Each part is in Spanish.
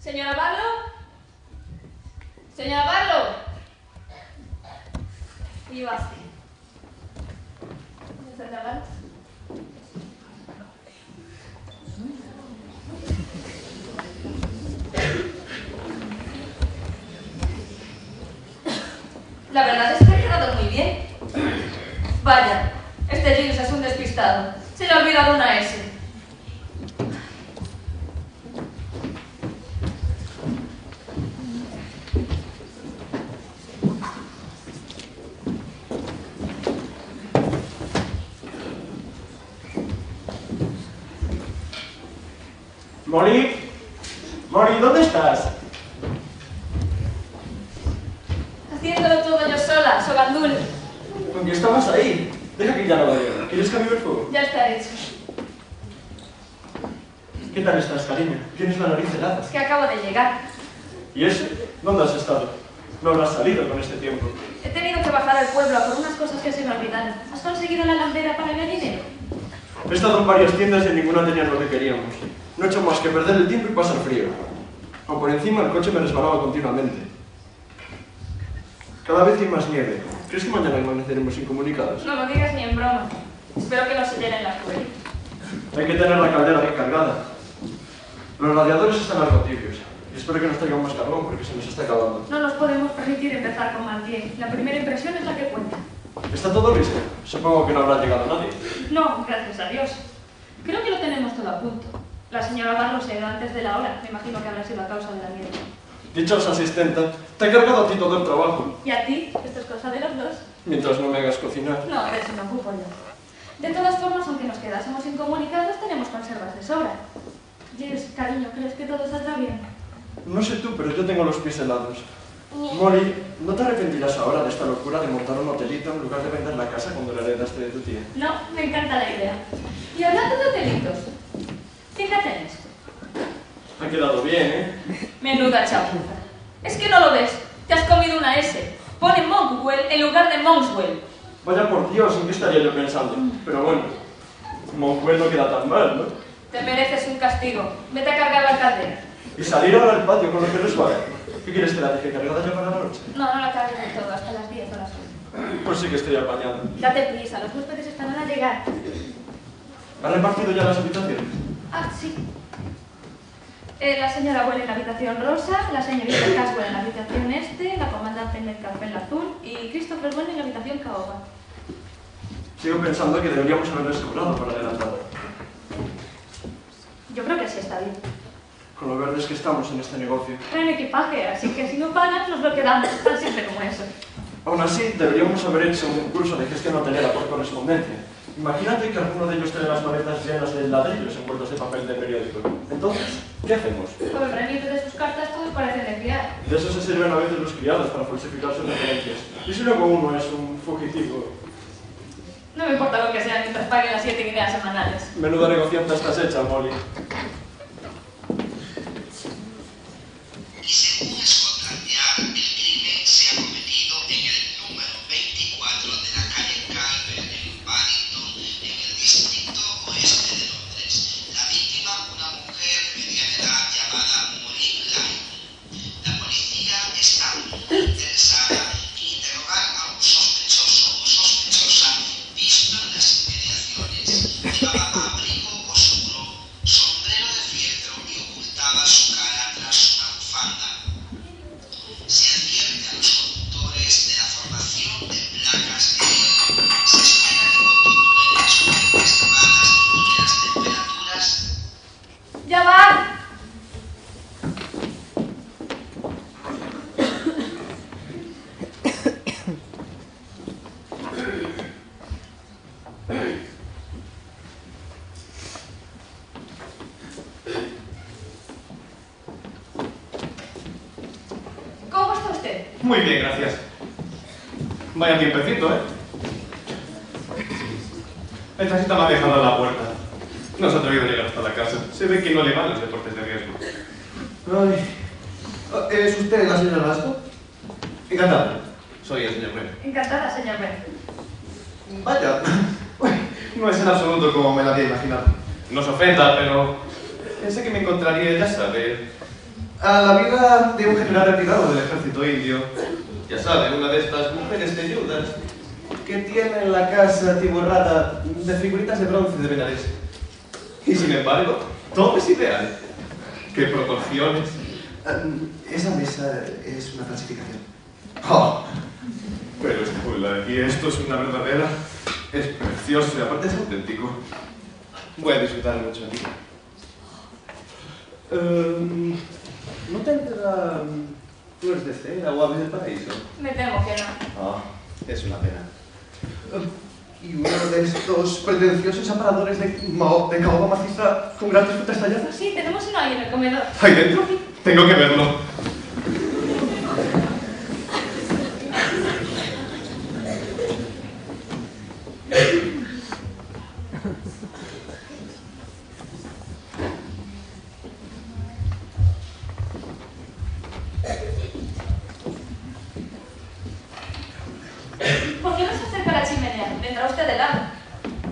Señora Barlow. Señora Barlow. Y yo así. Señora Barlow. La verdad es que ha quedado muy bien. Vaya, este James es un despistado. Se le ha olvidado una S. Molly, Molly, ¿dónde estás? Haciéndolo todo yo sola, Sogandul. ¿Con qué estabas ahí? Deja que ya lo vaya. ¿Quieres que avive el fuego? Ya está hecho. ¿Qué tal estás, cariño? Tienes la nariz helada. Es que acabo de llegar. ¿Y eso? ¿Dónde has estado? No habrás salido con este tiempo. He tenido que bajar al pueblo por unas cosas que se me olvidaron. ¿Has conseguido la landera para el gallinero? He estado en varias tiendas y en ninguna tenía lo que queríamos. No he hecho más que perder el tiempo y pasar frío. O por encima el coche me resbalaba continuamente. Cada vez hay más nieve. ¿Crees que mañana amaneceremos incomunicados? No lo digas ni en broma. Espero que no se llenen las tuberías. Hay que tener la caldera bien cargada. Los radiadores están algo tibios. Y espero que nos traigan más carbón porque se nos está acabando. No nos podemos permitir empezar con mal pie. La primera impresión es la que cuenta. ¿Está todo listo? Supongo que no habrá llegado nadie. No, gracias a Dios. Creo que lo tenemos todo a punto. La señora Barlow se ha ido antes de la hora. Me imagino que habrá sido a causa de la nieve. Dichosa asistenta, te ha cargado a ti todo el trabajo. ¿Y a ti? Esto es cosa de los dos. Mientras no me hagas cocinar. No, de eso me ocupo yo. De todas formas, aunque nos quedásemos incomunicados, tenemos conservas de sobra. Jess, cariño, ¿crees que todo saldrá bien? No sé tú, pero yo tengo los pies helados. Molly, ¿no te arrepentirás ahora de esta locura de montar un hotelito en lugar de vender la casa cuando la heredaste de tu tía? No, me encanta la idea. Y hablando de hotelitos, fíjate en esto. Ha quedado bien, ¿eh? Menuda chapuza. Es que no lo ves. Te has comido una S. Pone Monkwell en lugar de Monkswell. Vaya por Dios, ¿en qué estaría yo pensando? Pero bueno, Monkwell no queda tan mal, ¿no? Te mereces un castigo. Vete a cargar la caldera. Y salir ahora al patio con lo que resbala. ¿Qué quieres que la deje cargada ya para la noche? No, no la cargues de todo, hasta las 10 o las 11. Pues sí que estoy apañado. Date prisa, los huéspedes estarán a llegar. ¿Ha repartido ya las habitaciones? Ah, sí. La señora Well en la habitación rosa, la señorita Caswell en la habitación este, la comandante Metcalf en la azul y Christopher Well en la habitación caoba. Sigo pensando que deberíamos haberles cobrado por adelantado. Yo creo que sí está bien. Con lo verdes que estamos en este negocio. Traen equipaje, así que si no pagan, nos lo quedamos. Están siempre como eso. Aún así, deberíamos haber hecho un curso de gestión hotelera por correspondencia. Imagínate que alguno de ellos tiene las maletas llenas de ladrillos envueltos de papel de periódico. Entonces, ¿qué hacemos? Por el remito de sus cartas, todos parecen de fiar. De eso se sirven a veces los criados para falsificar sus referencias. ¿Y si luego uno es un fugitivo? No me importa lo que sea mientras paguen las 7 guineas semanales. Menuda negociante estás hecha, Molly. Y según Scotland Yard, el crimen se ha cometido en el número 24 de la calle Calvert, en Paddington, en el distrito oeste de Londres. La víctima, una mujer de mediana edad llamada Molly Lyne. La policía está muy interesada en interrogar a un sospechoso o sospechosa visto en las inmediaciones. Llevaba abrigo oscuro, sombrero de fieltro y ocultaba su cara tras una bufanda. Se advierte a los conductores de la formación de placas de hielo. Se espera que continúen las fuertes nevadas y que las temperaturas ¡Ya van! ¿Cómo está usted? Muy bien, gracias. Vaya tiempecito, ¿eh? Esta cita me ha dejado a la puerta. No se ha atrevido a llegar hasta la casa. Se ve que no le van los deportes de riesgo. Ay. ¿Es usted la señora Lasco? Encantado. Soy el señor Webb. Encantada, señor Ben. Vaya. No es en absoluto como me lo había imaginado. No se ofenda, pero pensé que me encontraría, ya sabe, A la vida de un general retirado del ejército indio. Ya saben, una de estas mujeres velludas que tiene en la casa atiborrada de figuritas de bronce de Benares. Y sin embargo, todo es ideal. ¿Qué proporciones? Esa mesa es una falsificación. Oh, pero este pueblo de aquí, esto es una verdadera... Es precioso y aparte es auténtico. Voy a disfrutar mucho aquí. ¿No tendrá flores de cera o aves del paraíso? Me temo que no. Ah, es una pena. Y uno de estos pretenciosos aparadores de caoba maciza con grandes frutas talladas. Sí, tenemos uno ahí en el comedor. ¿Ahí dentro? Tengo que verlo. ¿Por qué no se acerca a la chimenea? Vendrá usted de lado.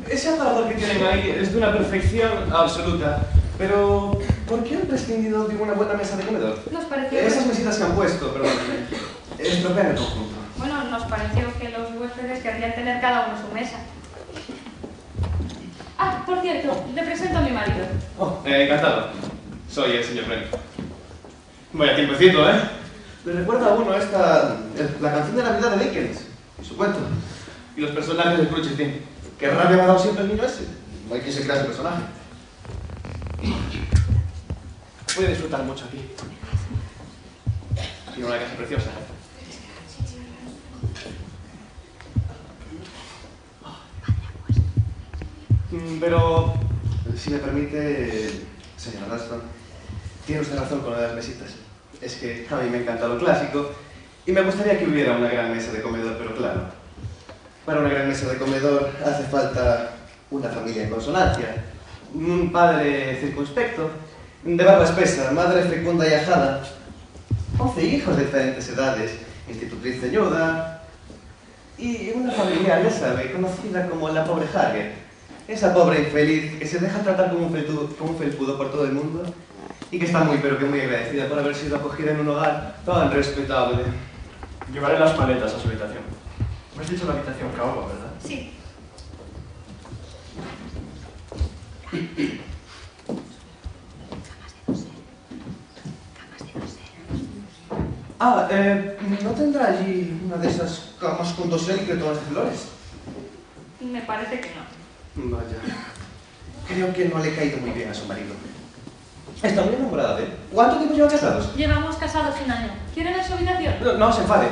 Ese aparador que tienen ahí es de una perfección absoluta. Pero, ¿por qué han prescindido de una buena mesa de comedor? Nos pareció... Esas mesitas que han puesto, perdón, estropean el conjunto. Bueno, nos pareció que los huéspedes querrían tener cada uno su mesa. Ah, por cierto, le presento a mi marido. Oh, encantado. Soy el señor Brent. Vaya tiempecito, ¿eh? Le recuerda a uno la canción de Navidad de Dickens y su cuento. Y los personajes del Cruchitín. ¿Qué rabia me ha dado siempre el niño ese? No hay quien se crea ese personaje. Voy a disfrutar mucho aquí. Tiene una casa preciosa. Pero, Si me permite, señora Ralston, tiene usted razón con lo de las mesitas. es que a mí me encanta lo clásico y me gustaría que hubiera una gran mesa de comedor, pero claro, Para una gran mesa de comedor hace falta una familia en consonancia. un padre circunspecto, De barba espesa, madre fecunda y ajada, 11 hijos de diferentes edades, institutriz ceñuda y una familiar, ya sabe, conocida como la pobre Harriet. Esa pobre infeliz que se deja tratar como un felpudo por todo el mundo y que está muy pero que muy agradecida por haber sido acogida en un hogar tan respetable. Llevaré las maletas a su habitación. Me has dicho la habitación caoba, ¿verdad? Sí. ¿No tendrá allí una de esas camas con dosel y cretonas de flores? Me parece que no. Vaya, creo que no le ha caído muy bien a su marido. Está muy enamorada de él. ¿Cuánto tiempo llevan casados? Llevamos casados un año. ¿Quieren ver su habitación? No se enfade.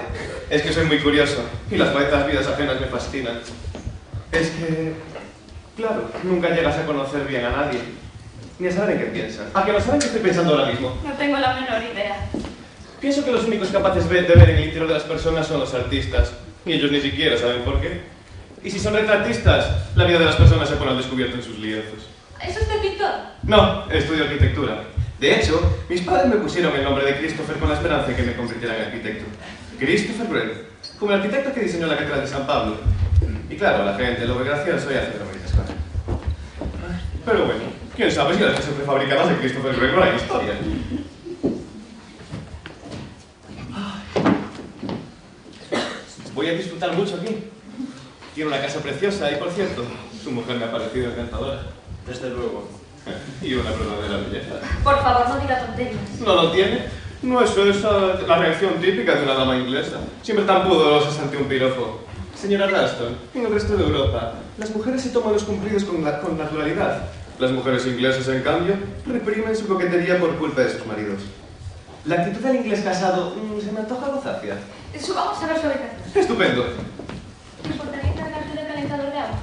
Es que soy muy curioso y las maletas vidas ajenas me fascinan. Es que, claro, nunca llegas a conocer bien a nadie, ni a saber en qué piensan. ¿A que no saben qué estoy pensando ahora mismo? No tengo la menor idea. Pienso que los únicos capaces de ver en el interior de las personas son los artistas, y ellos ni siquiera saben por qué. Y si son retratistas, la vida de las personas se pone al descubierto en sus lienzos. ¿Es usted pintor? No, estudio arquitectura. De hecho, mis padres me pusieron el nombre de Christopher con la esperanza de que me convirtiera en arquitecto. Christopher Wren, como el arquitecto que diseñó la Catedral de San Pablo. Y claro, la gente lo ve gracioso y hace bromitas con él. Pero bueno, quién sabe si las que se prefabricadas de Christopher Wren no hay historia. Voy a disfrutar mucho aquí. Tiene una casa preciosa y, por cierto, su mujer me ha parecido encantadora. Desde luego. Y una verdadera belleza. Por favor, no diga tonterías. ¿No lo tiene? No es esa la reacción típica de una dama inglesa. Siempre tan pudorosas ante un piropo. Señora Ralston, en el resto de Europa, las mujeres se toman los cumplidos con naturalidad. Las mujeres inglesas, en cambio, reprimen su coquetería por culpa de sus maridos. La actitud del inglés casado se me antoja rosácea. Subamos a ver su habitación. Estupendo. ¿Me importaría encargarte del calentador de agua?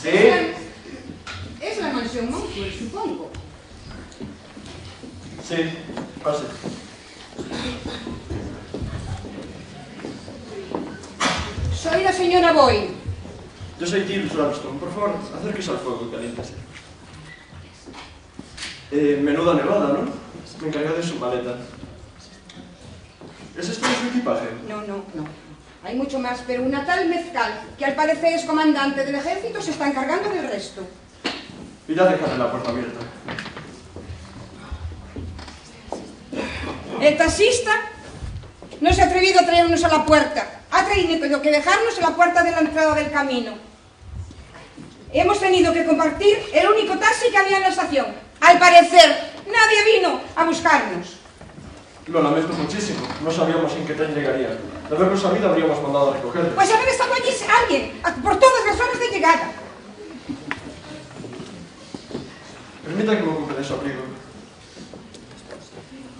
¿Sí? Es la mansión Monfort, supongo. Sí, pase. Soy la señora Boyle. Yo soy Giles Ralston. Por favor, acérquese al fuego y caliéntese. Menuda nevada, ¿no? Me encargué de su maleta. ¿Es esto de su equipaje? No. Hay mucho más, pero una tal Mezcal, que al parecer es comandante del ejército, se está encargando del resto. Y ya dejaré la puerta abierta. El taxista no se ha atrevido a traernos a la puerta. Ha tenido que dejarnos a la puerta de la entrada del camino. Hemos tenido que compartir el único taxi que había en la estación. Al parecer, nadie vino a buscarnos. Lo lamento muchísimo. No sabíamos en qué tren llegaría. De haberlo sabido, habríamos mandado a recogerles. Pues haber estado allí alguien, por todas las horas de llegada. Permita que me ocupe de su abrigo.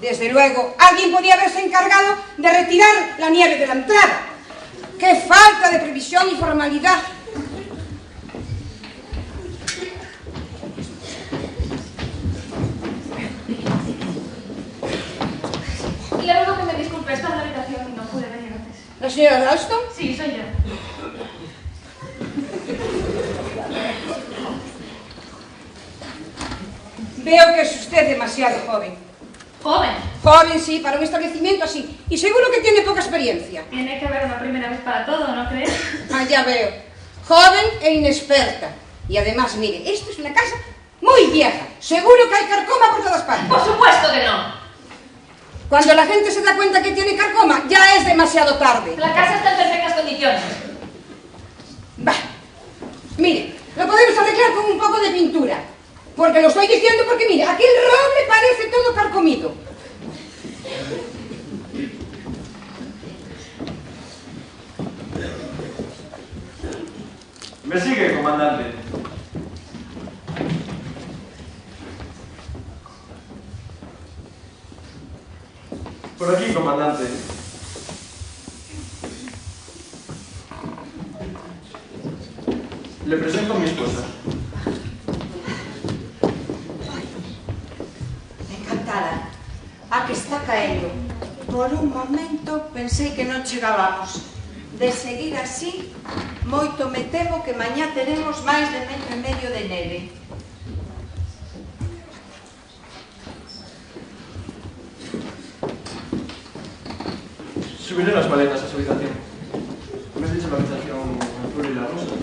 Desde luego, alguien podía haberse encargado de retirar la nieve de la entrada. ¡Qué falta de previsión y formalidad! Le ruego que me disculpe, estaba en la habitación y no pude venir antes. ¿La señora Ralston? Sí, soy yo. Veo que es usted demasiado joven. ¿Joven? Joven, sí, para un establecimiento así. Y seguro que tiene poca experiencia. Tiene que haber una primera vez para todo, ¿no crees? Ah, ya veo. Joven e inexperta. Y además, mire, esto es una casa muy vieja. Seguro que hay carcoma por todas partes. Por supuesto que no. Cuando la gente se da cuenta que tiene carcoma, ya es demasiado tarde. La casa está en perfectas condiciones. Va. Mire, lo podemos arreglar con un poco de pintura. Porque lo estoy diciendo porque, mire, aquí el roble parece todo carcomido. ¿Me sigue, comandante? Por aquí, comandante. Le presento a mi esposa. Encantada. A que está caendo. Por un momento pensei que non chegábamos. De seguir así, moito me temo que mañá teremos máis de metro e medio de neve. Subiré las maletas a su habitación. ¿Me has dicho la habitación azul y la rosa?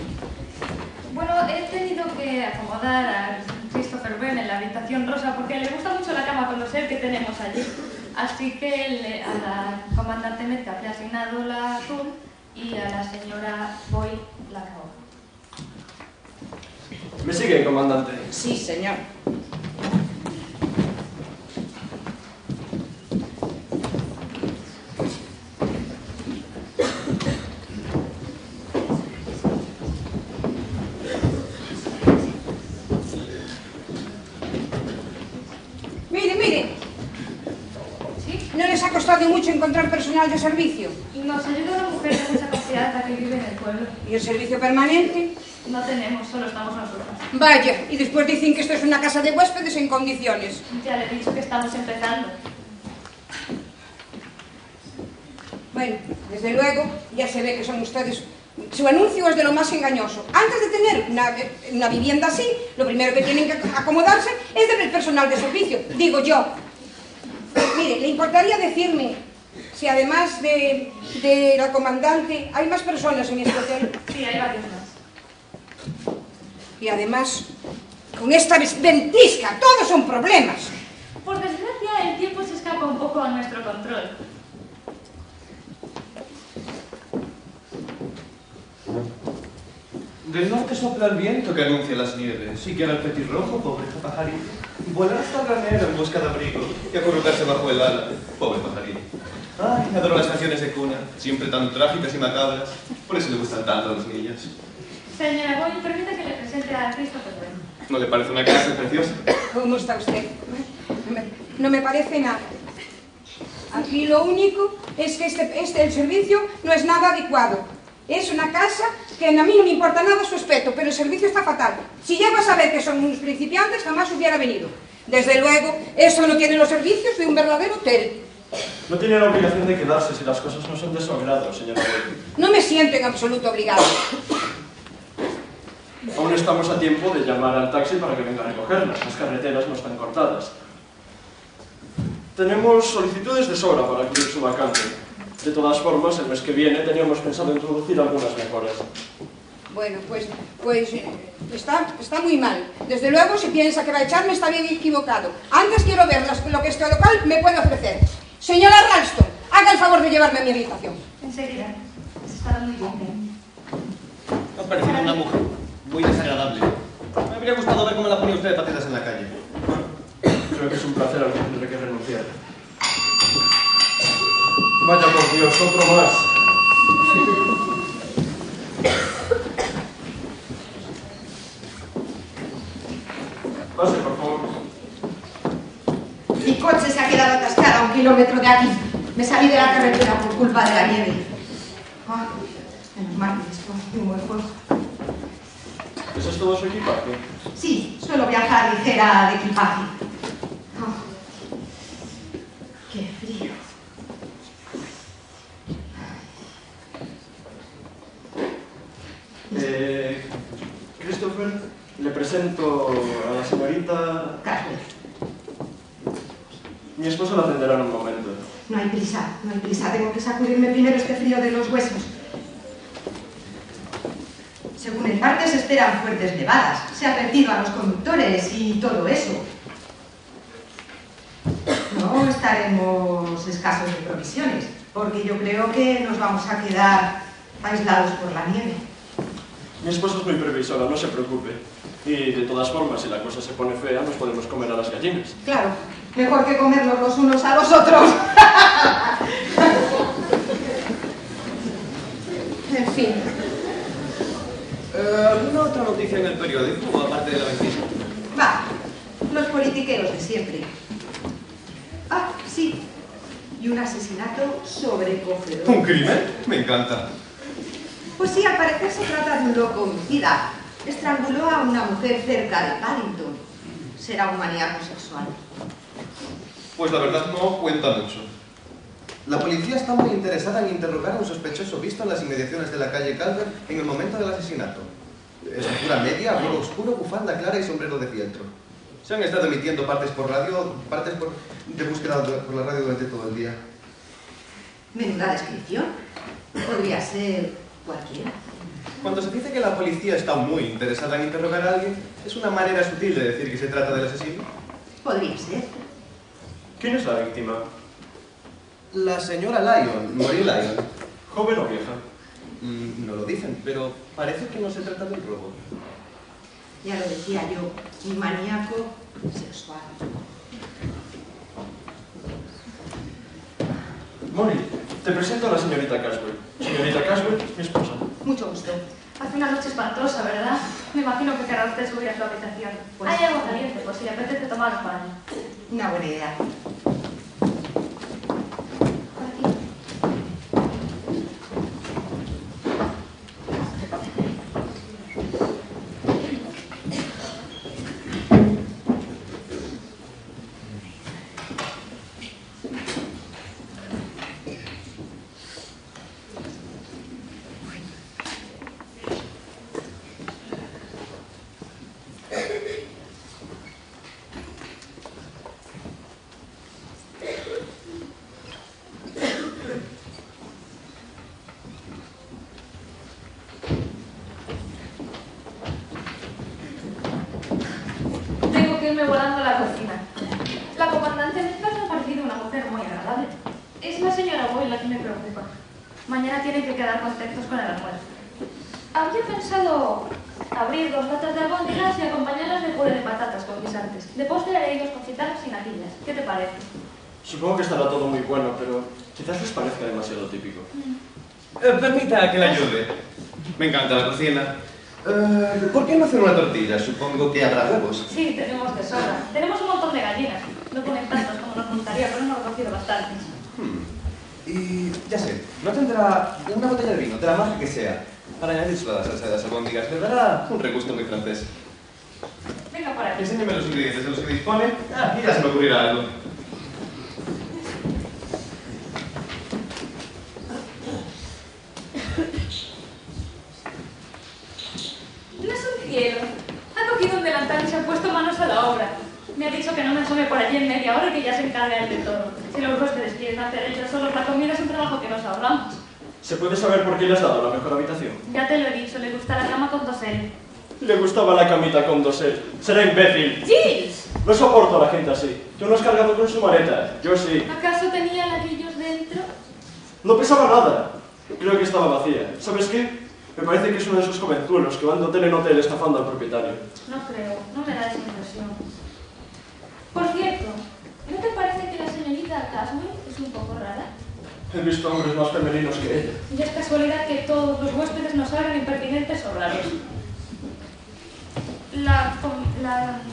Bueno, he tenido que acomodar a Christopher Wren en la habitación rosa porque le gusta mucho la cama con los que tenemos allí. Así que a la comandante Metcalf le ha asignado la azul y a la señora Boyle la caoba. ¿Me sigue, comandante? Sí, señor. ¿No les ha costado mucho encontrar personal de servicio? Nos ayuda una mujer de mucha confianza que vive en el pueblo. ¿Y el servicio permanente? No tenemos, solo estamos nosotros. Vaya, y después dicen que esto es una casa de huéspedes en condiciones. Ya le he dicho que estamos empezando. Bueno, desde luego, ya se ve que son ustedes... Su anuncio es de lo más engañoso. Antes de tener una vivienda así, lo primero que tienen que acomodarse es del personal de servicio, digo yo. Mire, ¿le importaría decirme si además de la comandante hay más personas en este hotel? Sí, hay varios más. Y además, con esta ventisca, todos son problemas. Por desgracia, el tiempo se escapa un poco a nuestro control. Del norte sopla el viento que anuncia las nieves, y que al petirrojo, pobre pajarín, volar hasta el granero en busca de abrigo y acurrucarse bajo el ala, pobre pajarín. Ay, adoro las canciones de cuna, siempre tan trágicas y macabras, por eso le gustan tanto a los niños. Señora Boyle, permita que le presente a Christopher Wren. ¿No le parece una casa preciosa? ¿Cómo está usted? No me parece nada. Aquí lo único es que el servicio no es nada adecuado. Es una casa que a mí no me importa nada su aspecto, pero el servicio está fatal. Si llego a saber que son unos principiantes, jamás hubiera venido. Desde luego, eso no tiene los servicios de un verdadero hotel. No tiene la obligación de quedarse si las cosas no son de su agrado, señora Boyle. No me siento en absoluto obligado. Aún estamos a tiempo de llamar al taxi para que venga a recogerlas. Las carreteras no están cortadas. Tenemos solicitudes de sobra para cubrir su vacante. De todas formas, el mes que viene teníamos pensado introducir algunas mejoras. Bueno, pues está muy mal. Desde luego, si piensa que va a echarme, está bien equivocado. Antes quiero ver lo que este local me puede ofrecer. Señora Ralston, haga el favor de llevarme a mi habitación. Enseguida. Estará muy bien. Ha parecido una mujer muy desagradable. Me habría gustado ver cómo la ponía usted de patitas en la calle. Creo que es un placer al que tendré que renunciar. Vaya por Dios, otro más. Pase, por favor. Mi coche se ha quedado atascado a 1 kilómetro de aquí. Me salí de la carretera por culpa de la nieve. Ah, menos mal que esto es un buen juego. ¿Eso es todo su equipaje? Sí, suelo viajar ligera de equipaje. Ah, qué frío. Christopher, le presento a la señorita... Carmen, Mi esposo la atenderá en un momento. no hay prisa, no hay prisa. Tengo que sacudirme primero este frío de los huesos. Según el parte se esperan fuertes nevadas. Se ha advertido a los conductores y todo eso. No estaremos escasos de provisiones, porque yo creo que nos vamos a quedar aislados por la nieve. Mi esposo es muy previsora, no se preocupe. Y de todas formas, si la cosa se pone fea, nos podemos comer a las gallinas. Claro, mejor que comernos los unos a los otros. En fin. ¿Alguna otra noticia en el periódico, aparte de la vecina? Va, los politiqueros de siempre. Ah, sí. Y un asesinato sobrecogedor. ¿Un crimen? Me encanta. Pues sí, al parecer se trata de un loco homicida. Estranguló a una mujer cerca de Paddington. Será un maníaco sexual. Pues la verdad no cuenta mucho. La policía está muy interesada en interrogar a un sospechoso visto en las inmediaciones de la calle Calvert en el momento del asesinato. Estatura media, abrigo oscuro, bufanda clara y sombrero de fieltro. Se han estado emitiendo partes de búsqueda por la radio durante todo el día. Menuda descripción. Podría ser cualquiera. Cuando se dice que la policía está muy interesada en interrogar a alguien, es una manera sutil de decir que se trata del asesino. Podría ser. ¿Quién es la víctima? La señora Lyon, Marie Lyon. ¿Joven o vieja? No lo dicen, pero parece que no se trata de un robo. Ya lo decía yo, un maníaco sexual. Molly, te presento a la señorita Caswell. Señorita Caswell, mi esposa. Mucho gusto. Hace una noche espantosa, ¿verdad? Me imagino que querrá usted subir a su habitación. Pues- Hay agua caliente, por si le apetece tomar un baño. Una buena idea. Por aquí. Tengo que irme volando a la cocina. La comandante Metcalf me ha parecido una mujer muy agradable. Es la señora Boyle la que me preocupa. Mañana tienen que quedar contentos con el almuerzo. Había pensado abrir 2 latas de albóndigas y acompañarlas de puré de patatas con guisantes. De postre haré 2 confitadas sin natillas. ¿Qué te parece? Supongo que estará todo muy bueno, pero quizás les parezca demasiado típico. Permita que la ayude. Me encanta la cocina. ¿Por qué no hacer una tortilla? Supongo que habrá huevos. Sí, tenemos de sobra. Tenemos un montón de gallinas. No ponen tantos como nos gustaría, pero hemos recogido bastantes. Y ya sé, no tendrá una botella de vino, de la marca que sea, para añadirse a la salsa de las albóndigas. Le dará un regusto muy francés. Venga por aquí. Enséñame los ingredientes de los que dispone. Y ya se me ocurrirá algo. No es un cielo. Ha cogido un delantal y se ha puesto manos a la obra. Me ha dicho que no me asome por allí en media hora y que ya se encarga él de todo. Si los huéspedes quieren hacer ellos solos la comida es un trabajo que no nos ahorramos. ¿Se puede saber por qué le has dado la mejor habitación? Ya te lo he dicho, le gusta la cama con dosel. Le gustaba la camita con dosel. Será imbécil. ¡Giles! No soporto a la gente así. Tú no has cargado con su maleta. Yo sí. ¿Acaso tenía ladrillos dentro? No pesaba nada. Creo que estaba vacía. ¿Sabes qué? Me parece que es uno de esos jovenzuelos que van de hotel en hotel estafando al propietario. No creo, no me da esa impresión. Por cierto, ¿no te parece que la señorita Caswell es un poco rara? He visto hombres más femeninos que ella. Y es casualidad que todos los huéspedes nos salgan impertinentes o raros. La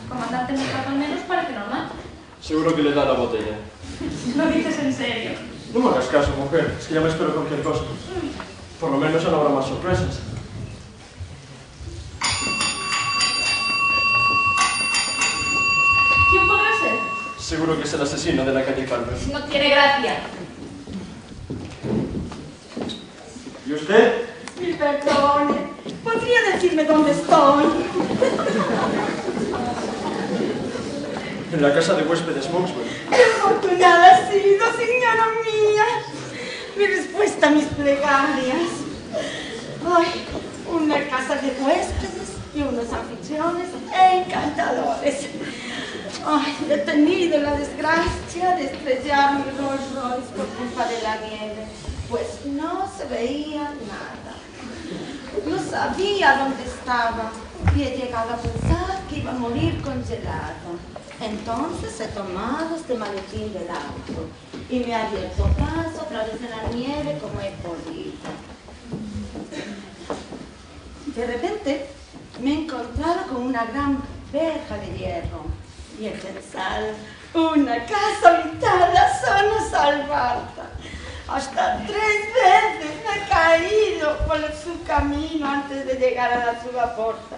comandante Mezcal al menos parece normal. Seguro que le da la botella. ¿Lo dices en serio? No me hagas caso, mujer. Es que ya me espero cualquier cosa. Por lo menos ya no habrá más sorpresas. ¿Quién podrá ser? Seguro que es el asesino de la calle Calver. No tiene gracia. ¿Y usted? Mi perdone, ¿podría decirme dónde estoy? En la casa de huéspedes Monkswell. ¡Qué afortunada ha sido, señora mía! Mi respuesta a mis plegarias. Ay, una casa de huéspedes y unos anfitriones encantadores. Ay, he tenido la desgracia de estrellar mi Rolls Royce por culpa de la nieve, pues no se veía nada. No sabía dónde estaba y he llegado a pensar que iba a morir congelado. Entonces he tomado este maletín del auto y me he abierto paso a través de la nieve como he podido. De repente me he encontrado con una gran verja de hierro y he pensado, una casa habitada solo salvarla. Hasta 3 veces me he caído por su camino antes de llegar a la suya porta.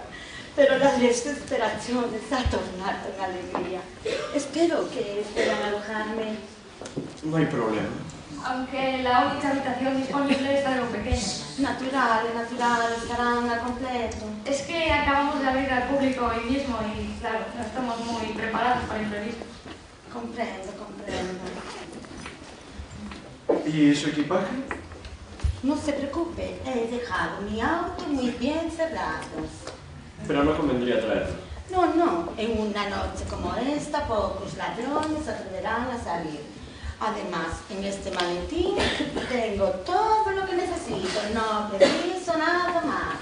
Pero la desesperación ha tornado en alegría. Espero que puedan alojarme. No hay problema. Aunque la única habitación disponible es algo pequeña. Natural, estarán al completo. Es que acabamos de abrir al público hoy mismo y, claro, no estamos muy preparados para imprevistos. Comprendo. ¿Y su equipaje? No se preocupe, he dejado mi auto muy bien cerrado. Pero no convendría traerlo. No, en una noche como esta, pocos ladrones se atreverán a salir. Además, en este maletín tengo todo lo que necesito, no preciso nada más.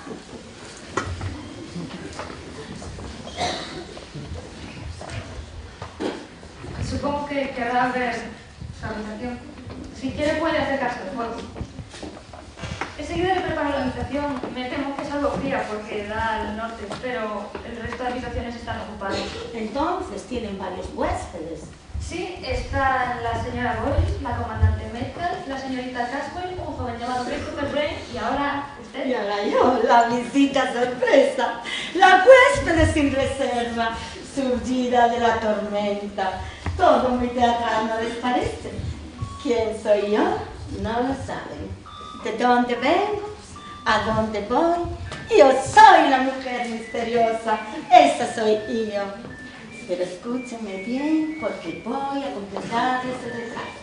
Supongo que querrá ver su habitación. Si quiere puede acercarse al fuego. Enseguida le preparo la habitación. Me temo que es algo fría porque da al norte, pero el resto de habitaciones están ocupadas. Entonces, tienen varios huéspedes. Sí, está la señora Boris, la comandante Metcalf, la señorita Caswell, un joven llamado Christopher Brain y ahora usted. Y ahora yo, la visita sorpresa, la huésped sin reserva, surgida de la tormenta. Todo muy teatral, ¿no les parece? ¿Quién soy yo? No lo saben. ¿De dónde vengo? ¿A dónde voy? Yo soy la mujer misteriosa. Esa soy yo. Pero escúchenme bien porque voy a completarles el relato.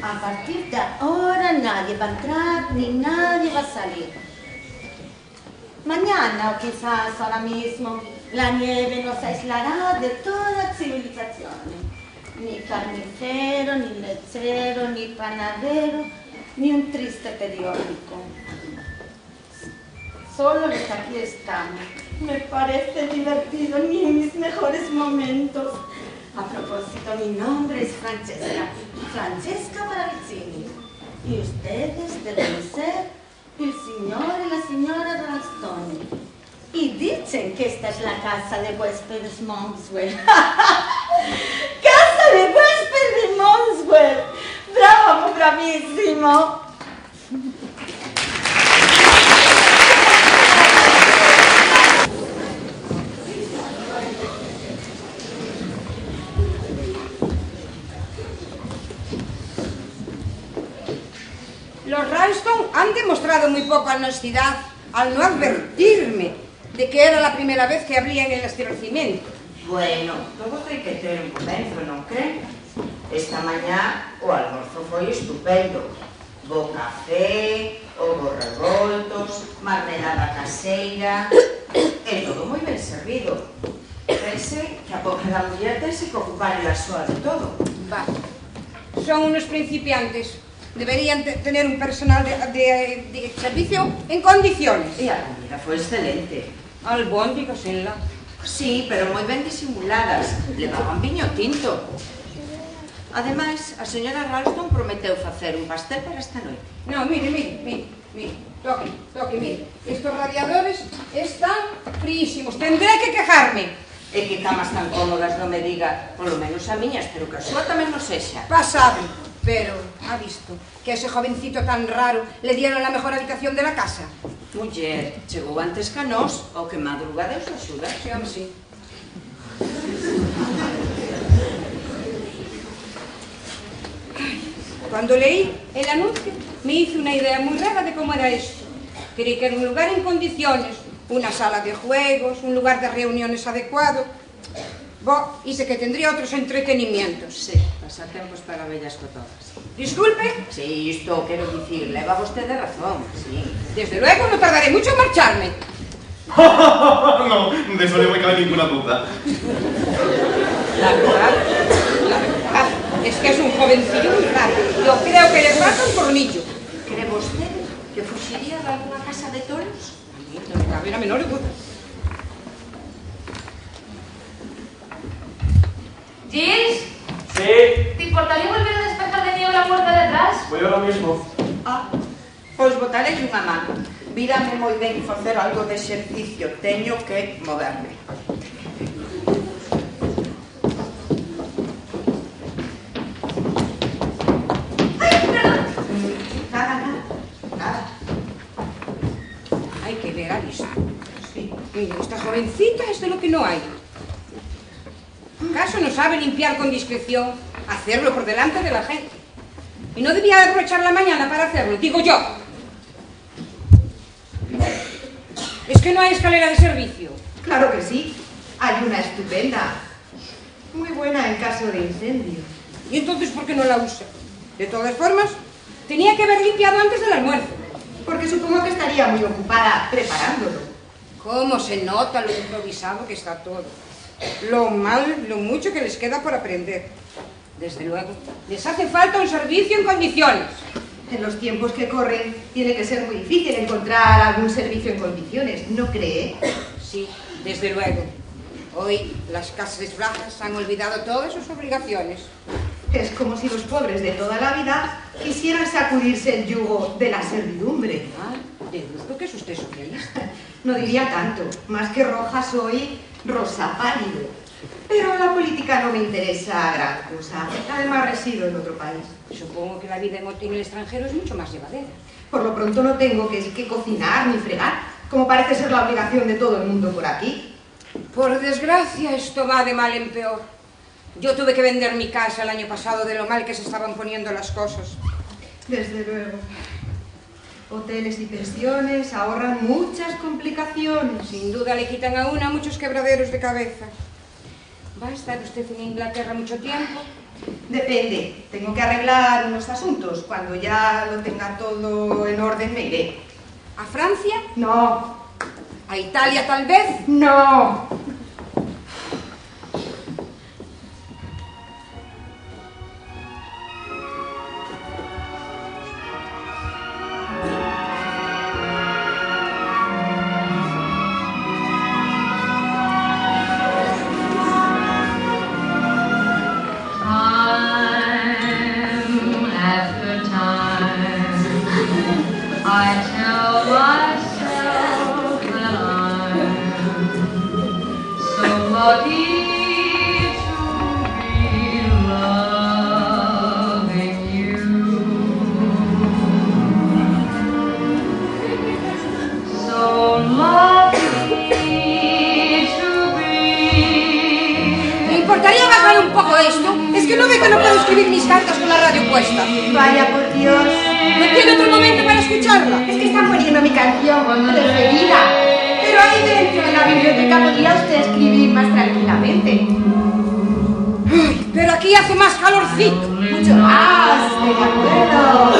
A partir de ahora nadie va a entrar ni nadie va a salir. Mañana o quizás ahora mismo la nieve nos aislará de toda civilización. Ni carnicero, ni lechero, ni panadero, ni un triste periódico. Solo los que aquí estamos. Me parece divertido ni en mis mejores momentos. A propósito, mi nombre es Francesca Paravicini. Y ustedes deben ser el señor y la señora Ralston. Y dicen que esta es la casa de huéspedes Monkswell. ¡Casa de huéspedes Monkswell! ¡Bravo, bravísimo! Los Ralston han demostrado muy poca honestidad al no advertirme de que era la primera vez que abrían el establecimiento. Bueno, todo hai que ter un comezo, non cree? Esta mañá o almorzo foi estupendo. bo café, ovos revoltos, marmelada caseira, e todo moi ben servido. Pense que a pobre da muller tense que ocupar la súa de todo. Va, son unos principiantes. Deberían tener un personal de servicio en condiciones. E a comida foi excelente. Albóndigas en la... Sí, pero moi ben disimuladas. Levaban viño tinto. Ademais, a señora Ralston prometeu facer un pastel para esta noite. No, mire, toque, mire. Estos radiadores están fríísimos. Tendré que quejarme. E que camas tan cómodas, non me diga. Por lo menos a miña, espero que a súa tamén non sexa. Pasable. Pero, ¿ha visto que a ese jovencito tan raro le dieron la mejor habitación de la casa? Muller, chegou antes que a nós, o que madruga Deus axuda. Sí, hombre, sí. Cuando leí el anuncio, me hice una idea muy rara de cómo era esto. Creí que era un lugar en condiciones, una sala de juegos, un lugar de reuniones adecuado. Hice que tendría otros entretenimientos. Sí, pasatempos para bellas cotodas. Disculpe. Sí, isto quero dicir, leva vostede razón, sí. Desde luego no tardaré mucho en marcharme. No, de eso no me cabe ninguna duda. La verdad es que es un jovencillo muy raro. Yo creo que le falta un tornillo. Cree vostede que fuxiría de alguna casa de tolos? A mí no me cabe la menor duda. ¿Gilles? Sí. ¿Te importaría volver a despejar de nuevo la puerta de atrás? Voy ahora mismo. Pois botarei unha mano. Vírame moi ben facer algo de exercicio. Teño que moverme. ¡Ay, perdón! Nada. Hay que ver a visto. Sí. Mira, esta jovencita es de lo que no hay. ¿Acaso no sabe limpiar con discreción, hacerlo por delante de la gente? Y no debía aprovechar la mañana para hacerlo, digo yo. Es que no hay escalera de servicio. Claro que sí. Hay una estupenda. Muy buena en caso de incendio. ¿Y entonces por qué no la usa? De todas formas, tenía que haber limpiado antes del almuerzo. Porque supongo que estaría muy ocupada preparándolo. ¿Cómo se nota lo improvisado que está todo? Lo mucho que les queda por aprender. Desde luego, les hace falta un servicio en condiciones. En los tiempos que corren, tiene que ser muy difícil encontrar algún servicio en condiciones, ¿no cree? Sí, desde luego. Hoy las casas bajas han olvidado todas sus obligaciones. Es como si los pobres de toda la vida quisieran sacudirse el yugo de la servidumbre. Deduzco que es usted socialista. No diría tanto, más que roja soy rosa pálido. Pero la política no me interesa gran cosa. Además resido en otro país. Supongo que la vida en el extranjero es mucho más llevadera. Por lo pronto no tengo que cocinar ni fregar, como parece ser la obligación de todo el mundo por aquí. Por desgracia, esto va de mal en peor. Yo tuve que vender mi casa el año pasado de lo mal que se estaban poniendo las cosas. Desde luego. Hoteles y pensiones ahorran muchas complicaciones. Sin duda le quitan a una muchos quebraderos de cabeza. ¿Va a estar usted en Inglaterra mucho tiempo? Depende. Tengo que arreglar unos asuntos. Cuando ya lo tenga todo en orden me iré. ¿A Francia? No. ¿A Italia tal vez? No. Vaya por Dios. ¿No tiene otro momento para escucharla? Es que están poniendo mi canción preferida. Pero ahí dentro en la biblioteca podría usted escribir más tranquilamente. Pero aquí hace más calorcito. Mucho más, de acuerdo.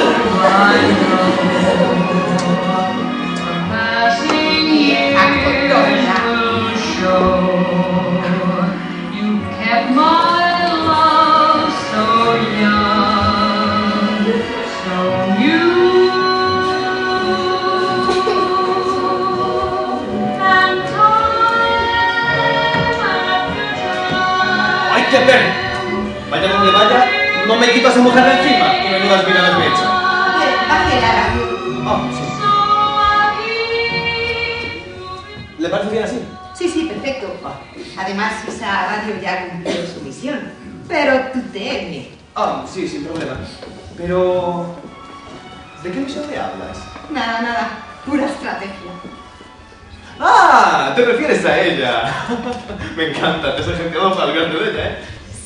Vieja cotorra. ¡Ay, qué pena! Vaya donde vaya, no me quito a esa mujer de encima. Que menudas miradas me he hecho. Baje la radio. Ah, sí. ¿Le parece bien así? Sí, perfecto. Además, esa radio ya cumplió su misión. Pero tú teme. Ah, sí, sin problema. Pero... ¿de qué misión me hablas? Nada. Pura estrategia. ¡Ah! ¿Te refieres a ella? Me encanta, te has agenciado al grande de ella, ¿eh?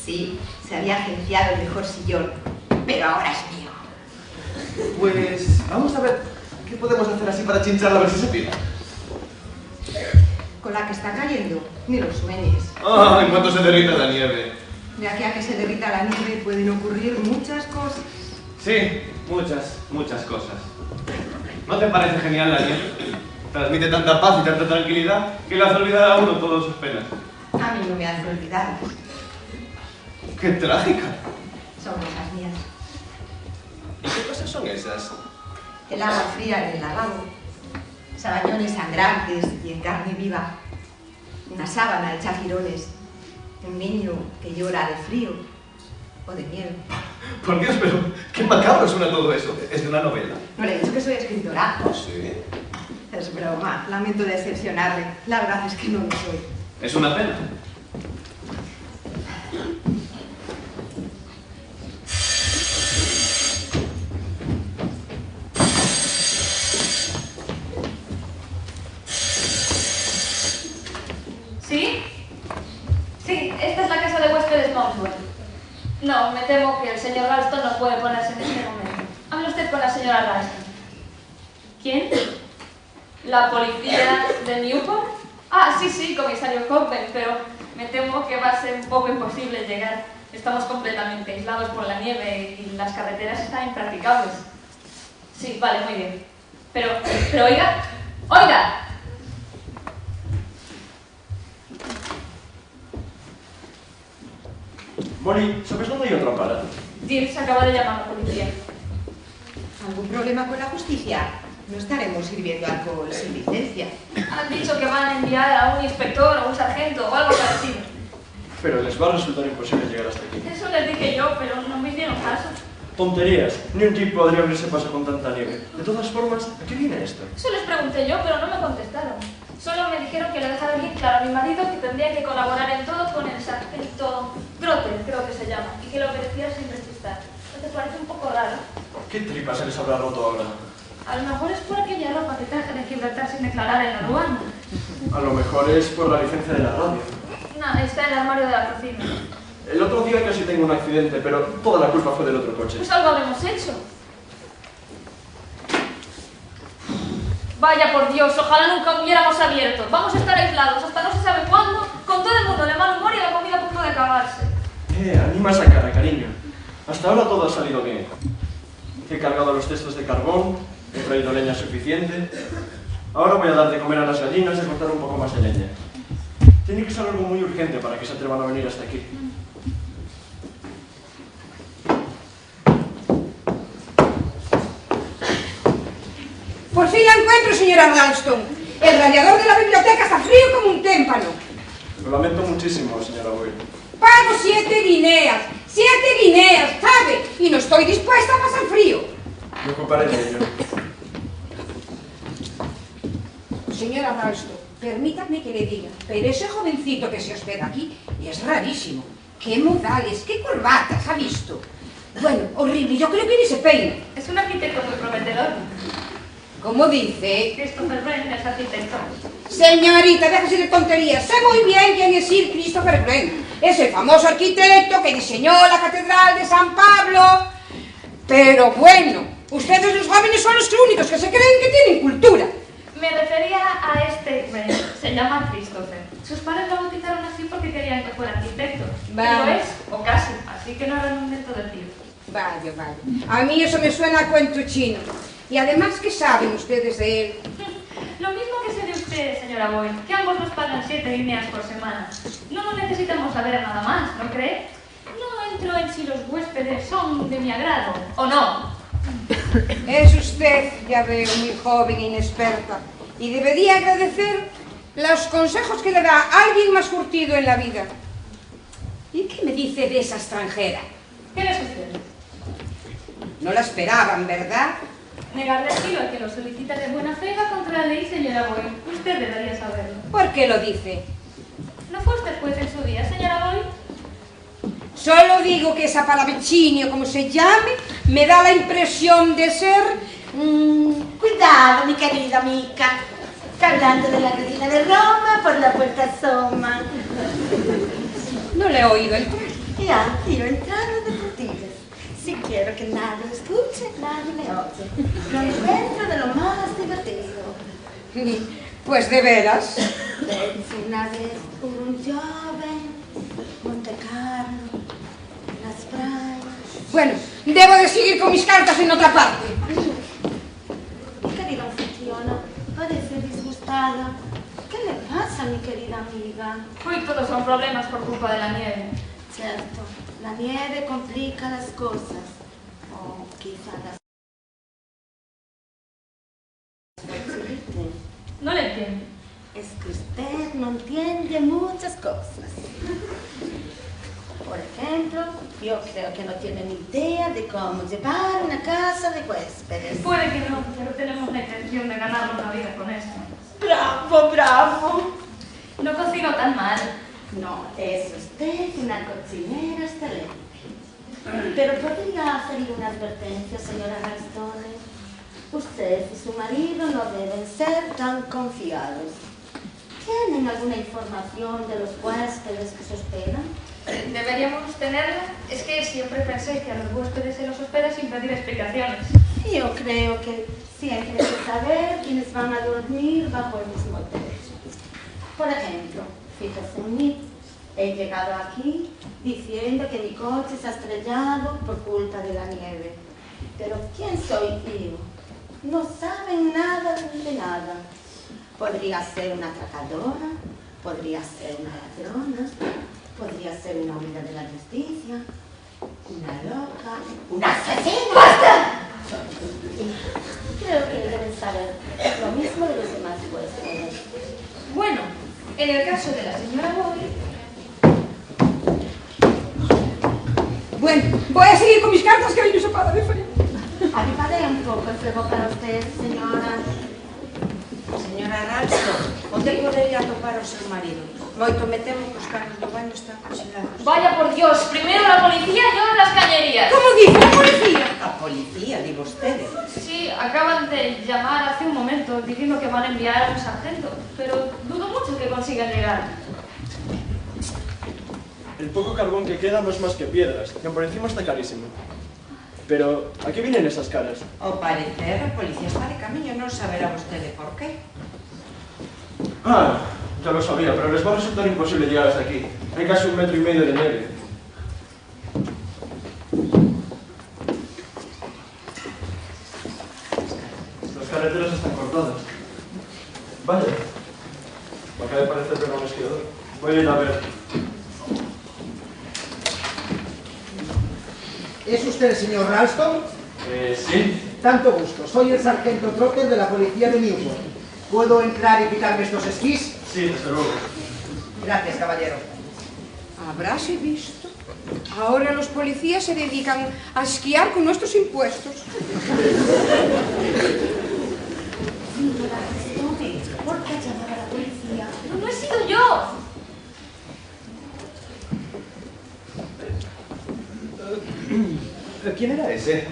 Sí, se había agenciado el mejor sillón. Pero ahora es mío. Pues... vamos a ver qué podemos hacer así para chincharla a ver si se pira. Con la que está cayendo, ni lo sueñes. Ah, en cuanto se derrita la nieve. De aquí a que se derrita la nieve pueden ocurrir muchas cosas. Sí, muchas cosas. ¿No te parece genial la nieve? Transmite tanta paz y tanta tranquilidad que le hace olvidar a uno todas sus penas. A mí no me hace olvidar. ¡Qué trágica! Son cosas mías. ¿Y qué cosas son esas? El agua fría en el lavabo, sabañones sangrantes y en carne viva, una sábana hecha jirones, un niño que llora de frío o de miedo. Por Dios, pero qué macabro suena todo eso. Es de una novela. No le he dicho que soy escritora. ¿Oh, sí? Es broma, lamento decepcionarle. La verdad es que no lo soy. Es una pena. ¿Sí? Sí, esta es la casa de huéspedes Mountwood. No, me temo que el señor Ralston no puede ponerse en este momento. Hable usted con la señora Ralston. ¿Quién? ¿La policía de Newport? Ah, sí, comisario Cockburn, pero me temo que va a ser un poco imposible llegar. Estamos completamente aislados por la nieve y las carreteras están impracticables. Sí, vale, muy bien. Pero oiga, ¡oiga! Molly, ¿sabes dónde hay otro aparato? Dirks acaba de llamar a la policía. ¿Algún problema con la justicia? No estaremos sirviendo alcohol sin licencia. Han dicho que van a enviar a un inspector o un sargento o algo parecido. Pero les va a resultar imposible llegar hasta aquí. Eso les dije yo, pero no me hicieron caso. Tonterías. Ni un tipo podría abrirse paso con tanta nieve. De todas formas, ¿a qué viene esto? Eso les pregunté yo, pero no me contestaron. Solo me dijeron que le dejara bien claro a mi marido que tendría que colaborar en todo con el sargento Trotter, creo que se llama, y que lo obedeciera sin rechistar. ¿No te parece un poco raro? ¿Qué tripas se les habrá roto ahora? A lo mejor es por aquella ropa que traje de Gibraltar sin declarar en la aduana. A lo mejor es por la licencia de la radio. No, está en el armario de la cocina. El otro día casi tengo un accidente, pero toda la culpa fue del otro coche. Pues algo habremos hecho. Vaya por Dios, ojalá nunca hubiéramos abierto. Vamos a estar aislados hasta no se sabe cuándo, con todo el mundo de mal humor y la comida a punto de acabarse. Anima esa cara, cariño. Hasta ahora todo ha salido bien. He cargado los cestos de carbón, he traído leña suficiente. Ahora voy a dar de comer a las gallinas y a cortar un poco más de leña. Tiene que ser algo muy urgente para que se atrevan a venir hasta aquí. Por fin la encuentro, señora Ralston. El radiador de la biblioteca está frío como un témpano. Lo lamento muchísimo, señora Boyle. Pago 7 guineas. 7 guineas, ¿sabe? Y no estoy dispuesta a pasar frío. Me ocuparé de ello. Señora Ralston, permítame que le diga, pero ese jovencito que se hospeda aquí es rarísimo. ¿Qué modales, qué corbatas ha visto? Bueno, horrible, yo creo que ni se peina. Es un arquitecto muy prometedor. ¿Cómo dice? Christopher Wren es arquitecto. Señorita, déjese de tonterías. Sé muy bien quién es Sir Christopher Wren. Es el famoso arquitecto que diseñó la Catedral de San Pablo. Pero bueno, ustedes los jóvenes son los únicos que se creen que tienen cultura. Me refería a este Wren. Se llama Christopher. Sus padres lo bautizaron así porque querían que fuera arquitecto. Y lo es, o casi, así que no era un momento de decir. Vaya, vaya. A mí eso me suena a cuento chino. Y además, ¿qué saben ustedes de él? Lo mismo que sé de usted, señora Boyle, que ambos nos pagan 7 líneas por semana. No necesitamos saber nada más, ¿no cree? No entro en si los huéspedes son de mi agrado, ¿o no? Es usted, ya veo, muy joven e inexperta. Y debería agradecer los consejos que le da alguien más curtido en la vida. ¿Y qué me dice de esa extranjera? ¿Quién es usted? No la esperaban, ¿verdad? Negarle asilo al que lo solicita de buena fe va contra la ley, señora Boyle. Usted debería saberlo. ¿Por qué lo dice? ¿No fue usted juez en su día, señora Boyle? Solo digo que esa palavecini, o como se llame, me da la impresión de ser... Cuidado, mi querida amica. Está hablando de la reina de Roma por la puerta asoma. No le he oído entrar. Ya, quiero entrar de puntillas. Si quiero que nadie me escuche, nadie me oye. Lo encuentro de lo más divertido. Pues de veras. Pensi una vez hubo un joven, Monte Carlo, las playas. Bueno, debo de seguir con mis cartas en otra parte. Mi querida anfitriona, parece disgustada. ¿Qué le pasa, mi querida amiga? Hoy todos son problemas por culpa de la nieve. Cierto, la nieve complica las cosas. O quizá las facilite. No le entiendo. Es que usted no entiende muchas cosas. Por ejemplo, yo creo que no tiene ni idea de cómo llevar una casa de huéspedes. Puede que no, pero tenemos la intención de ganarnos la vida con esto. ¡Bravo, bravo! No cocino tan mal. No, es usted una cocinera excelente. Pero podría hacer una advertencia, señora Ralstone. Usted y su marido no deben ser tan confiados. ¿Tienen alguna información de los huéspedes que se hospedan? Deberíamos tenerla. Es que siempre pensé que a los huéspedes se los hospeda sin pedir explicaciones. Yo creo que siempre hay que saber quiénes van a dormir bajo el mismo techo. Por ejemplo, fíjese en mí. He llegado aquí diciendo que mi coche se ha estrellado por culpa de la nieve. Pero ¿quién soy yo? No saben nada de nada. Podría ser una atracadora, podría ser una ladrona, podría ser una huida de la justicia, una loca, una asesina. ¡Basta! Y creo que deben saber lo mismo de los demás huéspedes. Bueno, en el caso de la señora Boyle... Bueno, voy a seguir con mis cartas que hoy no se para de frío. Avivaré un poco el fuego para usted, señora. Señora Ralston, onde podería atopar o seu marido? Moito me temo que os carros do baño están congelados. Vaya por Dios, primero la policía y ahora las cañerías. ¿Cómo dice la policía? A policía, digo ustedes. Sí, acaban de llamar hace un momento diciendo que van a enviar a un sargento, pero dudo mucho que consigan llegar. El poco carbón que queda no es más que piedras, y por encima está carísimo. Pero, ¿a qué vienen esas caras? Ao parecer, a policía está de camiño, non saberá vostede por qué. Ah, ya lo sabía, pero les va a resultar imposible llegar hasta aquí. Hay casi 1,5 metros de nieve. Las carreteras están cortadas. Vaya, me acaba de parecer ver a un esquiador. Voy a ir a ver. ¿Es usted el señor Ralston? Sí. Tanto gusto. Soy el sargento Trotter de la policía de Newport. ¿Puedo entrar y quitarme estos esquís? Sí, desde luego. Gracias, caballero. Habráse visto. Ahora los policías se dedican a esquiar con nuestros impuestos. Señora Ralstone, ¿por qué ha llamado a la policía? No he sido yo. ¿Quién era ese?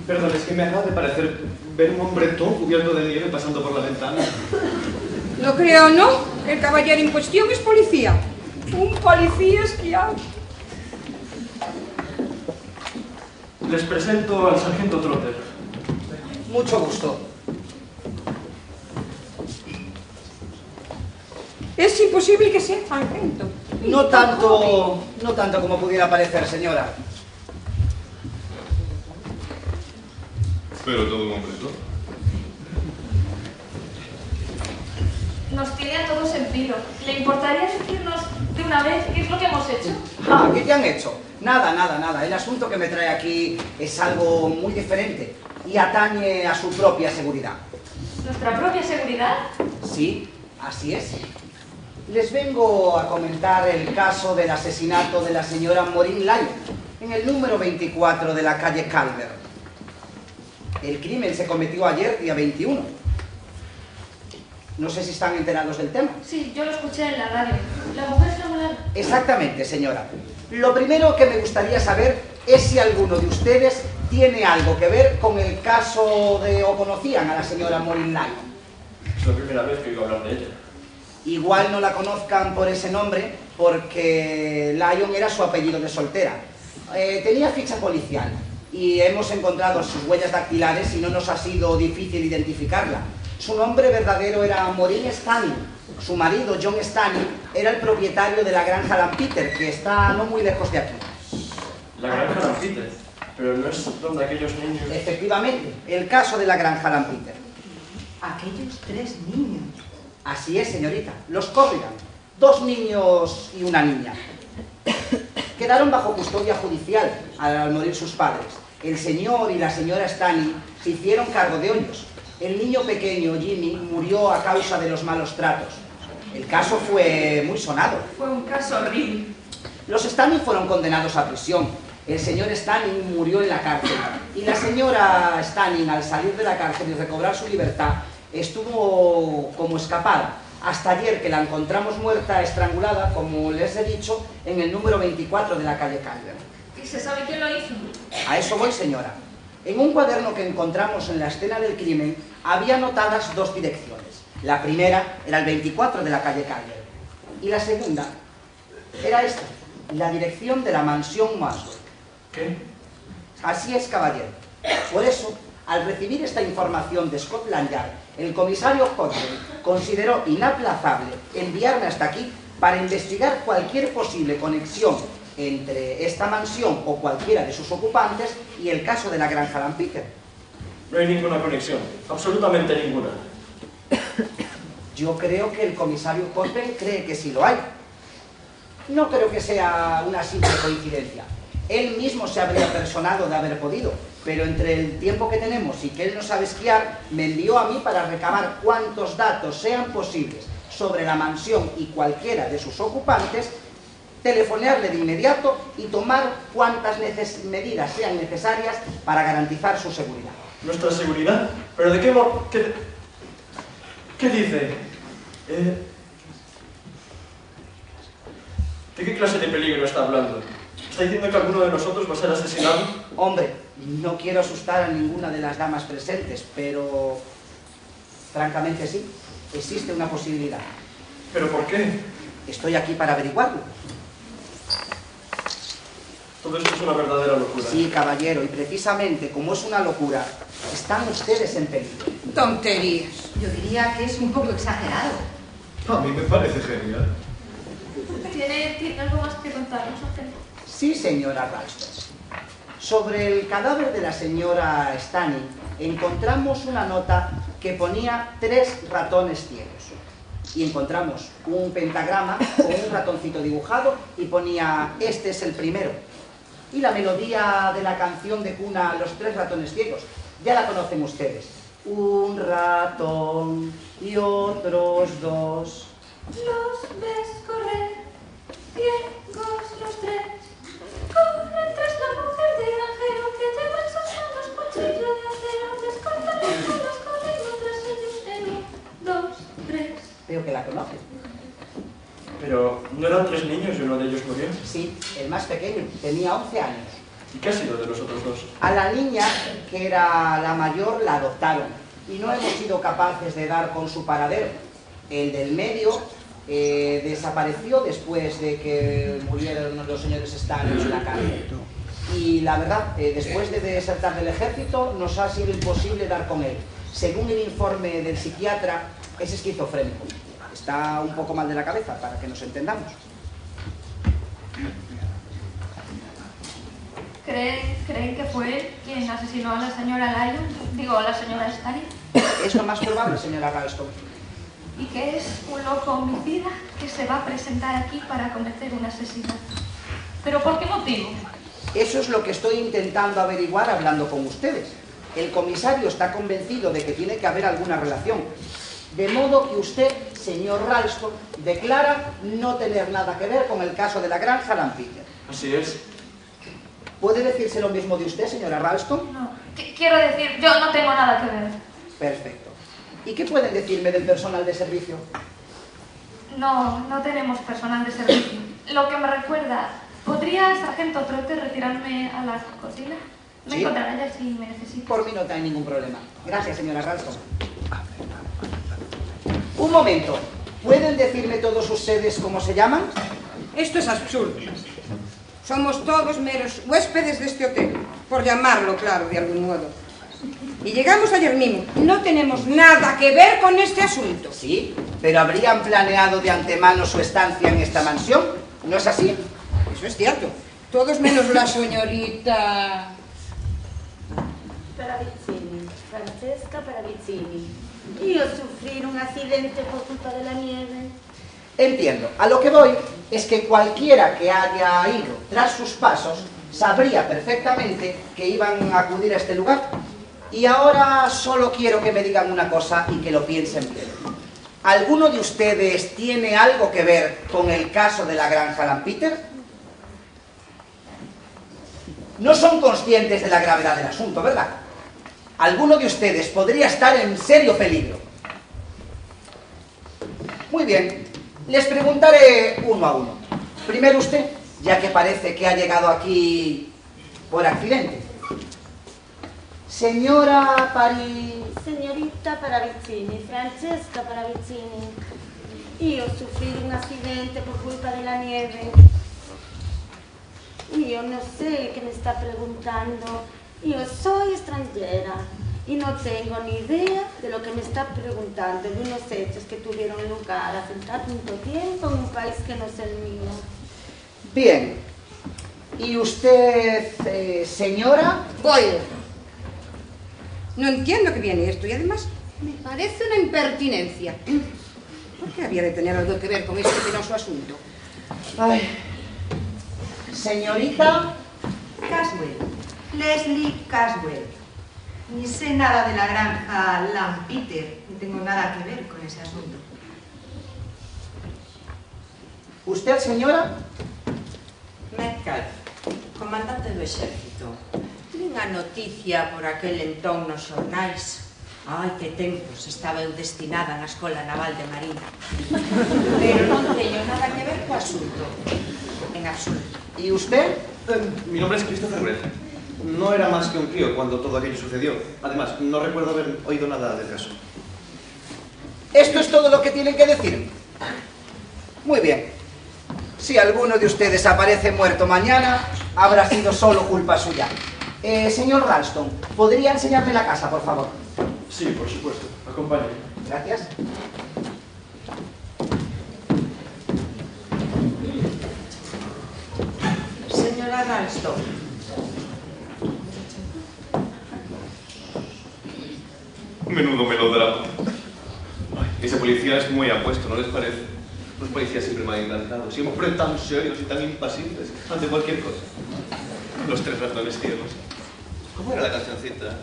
Perdón, es que me acaba de parecer ver un hombre todo cubierto de nieve pasando por la ventana. Lo creo o no, el caballero en cuestión es policía. Un policía esquiado. Les presento al sargento Trotter. Mucho gusto. Es imposible que sea sargento. No tanto como pudiera parecer, señora. Pero todo completo. Nos tiene a todos en vilo. ¿Le importaría decirnos de una vez qué es lo que hemos hecho? Ah, ¿qué te han hecho? Nada, nada, nada. El asunto que me trae aquí es algo muy diferente y atañe a su propia seguridad. ¿Nuestra propia seguridad? Sí, así es. Les vengo a comentar el caso del asesinato de la señora Maureen Lyon en el número 24 de la calle Calvert. El crimen se cometió ayer, día 21. No sé si están enterados del tema. Sí, yo lo escuché en la radio. ¿La mujer estrangulada? Exactamente, señora. Lo primero que me gustaría saber es si alguno de ustedes tiene algo que ver con el caso de o conocían a la señora Maureen Lyon. Es la primera vez que oigo hablar de ella. Igual no la conozcan por ese nombre porque Lyon era su apellido de soltera. Tenía ficha policial y hemos encontrado sus huellas dactilares y no nos ha sido difícil identificarla. Su nombre verdadero era Maureen Stanning. Su marido, John Stanning, era el propietario de la granja Lampeter, que está no muy lejos de aquí. La granja Lampeter, pero no es donde aquellos niños... Efectivamente, el caso de la granja Lampeter. Aquellos 3 niños. Así es, señorita, los Corrigan. 2 niños y una niña. Quedaron bajo custodia judicial al morir sus padres. El señor y la señora Stanning se hicieron cargo de ellos. El niño pequeño, Jimmy, murió a causa de los malos tratos. El caso fue muy sonado. Fue un caso horrible. Los Stanning fueron condenados a prisión. El señor Stanning murió en la cárcel. Y la señora Stanning, al salir de la cárcel y recobrar su libertad, estuvo como escapada. Hasta ayer que la encontramos muerta, estrangulada, como les he dicho, en el número 24 de la calle Calvert. ¿Y se sabe quién lo hizo? A eso voy, señora. En un cuaderno que encontramos en la escena del crimen, había anotadas 2 direcciones. La primera era el 24 de la calle Calvert. Y la segunda era esta, la dirección de la mansión Maswick. ¿Qué? Así es, caballero. Por eso, al recibir esta información de Scotland Yard, el comisario Hodgson consideró inaplazable enviarme hasta aquí para investigar cualquier posible conexión entre esta mansión o cualquiera de sus ocupantes y el caso de la granja Lampeter. No hay ninguna conexión, absolutamente ninguna. Yo creo que el comisario Hodgson cree que sí lo hay. No creo que sea una simple coincidencia. Él mismo se habría personado de haber podido, pero entre el tiempo que tenemos y que él no sabe esquiar, me envió a mí para recabar cuantos datos sean posibles sobre la mansión y cualquiera de sus ocupantes, telefonearle de inmediato y tomar cuantas medidas sean necesarias para garantizar su seguridad. ¿Nuestra seguridad? ¿Pero de qué modo? ¿Qué dice? ¿De qué clase de peligro está hablando? ¿Está diciendo que alguno de nosotros va a ser asesinado? Hombre, no quiero asustar a ninguna de las damas presentes, pero francamente sí, existe una posibilidad. ¿Pero por qué? Estoy aquí para averiguarlo. Todo esto es una verdadera locura. Sí, caballero, y precisamente como es una locura, están ustedes en peligro. Tonterías. Yo diría que es un poco exagerado. A mí me parece genial. ¿Tiene algo más que contarnos, agente? Sí, señora Ralston. Sobre el cadáver de la señora Stanning encontramos una nota que ponía 3 ratones ciegos. Y encontramos un pentagrama con un ratoncito dibujado y ponía, este es el primero. Y la melodía de la canción de cuna Los 3 ratones ciegos, ya la conocen ustedes. Un ratón y otros 2. Los ves correr, ciegos los 3. Corren tras la mujer del granjero que lleva en sus manos cuchillo de acero. Les cortan las colas corriendo tras ellos en 1, 2, 3. Veo que la conocen. ¿Pero no eran 3 niños y uno de ellos murió? Sí, el más pequeño, tenía 11 años. ¿Y qué ha sido de los otros 2? A la niña, que era la mayor, la adoptaron y no hemos sido capaces de dar con su paradero. El del medio desapareció después de que murieron los señores Stanning en la cárcel. Y la verdad, después de desertar del ejército, nos ha sido imposible dar con él. Según el informe del psiquiatra, es esquizofrénico. Está un poco mal de la cabeza, para que nos entendamos. ¿Creen que fue él quien asesinó a la señora Lyon? Digo, a la señora Stanley. Es lo más probable, señora Ralston. ¿Y que es un loco homicida que se va a presentar aquí para cometer un asesinato? ¿Pero por qué motivo? Eso es lo que estoy intentando averiguar hablando con ustedes. El comisario está convencido de que tiene que haber alguna relación. De modo que usted, señor Ralston, declara no tener nada que ver con el caso de la granja Lampeter. Así es. ¿Puede decirse lo mismo de usted, señora Ralston? No. Quiero decir, yo no tengo nada que ver. Perfecto. ¿Y qué pueden decirme del personal de servicio? No tenemos personal de servicio. Lo que me recuerda, ¿podría, sargento Trotter, retirarme a la cocina? Me ¿Sí? encontrará ya si me necesita. Por mí no hay ningún problema. Gracias, señora Ralston. Un momento. ¿Pueden decirme todos ustedes cómo se llaman? Esto es absurdo. Somos todos meros huéspedes de este hotel, por llamarlo, claro, de algún modo. Y llegamos ayer mismo. No tenemos nada que ver con este asunto. Sí, pero ¿habrían planeado de antemano su estancia en esta mansión? ¿No es así? Eso es cierto. Todos menos la señorita... Paravizzini, Francesca Paravizzini. Io sufrir un accidente por culpa de la nieve. Entiendo. A lo que voy es que cualquiera que haya ido tras sus pasos sabría perfectamente que iban a acudir a este lugar. Y ahora solo quiero que me digan una cosa y que lo piensen bien. ¿Alguno de ustedes tiene algo que ver con el caso de la granja Lampeter? No son conscientes de la gravedad del asunto, ¿verdad? Alguno de ustedes podría estar en serio peligro. Muy bien, les preguntaré uno a uno. Primero usted, ya que parece que ha llegado aquí por accidente. Señora Señorita Paravizzini, Francesca Paravizzini. Io sufrir un accidente por culpa de la nieve. Yo no sé qué me está preguntando. Yo soy extranjera y no tengo ni idea de lo que me está preguntando, de unos hechos que tuvieron lugar hace tanto tiempo en un país que no es el mío. Bien. ¿Y usted, señora? Boyle. No entiendo qué viene esto y además me parece una impertinencia. ¿Por qué había de tener algo que ver con este penoso asunto? Ay. Señorita Caswell, Leslie Caswell. Ni sé nada de la granja Lampeter, ni tengo nada que ver con ese asunto. ¿Usted, señora? Metcalf, comandante do exército. Lin a noticia por aquel entón nos xornais. Ai, que tempos estaba eu destinada na Escola Naval de Marina. Pero non teño nada que ver co asunto. En absoluto. ¿Y usted? Mi nombre es Christopher Brett. No era más que un crío cuando todo aquello sucedió. Además, no recuerdo haber oído nada del caso. ¿Esto es todo lo que tienen que decir? Muy bien. Si alguno de ustedes aparece muerto mañana, habrá sido solo culpa suya. Señor Ralston, ¿podría enseñarme la casa, por favor? Sí, por supuesto. Acompáñame. Gracias. Señora Ralston. Menudo melodrama. Ay, ese policía es muy apuesto, ¿no les parece? Los policías siempre me han encantado, siempre tan serios y tan impasibles ante cualquier cosa. Los tres ratones ciegos. ¿Cómo era la cancioncita?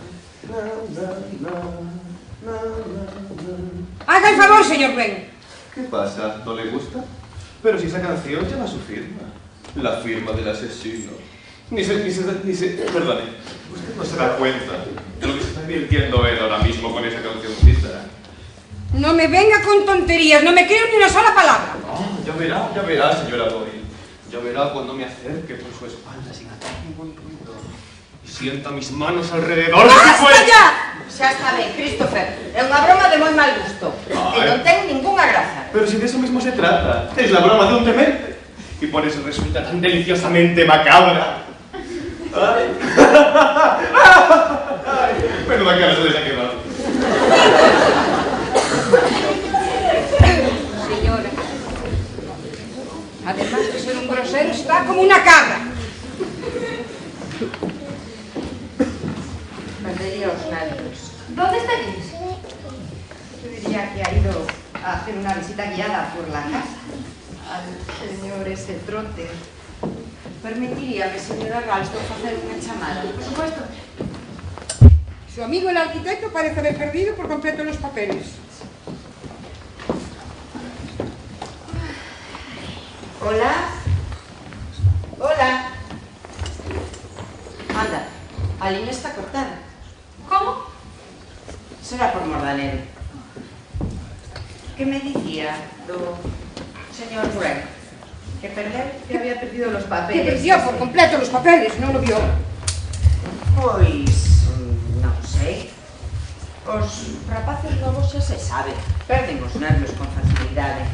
Haga el favor, señor Wayne. ¿Qué pasa? ¿No le gusta? Pero si esa canción lleva su firma. La firma del asesino. Perdone, usted no se da cuenta de lo que se está divirtiendo él ahora mismo con esa cancioncita. No me venga con tonterías, no me creo ni una sola palabra. Oh, ya verá, señora Boyle. Ya verá cuando me acerque por su espalda sin hacer ningún ruido. Y sienta mis manos alrededor de su ¡Basta cuello. ya! Xa está ben, Christopher. É unha broma de moi mal gusto. E non ten ningunha graza. Pero si de eso mismo se trata. Es la broma de un demente. Y por eso resulta tan deliciosamente macabra. Ay. Ay, menuda cara se les ha quedado. Señora, además de ser un grosero, está como una cabra. Yo diría que ha ido a hacer una visita guiada por la casa al señor ese trote. Permitiríame, señora Ralston, hacer una chamada? Por supuesto. Su amigo el arquitecto parece haber perdido por completo los papeles. Hola. Hola. Anda, a línea está cortada. ¿Cómo? Será por mordanero. ¿Qué me dicía, señor Wren? Que había perdido los Que papeles. perdió por completo los papeles, non lo vio. Pois, non sei. Os rapaces novos xa se sabe. Perden os nervios con facilidade.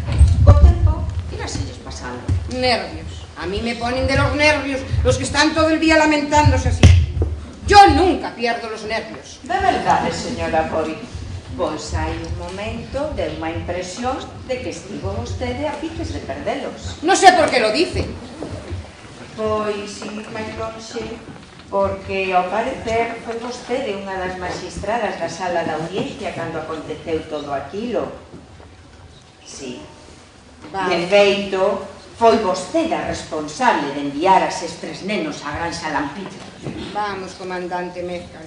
Co tempo, iráselles pasando. Nervios. A mí me ponen de los nervios los que están todo el día lamentándose así. Yo nunca pierdo los nervios. De verdade, señora Boy. Pois hai un momento de unha impresión de que estivo vostede a piques de perdelos. No sé por qué lo dice. Pois, sin máis lonxe, porque ao parecer foi vostede unha das magistradas da sala da audiencia cando aconteceu todo aquilo. Sí. De feito, foi vostede a responsable de enviar a eses tres nenos á Granxa Lampilla. Vamos, comandante Mezcal.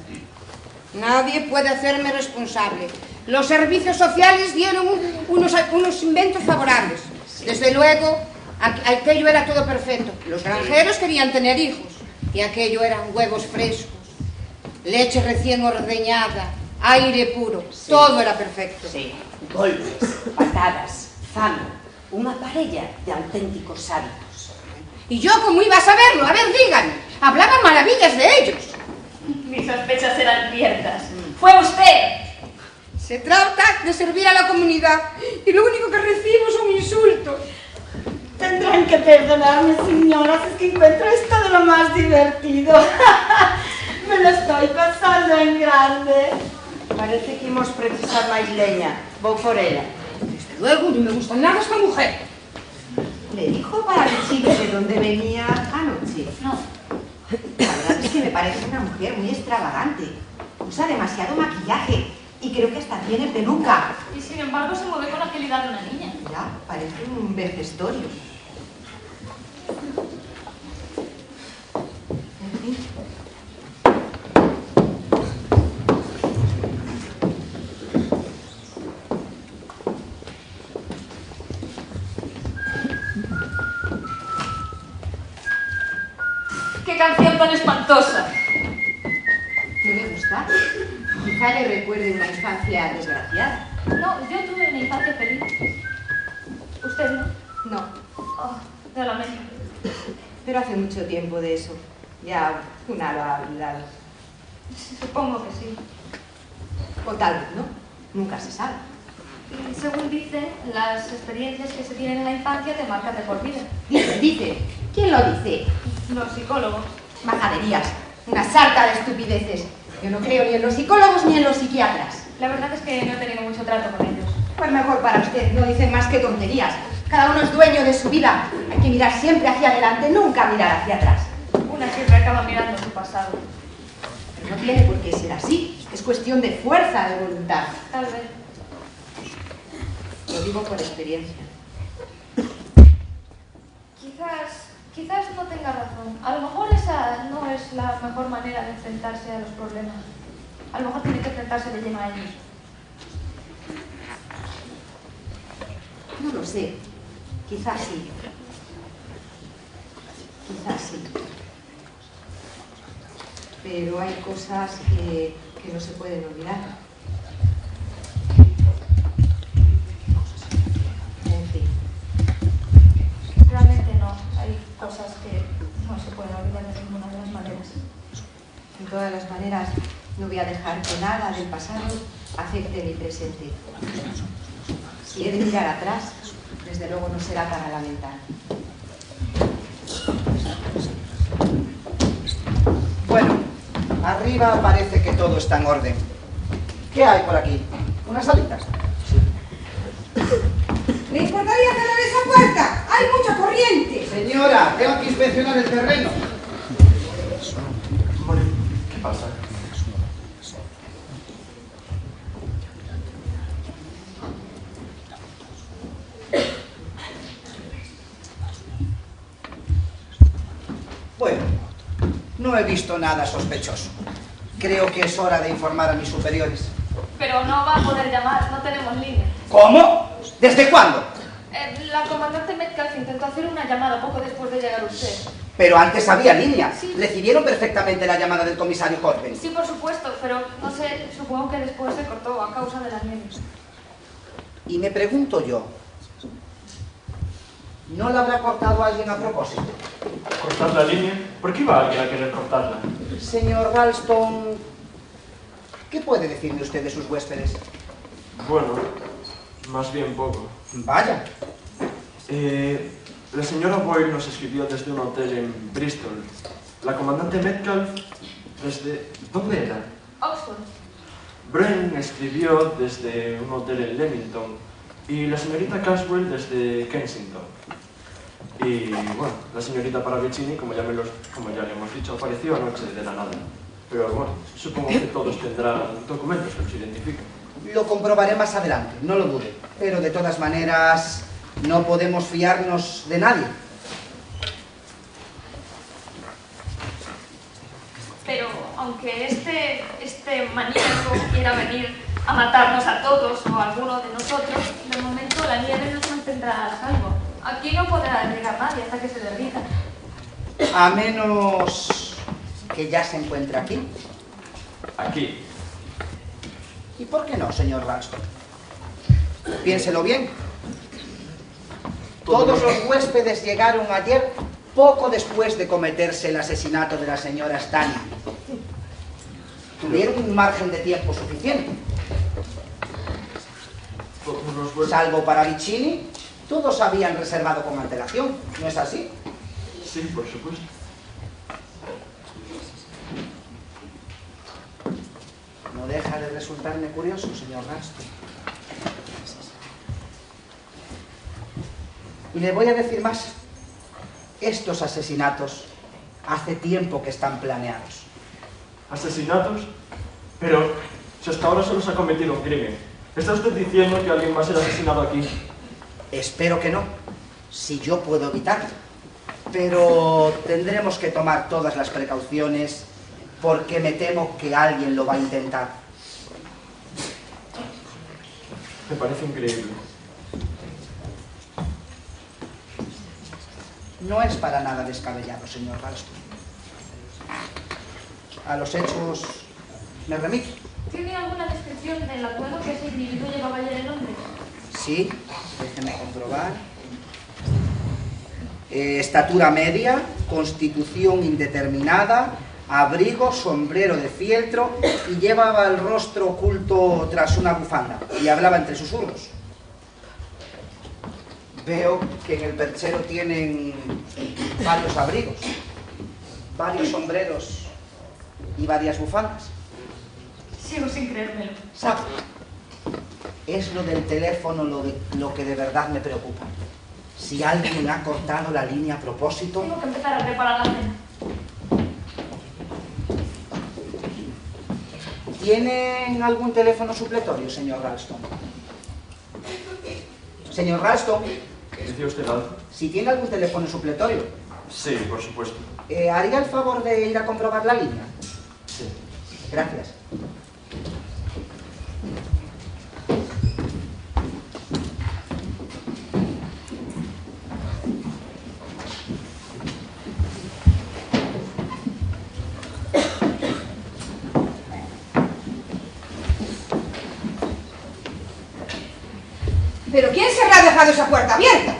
Nadie puede hacerme responsable. Los servicios sociales dieron unos inventos favorables. Desde luego, aquello era todo perfecto. Los granjeros querían tener hijos. Y aquello eran huevos frescos, leche recién ordeñada, aire puro. Sí. Todo era perfecto. Sí. Golpes, patadas, fama. Unha parella de auténticos sáditos. ¿Y yo cómo iba a saberlo? A ver, díganme. Hablaban maravillas de ellos. Mis sospechas eran ciertas. ¡Fue usted! Se trata de servir a la comunidad y lo único que recibo son insultos. Tendrán que perdonarme, señoras, es que encuentro esto de lo más divertido. Me lo estoy pasando en grande. Parece que imos precisar máis leña. Vou por ela. Desde luego, no me gusta nada esta mujer. ¿Le dijo para decirle de dónde venía anoche? No. La verdad es que me parece una mujer muy extravagante. Usa demasiado maquillaje y creo que hasta tiene peluca. Y sin embargo se mueve con la agilidad de una niña. Ya, parece un vejestorio. En fin. ¡Qué canción tan espantosa! ¿No le gusta? Quizá le recuerde una infancia desgraciada. No, yo tuve una infancia feliz. ¿Usted no? No, Oh, lo lamento. pero hace mucho tiempo de eso. Ya una lo ha olvidado. Supongo que sí. O tal vez no. Nunca se sabe. Y según dicen, las experiencias que se tienen en la infancia te marcan de por vida. Dice. ¿Quién lo dice? Los psicólogos. Majaderías. Una sarta de estupideces. Yo no creo ni en los psicólogos ni en los psiquiatras. La verdad es que no he tenido mucho trato con ellos. Pues mejor para usted, no dicen más que tonterías. Cada uno es dueño de su vida. Hay que mirar siempre hacia adelante, nunca mirar hacia atrás. Una siempre acaba mirando su pasado. Pero no tiene por qué ser así. Es cuestión de fuerza de voluntad. Tal vez. Lo digo por experiencia. Quizás no tenga razón. A lo mejor esa no es la mejor manera de enfrentarse a los problemas. A lo mejor tiene que enfrentarse de lleno a ellos. No lo sé. Quizás sí. Quizás sí. Pero hay cosas que no se pueden olvidar. En fin. Realmente no. Hay cosas que no se pueden olvidar de ninguna de las maneras. De todas las maneras, no voy a dejar que nada del pasado afecte mi presente. Si he de mirar atrás, desde luego no será para lamentar. Bueno, arriba parece que todo está en orden. ¿Qué hay por aquí? ¿Unas salitas? ¿Le importaría cerrar esa puerta? ¡Hay mucha corriente! Señora, tengo que inspeccionar el terreno. Bueno, ¿qué pasa? no he visto nada sospechoso. Creo que es hora de informar a mis superiores. Pero no va a poder llamar, no tenemos línea. ¿Cómo? ¿Desde cuándo? La comandante Metcalf intentó hacer una llamada poco después de llegar usted. Pero antes había línea. Sí. Recibieron perfectamente la llamada del comisario Corbin. Sí, por supuesto, pero no sé, supongo que después se cortó a causa de las nieves. Y me pregunto yo, ¿no la habrá cortado alguien a propósito? ¿Cortar la línea? ¿Por qué iba alguien a querer cortarla? Señor Ralston, ¿qué puede decirme usted de sus huéspedes? Bueno, más bien poco. Vaya. La señora Boyle nos escribió desde un hotel en Bristol. La comandante Metcalf desde... ¿Dónde era? Oxford. Bren escribió desde un hotel en Leamington y la señorita Caswell desde Kensington. Y bueno, la señorita Paravicini, como ya le hemos dicho, apareció anoche de la nada. Pero bueno, supongo que todos tendrán documentos que los identifiquen. Lo comprobaré más adelante, no lo dude. Pero de todas maneras, no podemos fiarnos de nadie. Pero aunque este maníaco quiera venir a matarnos a todos o a alguno de nosotros, de momento la nieve nos mantendrá a salvo. Aquí no podrá llegar nadie hasta que se derrita. A menos que ya se encuentre aquí. Aquí. ¿Y por qué no, señor Ralston? Piénselo bien. Todos los huéspedes llegaron ayer poco después de cometerse el asesinato de la señora Stanley. Tuvieron un margen de tiempo suficiente. Salvo para Vicini, todos habían reservado con antelación. ¿No es así? Sí, por supuesto. No deja de resultarme curioso, señor Ralston. Y le voy a decir más. Estos asesinatos hace tiempo que están planeados. ¿Asesinatos? Pero si hasta ahora solo se ha cometido un crimen. ¿Está usted diciendo que alguien va a ser asesinado aquí? Espero que no, si yo puedo evitarlo. Pero tendremos que tomar todas las precauciones porque me temo que alguien lo va a intentar. Me parece increíble. No es para nada descabellado, señor Ralston. A los hechos me remito. ¿Tiene alguna descripción del atuendo que ese individuo llevaba ayer en Londres? Sí, déjenme comprobar. Estatura media, constitución indeterminada, abrigo, sombrero de fieltro y llevaba el rostro oculto tras una bufanda y hablaba entre susurros. Veo que en el perchero tienen varios abrigos, varios sombreros y varias bufandas. Sigo sin creérmelo. ¿Sabe? Es lo del teléfono lo que de verdad me preocupa. Si alguien ha cortado la línea a propósito... Tengo que empezar a preparar la cena. ¿Tienen algún teléfono supletorio, señor Ralston? Señor Ralston, ¿Decía usted algo? si tiene algún teléfono supletorio, Sí, por supuesto. ¿haría el favor de ir a comprobar la línea? Sí. Gracias. ¿Pero quién se habrá dejado esa puerta abierta?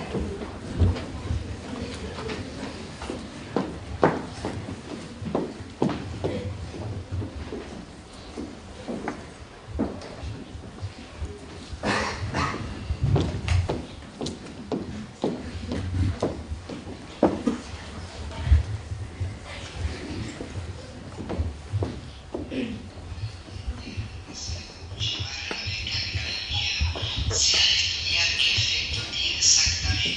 Se ha de estudiar qué efecto tiene exactamente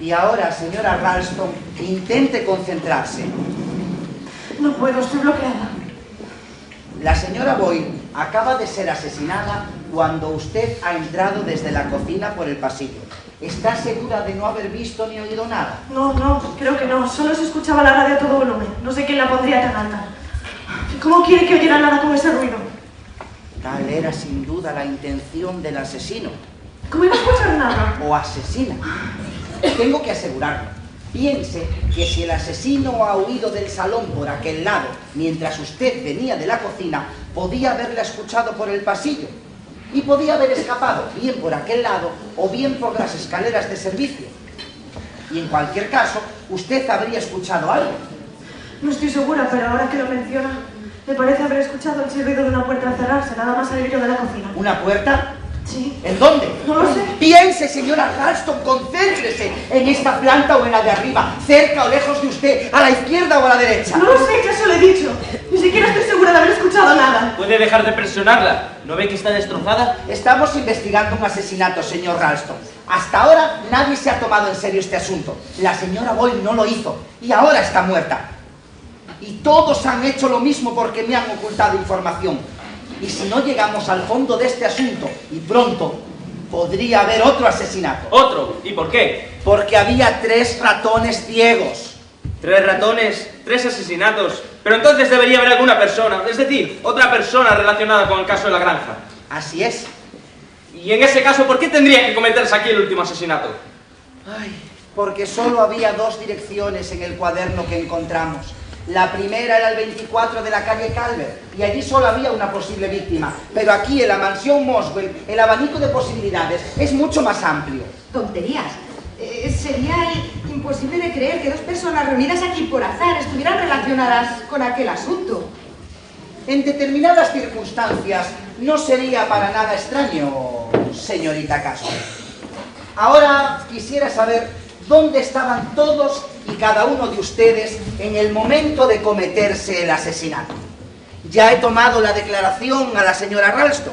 Y ahora, señora Ralston, intente concentrarse. No puedo, estoy bloqueada. La señora Boyle acaba de ser asesinada cuando usted ha entrado desde la cocina por el pasillo. ¿Está segura de no haber visto ni oído nada? No, creo que no. Solo se escuchaba la radio a todo volumen. No sé quién la pondría tan alta. ¿Cómo quiere que oyera nada con ese ruido? Tal era sin duda la intención del asesino. ¿Cómo iba a escuchar nada? O asesina. Tengo que asegurarlo. Piense que si el asesino ha huido del salón por aquel lado, mientras usted venía de la cocina, podía haberla escuchado por el pasillo. Y podía haber escapado bien por aquel lado o bien por las escaleras de servicio. Y en cualquier caso, usted habría escuchado algo. No estoy segura, pero ahora que lo menciona, me parece haber escuchado el chirrido de una puerta cerrarse, nada más salir yo de la cocina. ¿Una puerta? Sí. ¿En dónde? No lo sé. Piense, señora Ralston, concéntrese en esta planta o en la de arriba, cerca o lejos de usted, a la izquierda o a la derecha. No lo sé, ya se lo he dicho. Ni siquiera estoy segura de haber escuchado nada. ¿Puede dejar de presionarla? ¿No ve que está destrozada? Estamos investigando un asesinato, señor Ralston. Hasta ahora nadie se ha tomado en serio este asunto. La señora Boyle no lo hizo y ahora está muerta. Y todos han hecho lo mismo porque me han ocultado información. Y si no llegamos al fondo de este asunto, y pronto, podría haber otro asesinato. ¿Otro? ¿Y por qué? Porque había 3 ratones ciegos. 3 ratones, 3 asesinatos. Pero entonces debería haber alguna persona, es decir, otra persona relacionada con el caso de la granja. Así es. Y en ese caso, ¿por qué tendría que cometerse aquí el último asesinato? Ay, porque solo había 2 direcciones en el cuaderno que encontramos. La primera era el 24 de la calle Calvert, y allí solo había una posible víctima. Pero aquí, en la mansión Moswell, el abanico de posibilidades es mucho más amplio. Tonterías. Sería imposible de creer que 2 personas reunidas aquí por azar estuvieran relacionadas con aquel asunto. En determinadas circunstancias no sería para nada extraño, señorita Castro. Ahora quisiera saber dónde estaban todos y cada uno de ustedes en el momento de cometerse el asesinato. Ya he tomado la declaración a la señora Ralston.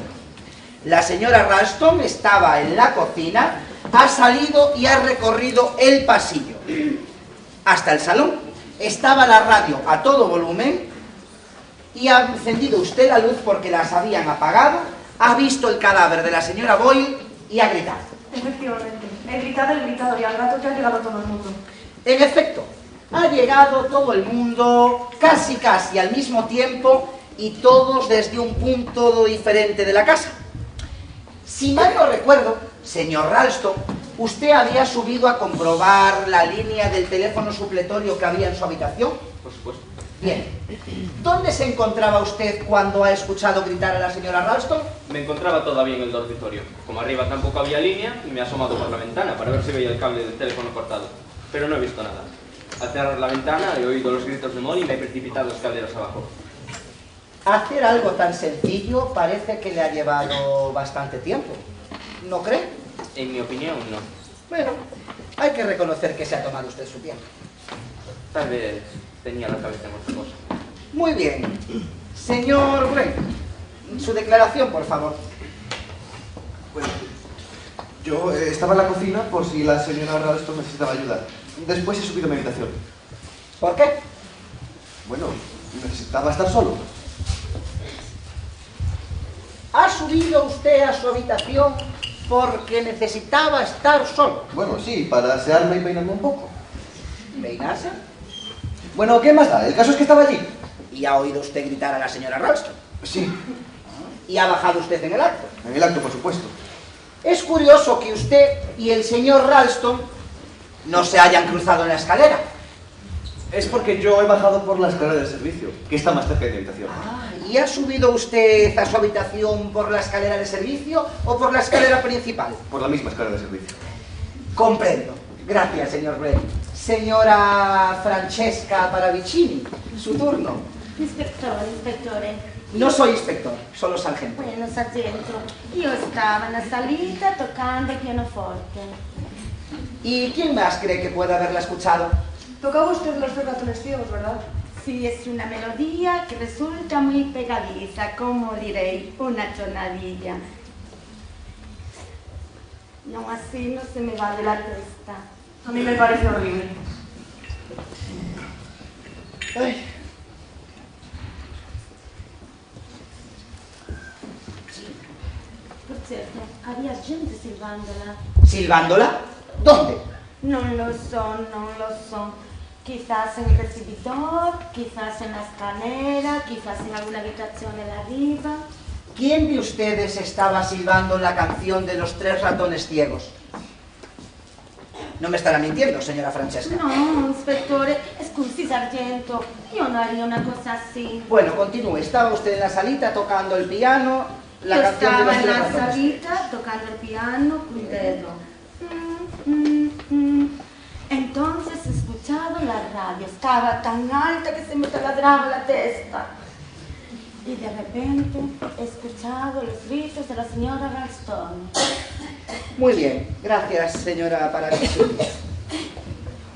La señora Ralston estaba en la cocina, ha salido y ha recorrido el pasillo hasta el salón. Estaba la radio a todo volumen y ha encendido usted la luz porque las habían apagado, ha visto el cadáver de la señora Boyle y ha gritado. Efectivamente, he gritado y al rato ya ha llegado todo el mundo. En efecto, ha llegado todo el mundo casi al mismo tiempo y todos desde un punto diferente de la casa. Si mal no recuerdo, señor Ralston, usted había subido a comprobar la línea del teléfono supletorio que había en su habitación. Por supuesto. Bien. ¿Dónde se encontraba usted cuando ha escuchado gritar a la señora Ralston? Me encontraba todavía en el dormitorio. Como arriba tampoco había línea, me he asomado por la ventana para ver si veía el cable del teléfono cortado. Pero no he visto nada. Al cerrar la ventana he oído los gritos de Molly y me he precipitado escaleras abajo. Hacer algo tan sencillo parece que le ha llevado bastante tiempo. ¿No cree? En mi opinión, no. Bueno, hay que reconocer que se ha tomado usted su tiempo. Tal vez tenía la cabeza en otra cosa. Muy bien. Señor Gray, su declaración, por favor. Bueno, yo estaba en la cocina por si la señora Ralston necesitaba ayuda. Después he subido a mi habitación. ¿Por qué? Bueno, necesitaba estar solo. ¿Ha subido usted a su habitación porque necesitaba estar solo? Bueno, sí, para asearme y peinarme un poco. ¿Peinarse? Bueno, ¿qué más da? El caso es que estaba allí. ¿Y ha oído usted gritar a la señora Ralston? Sí. ¿Y ha bajado usted en el acto? En el acto, por supuesto. Es curioso que usted y el señor Ralston no se hayan cruzado en la escalera. Es porque yo he bajado por la escalera del servicio, que está más cerca de mi habitación. ¿Y ha subido usted a su habitación por la escalera de servicio o por la escalera principal? Por la misma escalera de servicio. Comprendo. Gracias, señor Gray. Señora Francesca Paravicini, su turno. Ispettore. No soy inspector, solo sargento. Bueno, sargento, io stavo alla salita toccando il pianoforte. ¿Y quién más cree que puede haberla escuchado? Tocaba usted los 3 ratones ciegos, ¿verdad? Sí, es una melodía que resulta muy pegadiza, como direi, una tonadilla. No, así no se me va de la testa. A mí me parece horrible. Ay. Por cierto, había gente silbándola. ¿Silbándola? ¿Dónde? Non lo so. Quizás en el recibidor, quizás en la escalera, quizás en alguna habitación de arriba. ¿Quién de ustedes estaba silbando la canción de los 3 ratones ciegos? No me estará mintiendo, señora Francesca. No, inspectore, scusi, sargento, yo no haría una cosa así. Bueno, continúe. Estaba usted en la salita tocando el piano, la canción de los 3 Estaba en la ratones. salita tocando el piano con un dedo. Entonces he escuchado la radio, estaba tan alta que se me taladraba la testa. Y de repente he escuchado los gritos de la señora Ralston. Muy bien, gracias, señora Paravicini.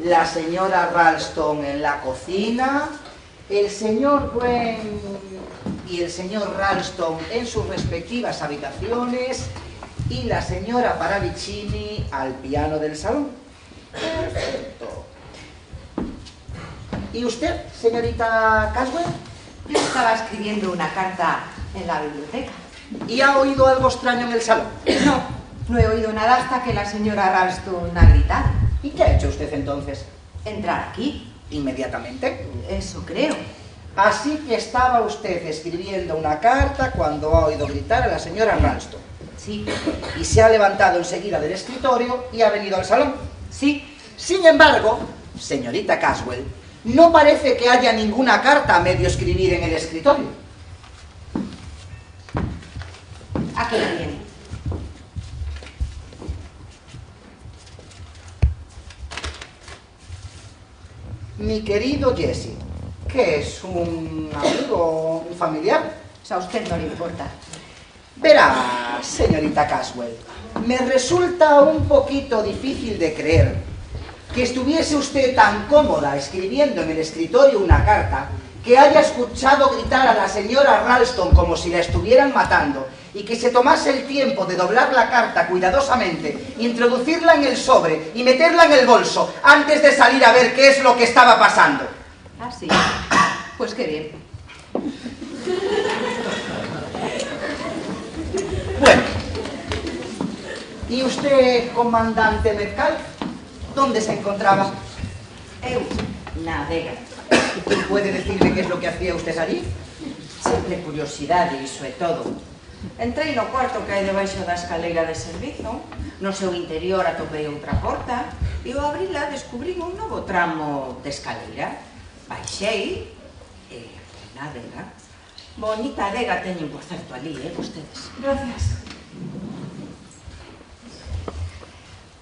La señora Ralston en la cocina, el señor Gwen y el señor Ralston en sus respectivas habitaciones y la señora Paravicini al piano del salón. Perfecto. ¿Y usted, señorita Caswell? Yo estaba escribiendo una carta en la biblioteca. ¿Y ha oído algo extraño en el salón? No he oído nada hasta que la señora Ralston ha gritado. ¿Y qué ha hecho usted entonces? ¿Entrar aquí? ¿Inmediatamente? Eso creo. Así que estaba usted escribiendo una carta cuando ha oído gritar a la señora Ralston. Sí. Y se ha levantado enseguida del escritorio y ha venido al salón. Sí. Sin embargo, señorita Caswell, no parece que haya ninguna carta a medio escribir en el escritorio. Aquí la tiene. Mi querido Jesse, ¿qué es? ¿Un amigo, un familiar? A usted no le importa. Verá, señorita Caswell, me resulta un poquito difícil de creer que estuviese usted tan cómoda escribiendo en el escritorio una carta que haya escuchado gritar a la señora Ralston como si la estuvieran matando y que se tomase el tiempo de doblar la carta cuidadosamente, introducirla en el sobre y meterla en el bolso antes de salir a ver qué es lo que estaba pasando. Ah, sí. Pues qué bien. Bueno, ¿y usted, comandante Metcalf, dónde se encontraba? Eu, na adega. ¿Puede decirme qué es lo que hacía usted allí? Simple curiosidade, iso é todo. Entrei no cuarto que hai debaixo da escalera de servizo, no seu interior atopei outra porta, e ao abrila descubrín un novo tramo de escalera. Baixei, e na adega. Bonita adega teñen, por certo, ali, vostedes. Gracias.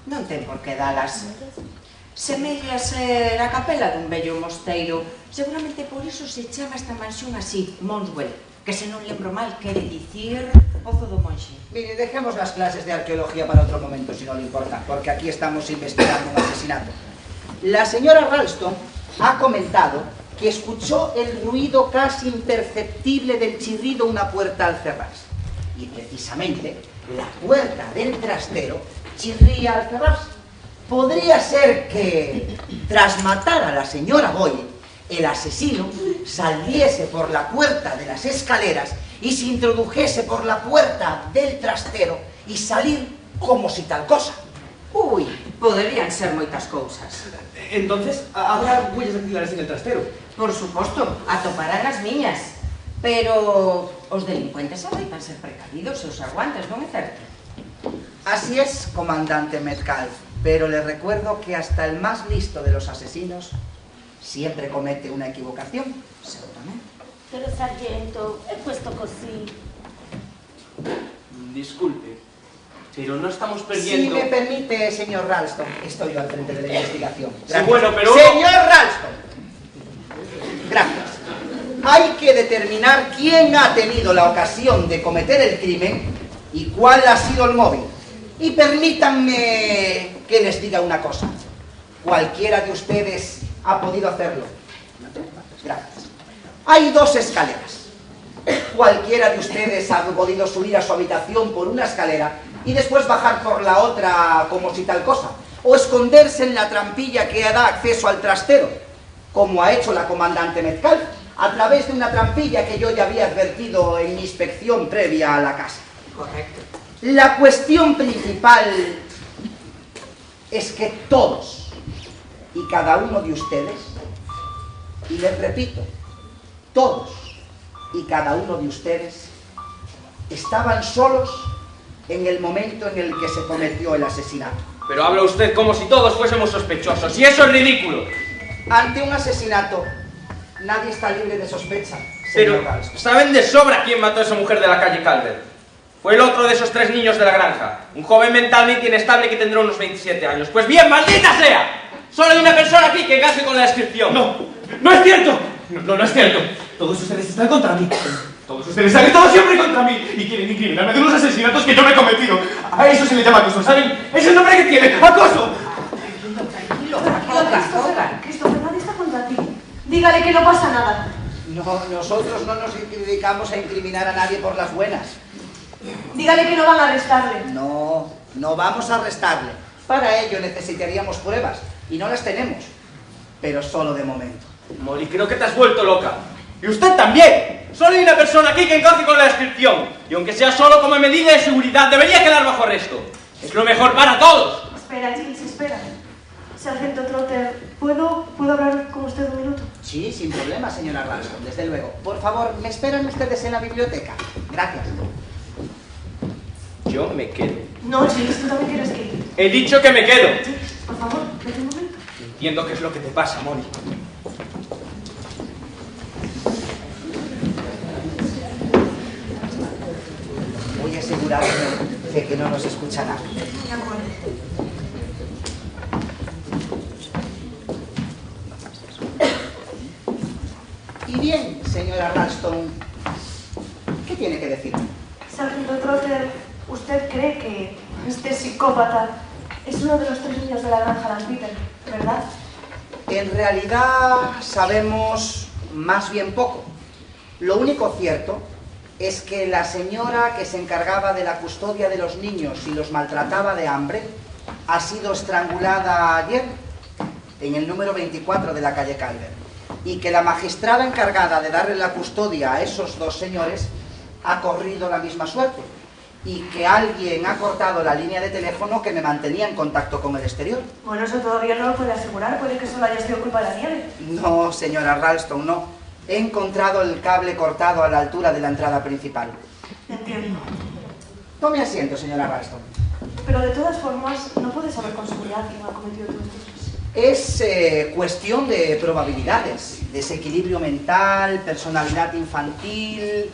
Non ten por que dalas. Semella ser a capela dun bello mosteiro. Seguramente por iso se chama esta mansión así, Monswell, que se non lembro mal quere dicir Pozo do Monxe. Mire, dejemos las clases de arqueología para otro momento, si no le importa, porque aquí estamos investigando un asesinato. La señora Ralston ha comentado que escuchó el ruido casi imperceptible del chirrido de una puerta al cerrarse. Y precisamente la puerta del trastero chirría al cerrarse. Podría ser que, tras matar a la señora Boyle, el asesino saliese por la puerta de las escaleras y se introdujese por la puerta del trastero y salir como si tal cosa. Ui, poderían ser moitas cousas. Entonces, ¿habrá huellas dactilares en el trastero? Por suposto, atoparán as miñas. Pero os delincuentes adoitan ser precavidos e os aguantes, non é certo? Así es, comandante Metcalf, pero le recuerdo que hasta el más listo de los asesinos siempre comete una equivocación. Seguramente. Pero sargento, he puesto così. Disculpe, pero no estamos Si perdiendo... me permite, señor Ralston, estoy yo al frente de la investigación. Sí, bueno, pero... ¡Señor Ralston! Gracias. Hay que determinar quién ha tenido la ocasión de cometer el crimen y cuál ha sido el móvil. Y permítanme que les diga una cosa. Cualquiera de ustedes ha podido hacerlo. Gracias. Hay dos escaleras. Cualquiera de ustedes ha podido subir a su habitación por una escalera y después bajar por la otra como si tal cosa. o esconderse en la trampilla que da acceso al trastero, como ha hecho la comandante Metcalf, a través de una trampilla que yo ya había advertido en mi inspección previa a la casa. Correcto. La cuestión principal es que todos y cada uno de ustedes, y les repito, todos y cada uno de ustedes estaban solos en el momento en el que se cometió el asesinato. Pero habla usted como si todos fuésemos sospechosos, y eso es ridículo. Ante un asesinato, nadie está libre de sospecha, Pero señor Ralston. saben de sobra quién mató a esa mujer de la calle Calvert. Fue el otro de esos 3 niños de la granja, un joven mentalmente inestable que tendrá unos 27 años. Pues bien, ¡maldita sea! Solo hay una persona aquí que encaje con la descripción. No, no es cierto. No es cierto. Todos ustedes están contra mí. Todos ustedes han estado siempre contra mí y quieren incriminarme de unos asesinatos que yo no he cometido. A eso se le llama acoso, ¿saben? ¡Es el nombre que tiene! ¡Acoso! Tranquilo, Christopher, nadie está contra ti. Dígale que no pasa nada. No, nosotros no nos dedicamos a incriminar a nadie por las buenas. Dígale que no van a arrestarle. No, no vamos a arrestarle. Para ello necesitaríamos pruebas, y no las tenemos. Pero solo de momento. Molly, creo que te has vuelto loca. Y usted también. Solo hay una persona aquí que encaje con la descripción. Y aunque sea solo como medida de seguridad, debería quedar bajo arresto. Es lo mejor para todos. Espera, Giles, espera. Sargento Trotter, ¿puedo hablar con usted un minuto? Sí, sin problema, señora Ralston, desde luego. Por favor, ¿me esperan ustedes en la biblioteca? Gracias. Yo me quedo. No, Giles, tú también tienes que ir. He dicho que me quedo. Giles, por favor, vete un momento. Entiendo qué es lo que te pasa, Molly. Voy a asegurarme de que no nos escuchará. De acuerdo. Y bien, señora Ralston, ¿qué tiene que decir? Sargento Trotter, ¿usted cree que este psicópata es uno de los 3 niños de la granja Lampeter, verdad? En realidad sabemos más bien poco. Lo único cierto es que la señora que se encargaba de la custodia de los niños y los maltrataba de hambre ha sido estrangulada ayer en el número 24 de la calle Calvert, y que la magistrada encargada de darle la custodia a esos 2 señores ha corrido la misma suerte, y que alguien ha cortado la línea de teléfono que me mantenía en contacto con el exterior. Bueno, eso todavía no lo puede asegurar, puede que solo haya sido culpa de la nieve. No, señora Ralston, no. He encontrado el cable cortado a la altura de la entrada principal. Entiendo. Tome asiento, señora Ralston. Pero de todas formas, no puede saber con seguridad quién ha cometido todos estos. Es cuestión de probabilidades. Desequilibrio mental, personalidad infantil,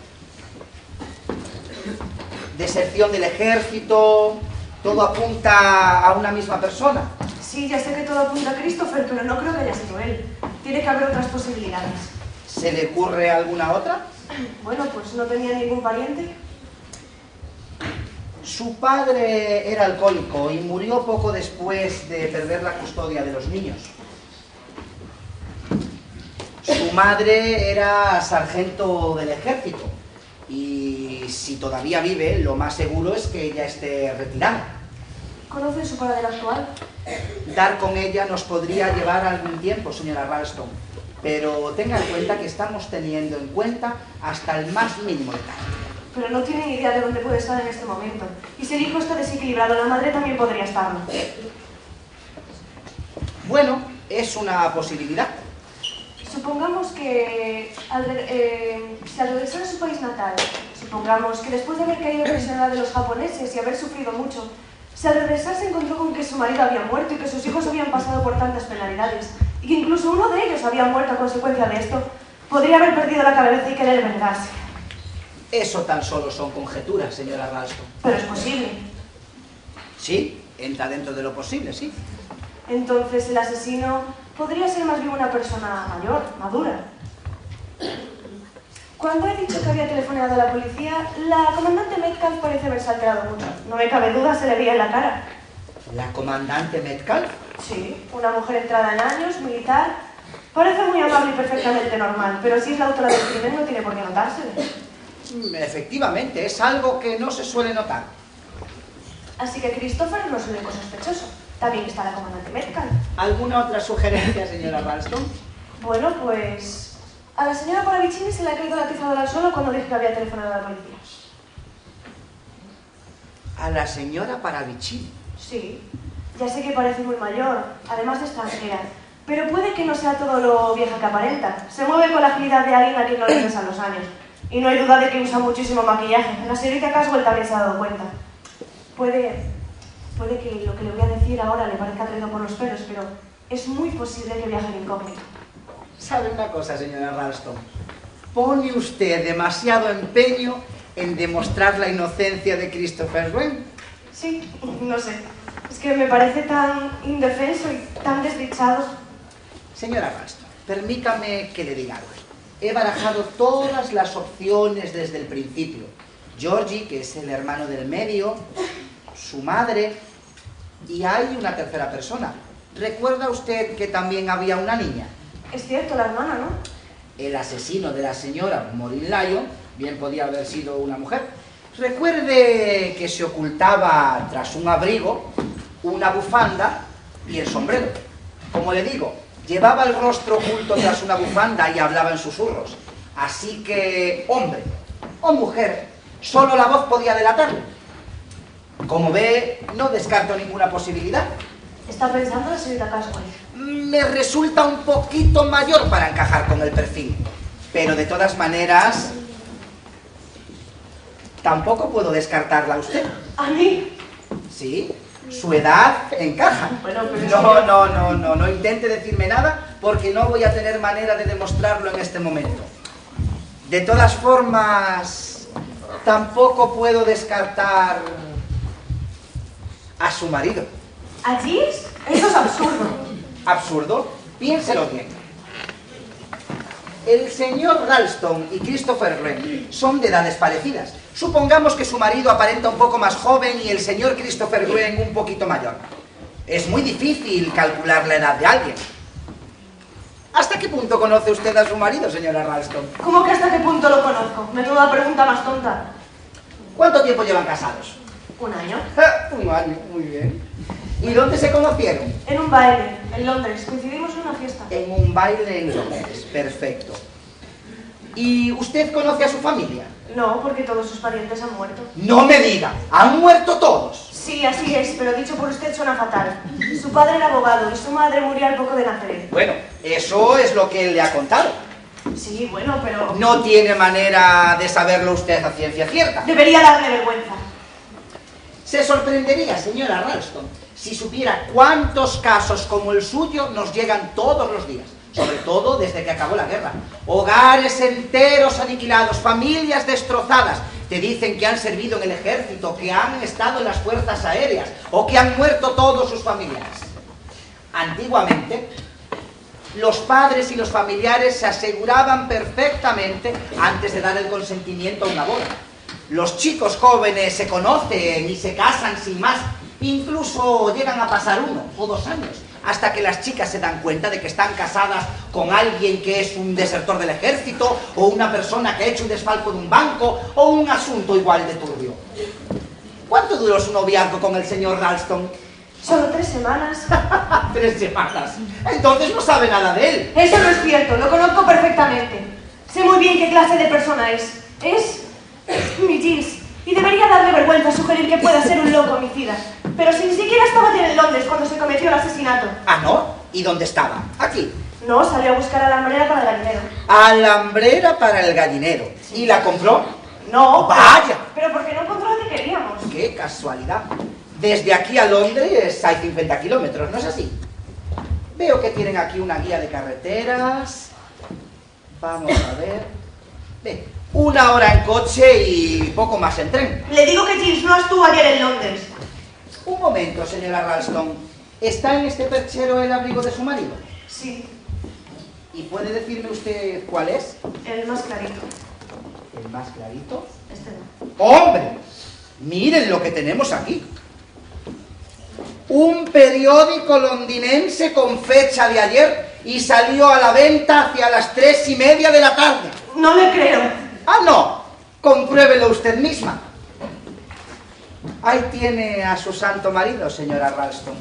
deserción del ejército. Todo apunta a una misma persona. Sí, ya sé que todo apunta a Christopher, pero no creo que haya sido él. Tiene que haber otras posibilidades. ¿Se le ocurre alguna otra? Bueno, pues no tenía ningún pariente. Su padre era alcohólico y murió poco después de perder la custodia de los niños. Su madre era sargento del ejército y si todavía vive, lo más seguro es que ella esté retirada. ¿Conoce su paradero actual? Dar con ella nos podría llevar algún tiempo, señora Ralston, pero tenga en cuenta que estamos teniendo en cuenta hasta el más mínimo detalle. Pero no tiene ni idea de dónde puede estar en este momento. Y si el hijo está desequilibrado, la madre también podría estarlo. Bueno, es una posibilidad. Supongamos que si al regresar a su país natal, supongamos que después de haber caído prisionera de los japoneses y haber sufrido mucho, si al regresar se encontró con que su marido había muerto y que sus hijos habían pasado por tantas penalidades, y que incluso uno de ellos había muerto a consecuencia de esto, podría haber perdido la cabeza y querer vengarse. Eso tan solo son conjeturas, señora Ralston. Pero es posible. Sí, entra dentro de lo posible, sí. Entonces el asesino podría ser más bien una persona mayor, madura. Cuando he dicho que había telefoneado a la policía, la comandante Metcalf parece haberse alterado mucho. No me cabe duda, se le veía en la cara. ¿La comandante Metcalf? Sí, una mujer entrada en años, militar. Parece muy amable y perfectamente normal, pero si es la autora del crimen no tiene por qué notársele. Efectivamente, es algo que no se suele notar. Así que Christopher no es el único sospechoso. También está la comandante Metcalf. ¿Alguna otra sugerencia, señora Ralston? Bueno, pues... a la señora Paravicini se le ha caído la tizadora al suelo cuando dije que había telefonado a la policía. ¿A la señora Paravicini? Sí. Ya sé que parece muy mayor, además de extranjera. Pero puede que no sea todo lo vieja que aparenta. Se mueve con la agilidad de alguien a quien no le pesan los años. Y no hay duda de que usa muchísimo maquillaje. La señorita Caswell también se ha dado cuenta. Puede que lo que le voy a decir ahora le parezca traído por los pelos, pero es muy posible que viaje en incógnito. ¿Sabe una cosa, señora Ralston? Pone usted demasiado empeño en demostrar la inocencia de Christopher Wren. Sí, no sé. Es que me parece tan indefenso y tan desdichado. Señora Ralston, permítame que le diga algo. He barajado todas las opciones desde el principio. Georgie, que es el hermano del medio, su madre, y hay una tercera persona. ¿Recuerda usted que también había una niña? Es cierto, la hermana, ¿no? El asesino de la señora Maureen Lyon bien podía haber sido una mujer. Recuerde que se ocultaba tras un abrigo, una bufanda y el sombrero. Como le digo, llevaba el rostro oculto tras una bufanda y hablaba en susurros. Así que, hombre o mujer, solo la voz podía delatarlo. Como ve, no descarto ninguna posibilidad. ¿Está pensando la señorita Caswell? Me resulta un poquito mayor para encajar con el perfil. Pero de todas maneras, tampoco puedo descartarla a usted. ¿A mí? Sí, su edad encaja. Bueno, pero No intente decirme nada porque no voy a tener manera de demostrarlo en este momento. De todas formas, tampoco puedo descartar a su marido. ¿A Giles? Eso es absurdo. ¿Absurdo? Piénselo bien. El señor Ralston y Christopher Wren son de edades parecidas. Supongamos que su marido aparenta un poco más joven y el señor Christopher Wren un poquito mayor. Es muy difícil calcular la edad de alguien. ¿Hasta qué punto conoce usted a su marido, señora Ralston? ¿Cómo que hasta qué punto lo conozco? Menuda pregunta más tonta. ¿Cuánto tiempo llevan casados? ¿Un año? Un año, muy bien. ¿Y dónde se conocieron? En un baile, en Londres. Coincidimos en una fiesta. En un baile en Londres, perfecto. ¿Y usted conoce a su familia? No, porque todos sus parientes han muerto. ¡No me diga! ¿Han muerto todos? Sí, así es, pero dicho por usted suena fatal. Su padre era abogado y su madre murió al poco de nacer. Bueno, eso es lo que él le ha contado. Sí, bueno, pero... No tiene manera de saberlo usted a ciencia cierta. Debería darle vergüenza. Se sorprendería, señora Ralston, si supiera cuántos casos como el suyo nos llegan todos los días. Sobre todo desde que acabó la guerra. Hogares enteros aniquilados, familias destrozadas. Te dicen que han servido en el ejército, que han estado en las fuerzas aéreas o que han muerto todos sus familiares. Antiguamente, los padres y los familiares se aseguraban perfectamente antes de dar el consentimiento a una boda. Los chicos jóvenes se conocen y se casan sin más. Incluso llegan a pasar 1 o 2 años hasta que las chicas se dan cuenta de que están casadas con alguien que es un desertor del ejército o una persona que ha hecho un desfalco de un banco o un asunto igual de turbio. ¿Cuánto duró su noviazgo con el señor Ralston? Solo 3 semanas. 3 semanas. Entonces no sabe nada de él. Eso no es cierto, lo conozco perfectamente. Sé muy bien qué clase de persona es. Es mi Giles. Y debería darle vergüenza sugerir que pueda ser un loco homicida. Pero si ni siquiera estaba ya en Londres cuando se cometió el asesinato. ¿Ah, no? ¿Y dónde estaba? Aquí. No, salió a buscar alambrera para el gallinero. Alambrera para el gallinero. ¿Y la compró? No. ¡Vaya! Pero porque no encontró lo que queríamos. ¡Qué casualidad! Desde aquí a Londres hay 50 kilómetros, ¿no es así? Veo que tienen aquí una guía de carreteras. Vamos a ver. Ve, 1 hora en coche y poco más en tren. Le digo que Giles no estuvo ayer en Londres. Un momento, señora Ralston. ¿Está en este perchero el abrigo de su marido? Sí. ¿Y puede decirme usted cuál es? El más clarito. ¿El más clarito? Este no. ¡Hombre! Miren lo que tenemos aquí. Un periódico londinense con fecha de ayer y salió a la venta hacia las 3:30 de la tarde. No le creo. ¡Ah, no! Compruébelo usted misma. Ahí tiene a su santo marido, señora Ralston.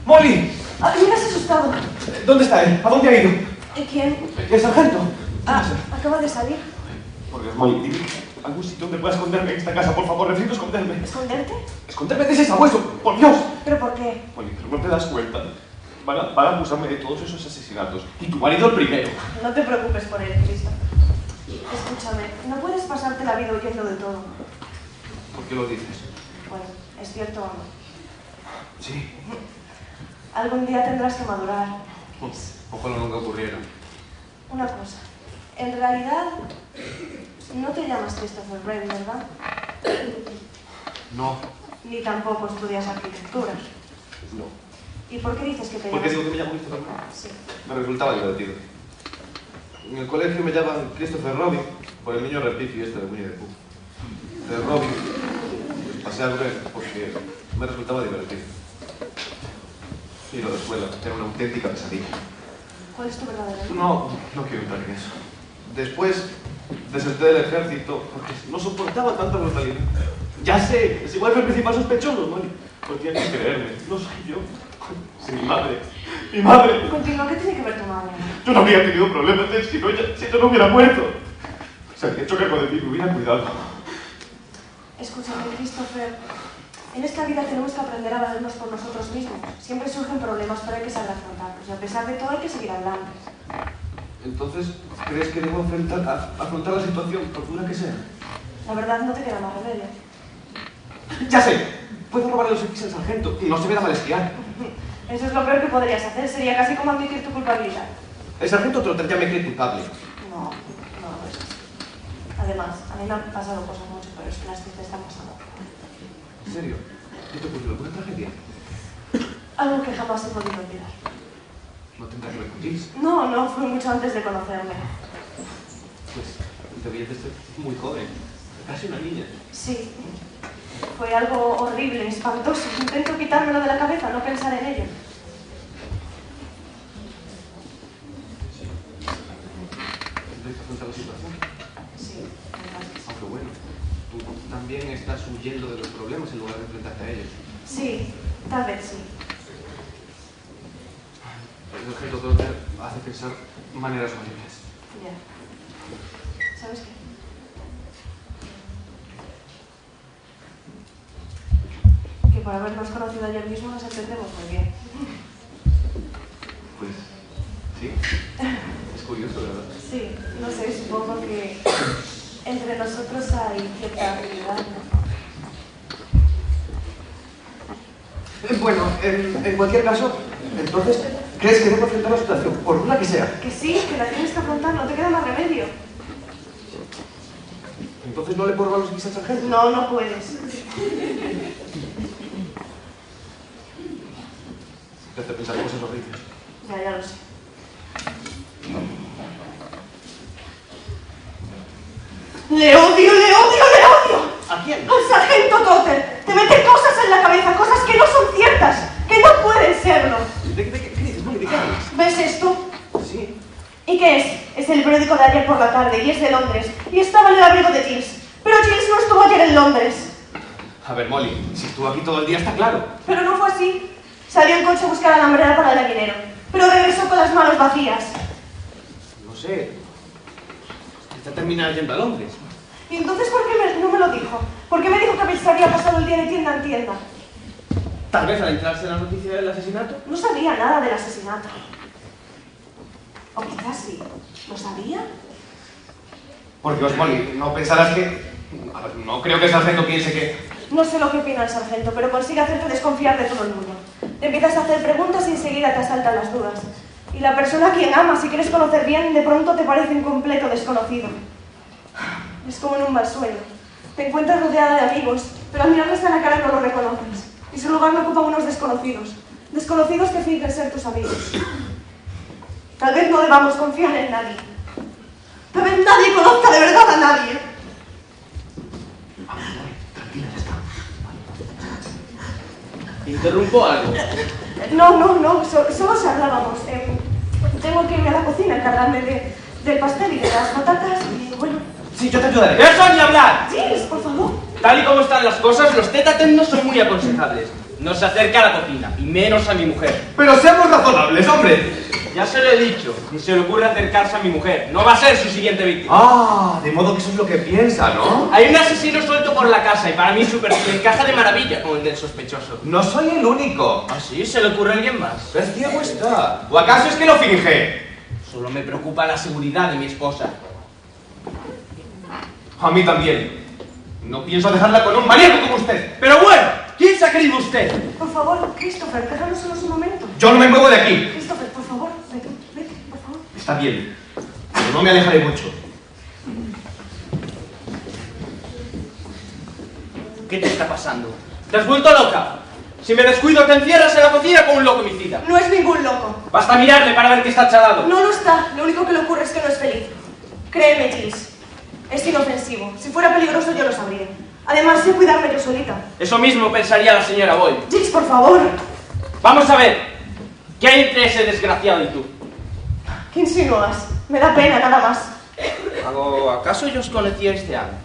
¡Molly! Ah, me has asustado. ¿Dónde está él? ¿A dónde ha ido? ¿Quién? ¿El sargento? Ah, acaba de salir. Por Dios, Molly, dime algún sitio donde pueda esconderme en esta casa, por favor, necesito esconderme. ¿Esconderte? ¡Esconderme de ese sabueso! ¡Por Dios! ¿Pero por qué? Molly, pero no te das cuenta. Van a acusarme de todos esos asesinatos. Y tu marido el primero. No te preocupes por él, Cristo. Escúchame, no puedes pasarte la vida huyendo de todo. ¿Por qué lo dices? Bueno, es cierto o no. Sí. Algún día tendrás que madurar. Ojalá nunca ocurriera. Una cosa. En realidad, no te llamas Christopher Wren, ¿verdad? No. Ni tampoco estudias arquitectura. No. ¿Y por qué dices que te ¿Por llamas? qué digo que me llamo Christopher Wren? Sí. Me resultaba divertido. En el colegio me llaman Christopher Robin por el niño repifi este de Winnie the Pooh. De Robin, pues pasé a Wren porque me resultaba divertido. Y lo de escuela era una auténtica pesadilla. ¿Cuál es tu verdadero nombre? No quiero entrar en eso. Después deserté del ejército porque no soportaba tanta brutalidad. Ya sé, es igual que el principal sospechoso, Molly. Pues tienes que creerme, no soy yo. Sí, mi madre. ¡Mi madre! Continúa, ¿qué tiene que ver tu madre? Yo no habría tenido problemas si yo no hubiera muerto. Se habría hecho cargo de mí, me hubiera cuidado. Escúchame, Christopher. En esta vida tenemos que aprender a valernos por nosotros mismos. Siempre surgen problemas, pero hay que saber afrontarlos. Y a pesar de todo hay que seguir adelante. Entonces, ¿crees que debo afrontar la situación, por dura que sea? La verdad, no te queda más remedio. ¡Ya sé! Puedo robarle los X al sargento y no se verá malestiar. Eso es lo peor que podrías hacer. Sería casi como admitir tu culpabilidad. El sargento Trotter ya me cree culpable. No es así. Además, a mí me han pasado cosas mucho peores que las que te están pasando. ¿En serio? ¿Qué te ocurrió? ¿Alguna tragedia? Algo que jamás he podido olvidar. ¿No tendrá que ver con Gilles? No, fue mucho antes de conocerme. Pues debías de ser muy joven. Casi una niña. Sí. Fue algo horrible, espantoso. Intento quitármelo de la cabeza, no pensar en ello. ¿Tendréis que afrontar la situación? Sí, aunque bueno, tú también estás huyendo de los problemas en lugar de enfrentarte a ellos. Sí, tal vez sí. El objeto Trotter hace pensar maneras horribles. Ya. ¿Sabes qué? Que por habernos conocido ayer mismo nos entendemos muy bien. Pues, sí. Es curioso, ¿verdad? Sí, no sé, supongo que entre nosotros hay cierta afinidad, ¿no? Bueno, en cualquier caso, entonces, ¿crees que debo afrontar la situación, por dura que sea? Que sí, que la tienes que afrontar, no te queda más remedio. ¿Entonces no le puedo robar los X al sargento? No puedes. Te hace pensar cosas horribles. Ya lo sé. ¡Le odio! ¿A quién? ¡Al sargento Trotter! Te mete cosas en la cabeza, cosas que no son ciertas, que no pueden serlo. ¿Qué dices, Molly? ¿De qué hablas? ¿Ves esto? Sí. ¿Y qué es? Es el periódico de ayer por la tarde y es de Londres. Y estaba en el abrigo de Giles. Pero Giles no estuvo ayer en Londres. A ver, Molly, si estuvo aquí todo el día está claro. Pero no fue así. Salió en coche a buscar a la hambrera para el aguinero. Pero regresó con las manos vacías. No sé. Quizá terminar yendo a Londres. ¿Y entonces por qué no me lo dijo? ¿Por qué me dijo que se había pasado el día de tienda en tienda? Tal vez al enterarse en la noticia del asesinato. No sabía nada del asesinato. O quizás sí. ¿Lo sabía? Por Dios, Molly, no pensarás que... A ver, no creo que el sargento piense que... No sé lo que opina el sargento, pero consigue hacerte desconfiar de todo el mundo. Te empiezas a hacer preguntas y enseguida te asaltan las dudas. Y la persona a quien amas y quieres conocer bien, de pronto te parece un completo desconocido. Es como en un mal sueño. Te encuentras rodeada de amigos, pero al mirarles a la cara no los reconoces. Y su lugar lo ocupan unos desconocidos. Desconocidos que fingen ser tus amigos. Tal vez no debamos confiar en nadie. Tal vez nadie conozca de verdad a nadie. Tranquila, ya está. ¿Interrumpo algo? No, solo charlábamos. Tengo que irme a la cocina a encargarme del pastel y de las patatas y bueno... Sí, yo te ayudaré. ¡Eso ni hablar! Giles, por favor. Tal y como están las cosas, los tete-a-tete no son muy aconsejables. No se acerca a la cocina, y menos a mi mujer. Pero seamos razonables, hombre. Ya se lo he dicho, ni se le ocurre acercarse a mi mujer. No va a ser su siguiente víctima. Ah, de modo que eso es lo que piensa, ¿no? Hay un asesino suelto por la casa y para mí su perfil encaja de maravilla con el del sospechoso. No soy el único. ¿Ah, sí? ¿Se le ocurre a alguien más? Es ciego está. ¿O acaso es que lo finge? Solo me preocupa la seguridad de mi esposa. A mí también. No pienso dejarla con un maníaco como usted. Pero bueno, ¿quién se ha creído usted? Por favor, Christopher, déjanos solos un momento. Yo no me muevo de aquí. Christopher, por favor, vete, por favor. Está bien, pero no me alejaré mucho. ¿Qué te está pasando? ¿Te has vuelto loca? Si me descuido te encierras en la cocina como un loco homicida. No es ningún loco. Basta mirarle para ver que está chalado. No lo está. Lo único que le ocurre es que no es feliz. Créeme, Giles. Es inofensivo. Si fuera peligroso yo lo sabría. Además, sé cuidarme yo solita. Eso mismo pensaría la señora Boyle. Giles, por favor. Vamos a ver. ¿Qué hay entre ese desgraciado y tú? ¿Qué insinúas? Me da pena, nada más. ¿Acaso yo os conocíais de antes?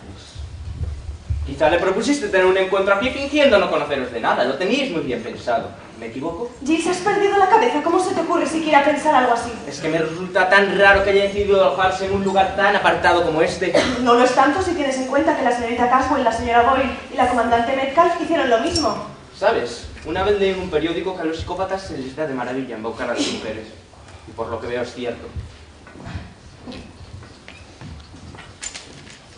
Quizá le propusiste tener un encuentro aquí fingiendo no conoceros de nada. Lo teníais muy bien pensado. ¿Me equivoco? Giles, has perdido la cabeza. ¿Cómo se te ocurre siquiera pensar algo así? Es que me resulta tan raro que haya decidido alojarse en un lugar tan apartado como este. No lo es tanto si tienes en cuenta que la señorita Caswell, la señora Boyle y la comandante Metcalf hicieron lo mismo. ¿Sabes? Una vez leí en un periódico que a los psicópatas se les da de maravilla embaucar a las mujeres. Y por lo que veo es cierto.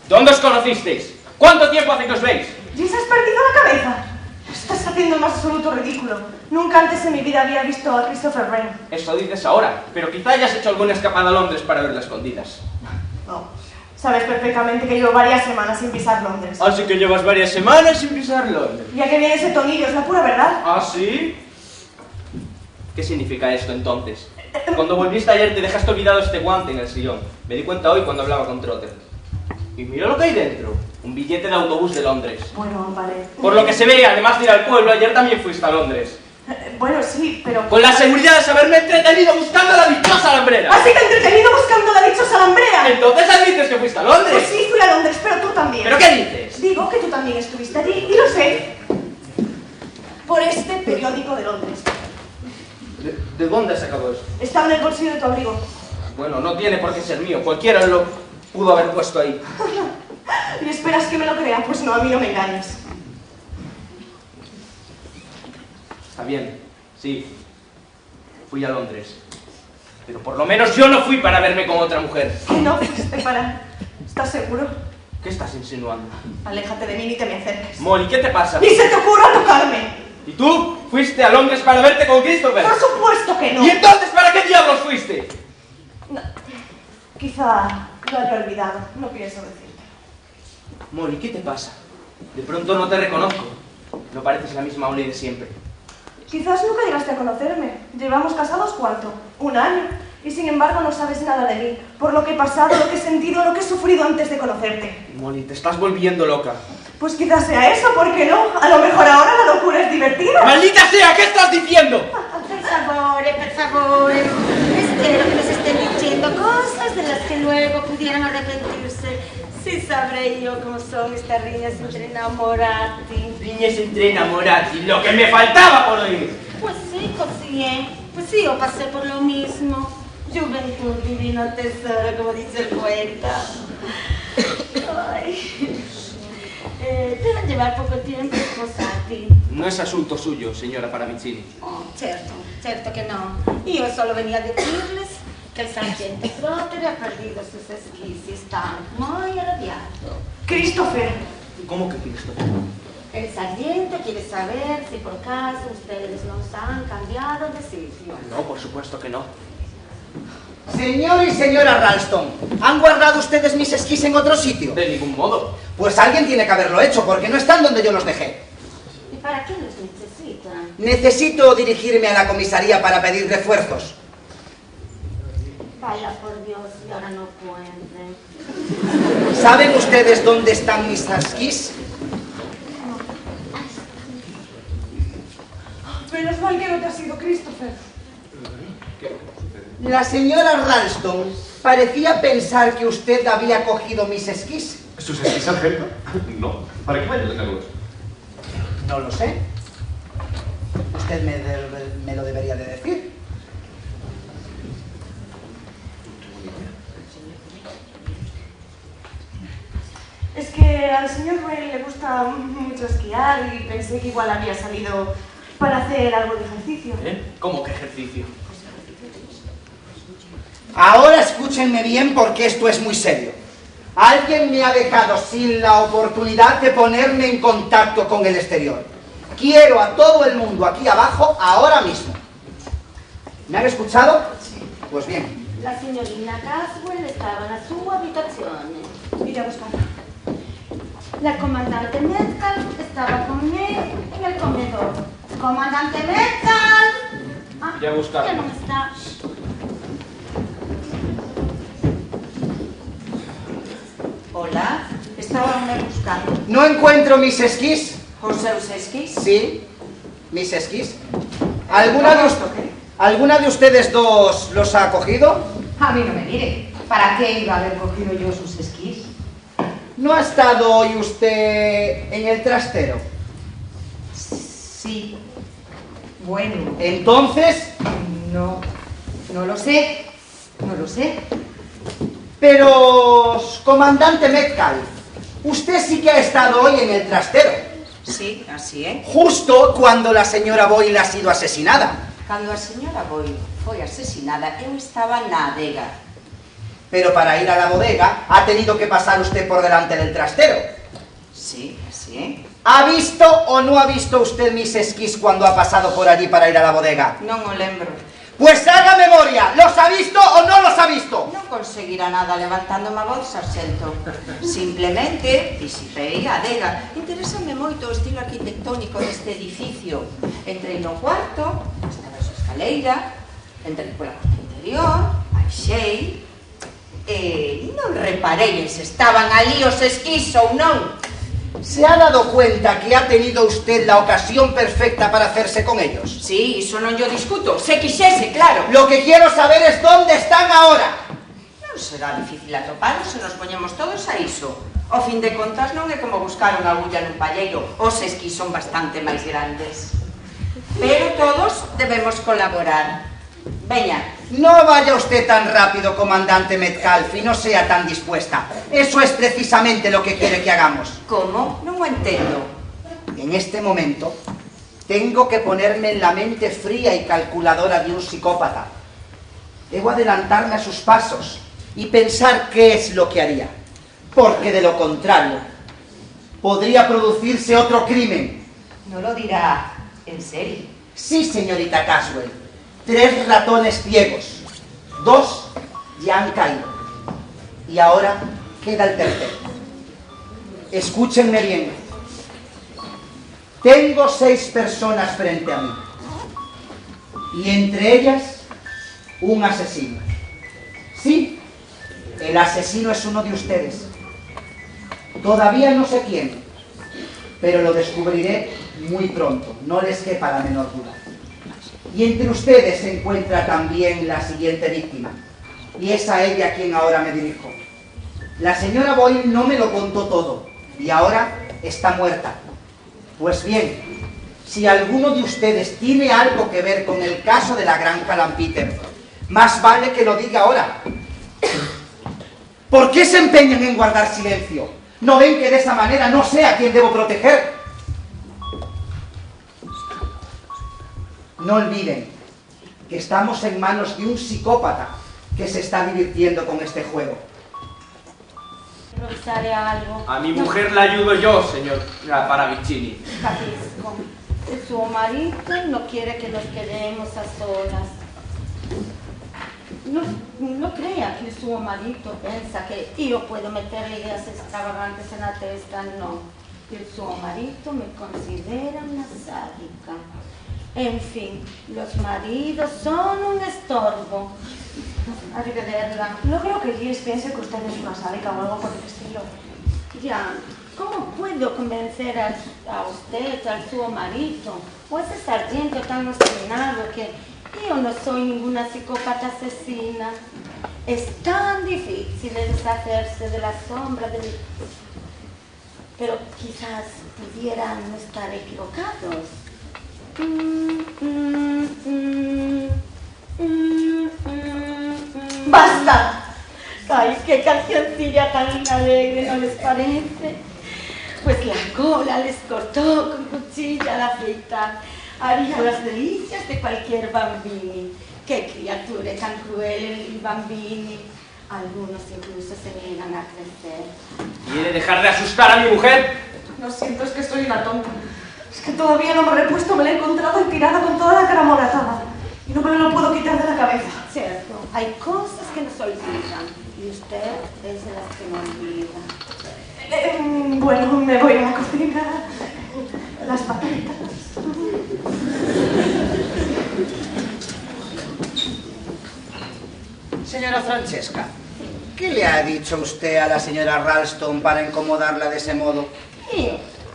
¿Dónde os conocisteis? ¿Cuánto tiempo hace que os veis? Giles, has perdido la cabeza. Estás haciendo el más absoluto ridículo. Nunca antes en mi vida había visto a Christopher Wren. Eso dices ahora, pero quizá hayas hecho alguna escapada a Londres para verla escondidas. No. Sabes perfectamente que llevo varias semanas sin pisar Londres. Así que llevas varias semanas sin pisar Londres. Ya que viene ese tonillo, es la pura verdad. ¿Ah, sí? ¿Qué significa esto entonces? Cuando volviste ayer te dejaste olvidado este guante en el sillón. Me di cuenta hoy cuando hablaba con Trotter. Y mira lo que hay dentro. Un billete de autobús de Londres. Bueno, vale. Por lo que se ve, además de ir al pueblo, ayer también fuiste a Londres. Bueno, sí, pero... Con la seguridad de haberme entretenido buscando a la dichosa lambrera. ¿Has sido entretenido buscando a la dichosa lambrera? Entonces admites que fuiste a Londres. Pues sí, fui a Londres, pero tú también. ¿Pero qué dices? Digo que tú también estuviste allí, y lo sé. Por este periódico de Londres. ¿De dónde has sacado eso? Estaba en el bolsillo de tu abrigo. Bueno, no tiene por qué ser mío. Cualquiera lo pudo haber puesto ahí. ¿Y esperas que me lo crea? Pues no, a mí no me engañes. Está bien, sí. Fui a Londres. Pero por lo menos yo no fui para verme con otra mujer. ¿Que no fuiste para...? ¿Estás seguro? ¿Qué estás insinuando? Aléjate de mí ni te me acerques. Molly, ¿qué te pasa? ¡Ni se te ocurra tocarme! ¿Y tú? ¿Fuiste a Londres para verte con Christopher? ¡Por supuesto que no! ¿Y entonces para qué diablos fuiste? No, quizá lo haya olvidado. No pienso decirte. Molly, ¿qué te pasa? De pronto no te reconozco. No pareces la misma Molly de siempre. Quizás nunca llegaste a conocerme. Llevamos casados ¿cuánto? 1 año. Y sin embargo no sabes nada de mí. Por lo que he pasado, lo que he sentido, lo que he sufrido antes de conocerte. Molly, te estás volviendo loca. Pues quizás sea eso, ¿por qué no? A lo mejor ahora la locura es divertida. ¡Maldita sea! ¿Qué estás diciendo? Per favore. Espero que nos estén diciendo cosas de las que luego pudieran arrepentirse. Sí sabré yo cómo son estas riñas entre enamorati. Riñas entre enamorati, lo que me faltaba por oír. Pues sí, così è. Pues sí, yo pasé por lo mismo. Juventud, divino tesoro, como dice el poeta. Ay. Deben llevar poco tiempo sposati. No es asunto suyo, señora Paravicini. Oh, certo que no. Yo solo venía a decirles que el sargento Trotter ha perdido sus esquís y está muy arrabbiato. Christopher. ¿Cómo que Christopher? El sargento quiere saber si por caso ustedes nos han cambiado de sitio. No, por supuesto que no. Señor y señora Ralston, ¿han guardado ustedes mis esquís en otro sitio? De ningún modo. Pues alguien tiene que haberlo hecho, porque no están donde yo los dejé. ¿Y para qué los necesitan? Necesito dirigirme a la comisaría para pedir refuerzos. Vaya por Dios, y ahora no pueden. ¿Saben ustedes dónde están mis esquís? Menos mal que no te ha sido Christopher. ¿Qué sucede? La señora Ralston parecía pensar que usted había cogido mis esquís. ¿Sus esquís, sargento? No. ¿Para qué valen los nuevos? No lo sé. Usted me lo debería de decir. Es que al señor Boyle le gusta mucho esquiar y pensé que igual había salido para hacer algo de ejercicio. ¿Cómo que ejercicio? Ahora escúchenme bien porque esto es muy serio. Alguien me ha dejado sin la oportunidad de ponerme en contacto con el exterior. Quiero a todo el mundo aquí abajo ahora mismo. ¿Me han escuchado? Sí. Pues bien. La signorina Caswell estaba en su habitación. Iré a buscarla. La comandante Metcalf estaba con él en el comedor. ¡Comandante Metcalf! Iré a buscarla. ¿Qué no está? Hola, estábame buscando. ¿No encuentro mis esquís? ¿José Esquís? Sí, mis esquís. ¿Alguna de ustedes dos los ha cogido? A mí no me mire. ¿Para qué iba a haber cogido yo sus esquís? ¿No ha estado hoy usted en el trastero? Sí. Bueno. ¿Entonces? No lo sé. No lo sé. Pero, comandante Metcalf, usted sí que ha estado hoy en el trastero. Sí, así é. Justo cuando la señora Boyle ha sido asesinada. Cando a señora Boyle foi asesinada, eu estaba na adega. Pero para ir a la bodega ha tenido que pasar usted por delante del trastero. Sí, así é. ¿Ha visto o no ha visto usted mis esquís cuando ha pasado por allí para ir a la bodega? Non o lembro. Pues haga memoria, ¿los ha visto o no los ha visto? Non conseguirá nada levantando má voz, sarxento. Simplemente visitei a adega. Interésame moito o estilo arquitectónico deste edificio. Entrei no cuarto, estaba a escaleira, entrei pola porta interior, baixei, e non reparei en se estaban ali os esquís ou non. ¿Se ha dado cuenta que ha tenido usted la ocasión perfecta para hacerse con ellos? Sí, iso non yo discuto. Se quixese, claro. Lo que quiero saber es dónde están ahora. Non será difícil atopalos se nos poñemos todos a iso. Ao fin de contas non é como buscar unha agulla nun palleiro. Os esquís son bastante máis grandes. Pero todos debemos colaborar. Veña. No vaya usted tan rápido, comandante Metcalf, y no sea tan dispuesta. Eso es precisamente lo que quiere que hagamos. ¿Cómo? No lo entendo. En este momento, tengo que ponerme en la mente fría y calculadora de un psicópata. Debo adelantarme a sus pasos y pensar qué es lo que haría. Porque de lo contrario, podría producirse otro crimen. ¿No lo dirá en serio? Sí, señorita Caswell. 3 ratones ciegos. 2 ya han caído. Y ahora queda el tercero. Escúchenme bien. Tengo 6 personas frente a mí. Y entre ellas, un asesino. Sí, el asesino es uno de ustedes. Todavía no sé quién, pero lo descubriré muy pronto. No les quepa la menor duda. Y entre ustedes se encuentra también la siguiente víctima. Y es a ella a quien ahora me dirijo. La señora Boyle no me lo contó todo. Y ahora está muerta. Pues bien, si alguno de ustedes tiene algo que ver con el caso de la granja Lampeter, más vale que lo diga ahora. ¿Por qué se empeñan en guardar silencio? ¿No ven que de esa manera no sé a quién debo proteger? No olviden que estamos en manos de un psicópata que se está divirtiendo con este juego. ¿Revisaré algo? A mi mujer la ayudo yo, señor Paravicini. Capisco. Su marido no quiere que nos quedemos a solas. No crea que su marido piensa que yo puedo meterle ideas extravagantes en la testa, no. Que su marido me considera una sádica. En fin, los maridos son un estorbo. Arrivederla. No creo que Liz piense que usted es una sádica o algo por el estilo. Ya, ¿cómo puedo convencer a usted, al su marido, o ese sargento tan obstinado que Yo no soy ninguna psicópata asesina. Es tan difícil deshacerse de la sombra de mi... Pero quizás pudieran estar equivocados. ¡Basta! ¡Ay, qué cancioncilla tan alegre, ¿no les parece? Pues la cola les cortó con cuchilla a la frita. Haría las delicias de cualquier bambini. ¡Qué criatura tan cruel el bambini! Algunos incluso se niegan a crecer. ¿Quiere dejar de asustar a mi mujer? Lo siento, es que soy una tonta. Es que todavía no me he repuesto, me la he encontrado y tirada con toda la cara moratada. Y no me lo puedo quitar de la cabeza. Cierto, hay cosas que no se olvidan. Y usted es de las que no olvida. Bueno, me voy a la cocina. Las patatas. Señora Francesca, ¿qué le ha dicho usted a la señora Ralston para incomodarla de ese modo?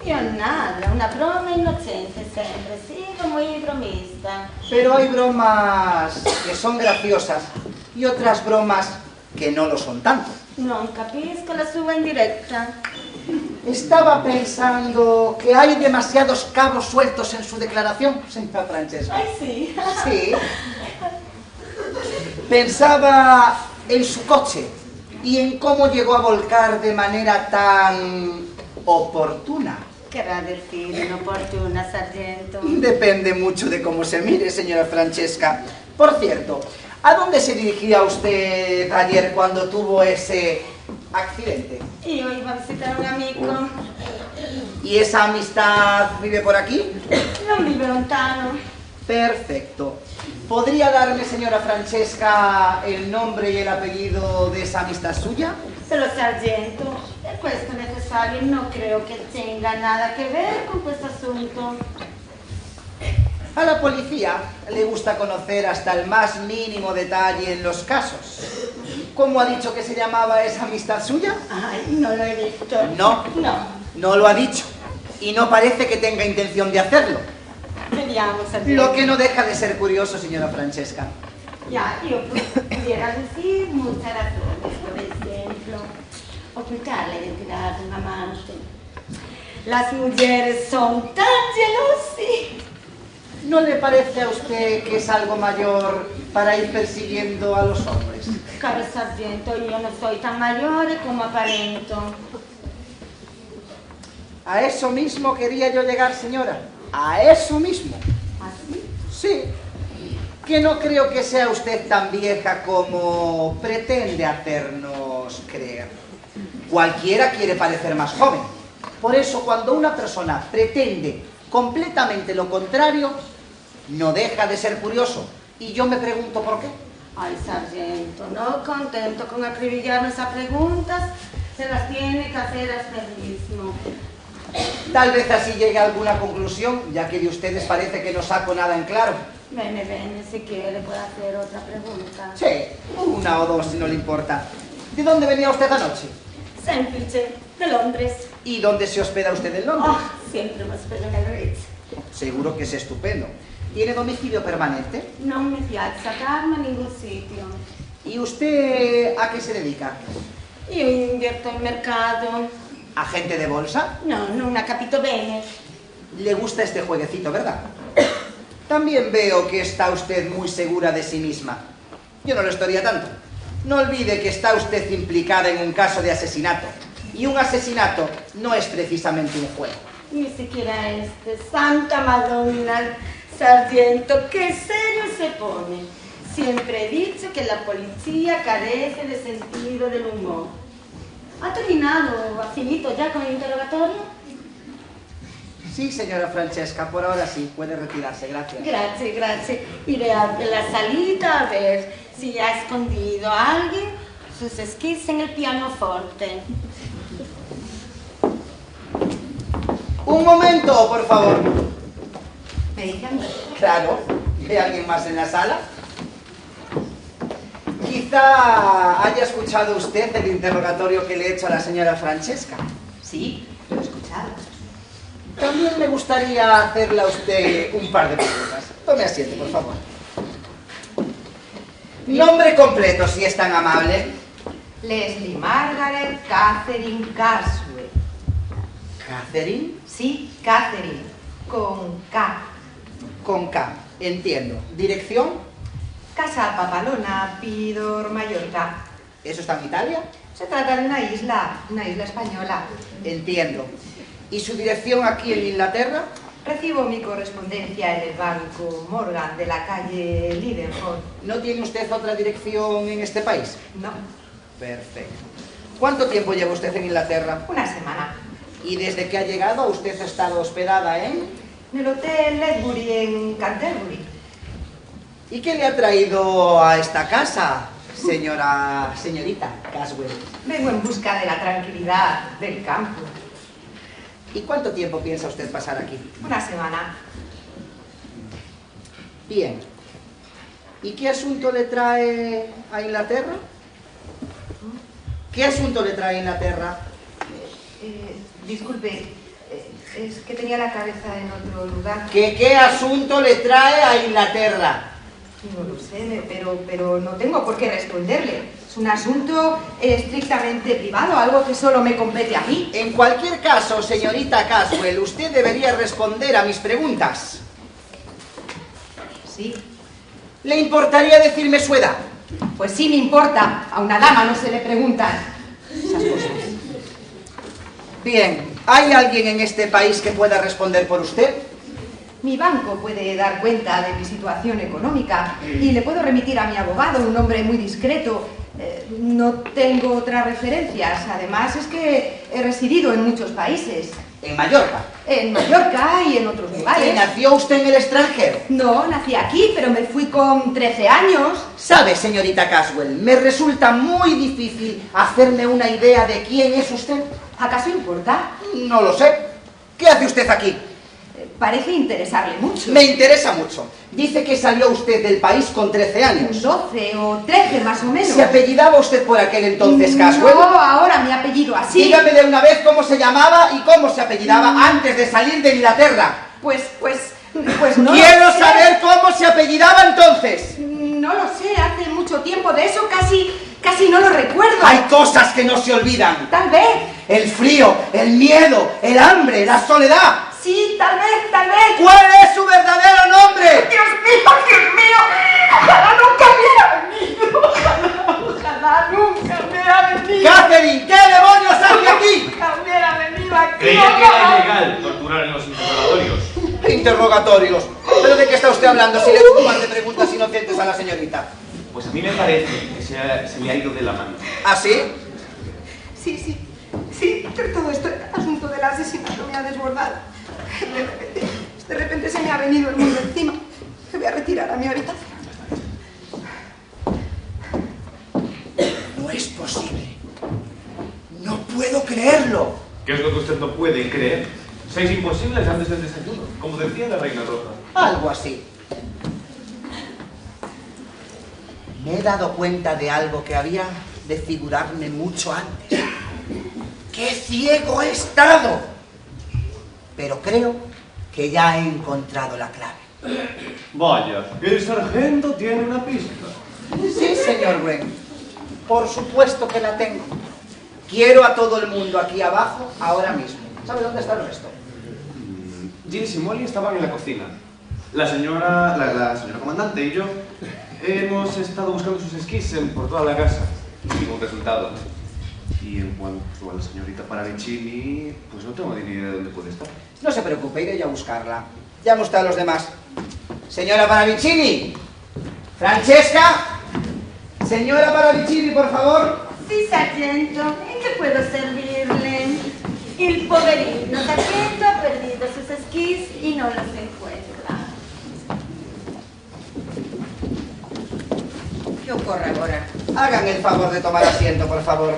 Yo nada, una broma inocente siempre, sigo muy bromista. Pero hay bromas que son graciosas y otras bromas que no lo son tanto. No capisco la suba en directa. Estaba pensando que hay demasiados cabos sueltos en su declaración, señora Francesca. Ay, sí. Sí. Pensaba en su coche y en cómo llegó a volcar de manera tan oportuna. Querrá decir inoportuna, sargento. Depende mucho de cómo se mire, señora Francesca. Por cierto, ¿a dónde se dirigía usted ayer cuando tuvo ese accidente? Yo iba a visitar a un amigo. ¿Y esa amistad vive por aquí? No vive lontano. Perfecto. ¿Podría darme, señora Francesca, el nombre y el apellido de esa amistad suya? Pero, sargento, questo necesario no creo que tenga nada que ver con este asunto. A la policía le gusta conocer hasta el más mínimo detalle en los casos. ¿Cómo ha dicho que se llamaba esa amistad suya? Ay, no lo he visto. No lo ha dicho. Y no parece que tenga intención de hacerlo. Veamos, sargento. Lo que no deja de ser curioso, señora Francesca. Ya, yo pudiera decir muchas razones, por ejemplo, ocultar la identidad de un amante. Las mujeres son tan celosas. ¿No le parece a usted que es algo mayor para ir persiguiendo a los hombres? Caro sargento, yo no soy tan mayor como aparento. A eso mismo quería yo llegar, señora. A eso mismo. ¿Así? Sí. Que no creo que sea usted tan vieja como pretende hacernos creer. Cualquiera quiere parecer más joven. Por eso, cuando una persona pretende completamente lo contrario, no deja de ser curioso. Y yo me pregunto por qué. Ay, sargento, no contento con acribillarnos a preguntas, se las tiene que hacer a usted mismo. Tal vez así llegue a alguna conclusión, ya que de ustedes parece que no saco nada en claro. Bene, si quiere puede hacer otra pregunta. Sí, una o dos si no le importa. ¿De dónde venía usted anoche? Semplice, de Londres. ¿Y dónde se hospeda usted en Londres? Siempre me hospedo en el Ritz. Seguro que es estupendo. ¿Tiene domicilio permanente? No me piace sacarme a ningún sitio. ¿Y usted a qué se dedica? Yo invierto en mercado. ¿Agente de bolsa? No, non ha capito bene. Le gusta este jueguecito, ¿verdad? También veo que está usted muy segura de sí misma. Yo no lo estaría tanto. No olvide que está usted implicada en un caso de asesinato. Y un asesinato no es precisamente un juego. Ni siquiera este. Santa Madonna, sargento, qué serio se pone. Siempre he dicho que la policía carece de sentido del humor. ¿Ha terminado, ha finito ya con el interrogatorio? Sí, señora Francesca, por ahora sí, puede retirarse, gracias. Gracias. Iré a la salita a ver si ha escondido a alguien sus esquís en el pianoforte. Un momento, por favor. ¿Me dice a mí? Claro, ¿ve alguien más en la sala? Quizá haya escuchado usted el interrogatorio que le he hecho a la señora Francesca. Sí, lo he escuchado. También me gustaría hacerle a usted un par de preguntas. Tome asiento, por favor. Nombre completo, si es tan amable. Leslie Margaret Catherine Caswell. ¿Catherine? Sí, Catherine, con K. Con K, entiendo. ¿Dirección? Casa Papalona, Pidor, Mallorca. ¿Eso está en Italia? Se trata de una isla española. Entiendo. ¿Y su dirección aquí en Inglaterra? Recibo mi correspondencia en el Banco Morgan de la calle Lidenhall. ¿No tiene usted otra dirección en este país? No. Perfecto. ¿Cuánto tiempo lleva usted en Inglaterra? Una semana. ¿Y desde que ha llegado usted ha estado hospedada en el Hotel Ledbury en Canterbury? ¿Y qué le ha traído a esta casa, señorita Caswell? Vengo en busca de la tranquilidad del campo. ¿Y cuánto tiempo piensa usted pasar aquí? Una semana. Bien. ¿Y qué asunto le trae a Inglaterra? ¿Qué asunto le trae a Inglaterra? Disculpe, es que tenía la cabeza en otro lugar. ¿Qué asunto le trae a Inglaterra? No lo sé, pero no tengo por qué responderle. Es un asunto estrictamente privado, algo que solo me compete a mí. En cualquier caso, señorita Caswell, usted debería responder a mis preguntas. Sí. ¿Le importaría decirme su edad? Pues sí me importa. A una dama no se le preguntan esas cosas. Bien. ¿Hay alguien en este país que pueda responder por usted? Mi banco puede dar cuenta de mi situación económica y le puedo remitir a mi abogado, un hombre muy discreto. No tengo otras referencias. Además, es que he residido en muchos países. ¿En Mallorca? En Mallorca y en otros lugares. ¿Y nació usted en el extranjero? No, nací aquí, pero me fui con 13 años. ¿Sabe, señorita Caswell? Me resulta muy difícil hacerme una idea de quién es usted. ¿Acaso importa? No lo sé. ¿Qué hace usted aquí? Parece interesarle mucho. Me interesa mucho. Dice que salió usted del país con 13 años. 12 o 13 más o menos. ¿Se apellidaba usted por aquel entonces, Caswell? No, ahora mi apellido así. Dígame de una vez cómo se llamaba y cómo se apellidaba antes de salir de Inglaterra. Pues no. Quiero saber cómo se apellidaba entonces. No lo sé, hace mucho tiempo. De eso casi no lo recuerdo. Hay cosas que no se olvidan. Tal vez. El frío, el miedo, el hambre, la soledad. Sí, tal vez. ¿Cuál es su verdadero nombre? Dios mío. Ojalá nunca me hubiera venido. Ojalá nunca me hubiera venido. Catherine, ¿qué demonios hace aquí? Nunca me hubiera venido aquí. Creía que era ilegal torturar en los interrogatorios. Interrogatorios. ¿Pero de qué está usted hablando si le hago un par de preguntas inocentes a la señorita? Pues a mí me parece que se le ha ido de la mano. ¿Ah, sí? Sí, todo esto, el asunto del asesinato me ha desbordado. De repente se me ha venido el mundo encima. Me voy a retirar a mi habitación. No es posible. No puedo creerlo. ¿Qué es lo que usted no puede creer? 6 imposibles antes del desayuno, como decía la reina roja. Algo así. Me he dado cuenta de algo que había de figurarme mucho antes. ¡Qué ciego he estado! Pero creo que ya he encontrado la clave. Vaya, el sargento tiene una pista. Sí, señor Wren. Por supuesto que la tengo. Quiero a todo el mundo aquí abajo ahora mismo. ¿Sabe dónde está el resto? Giles y Molly estaban en la cocina. La señora comandante y yo hemos estado buscando sus esquís por toda la casa. Ningún resultado. Y en cuanto a la señorita Paravicini, pues no tengo ni idea de dónde puede estar. No se preocupe, iré yo a buscarla. Llamo usted a los demás. Señora Paravicini. Francesca. Señora Paravicini, por favor. Sí, sargento. ¿En qué puedo servirle? El poverino sargento ha perdido sus esquís y no los encuentra. ¿Qué ocurre ahora? Hagan el favor de tomar asiento, por favor.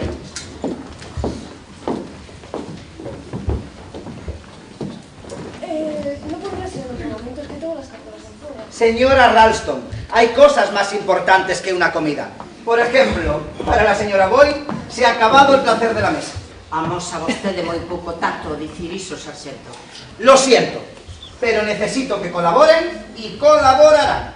No podría ser en otro momento, es que tengo las carteras afuera. Señora Ralston, hay cosas más importantes que una comida. Por ejemplo, para la señora Boyd se ha acabado el placer de la mesa. Amosa vostede moi pouco tacto dicir iso, sargento. Lo siento, pero necesito que colaboren y colaborarán.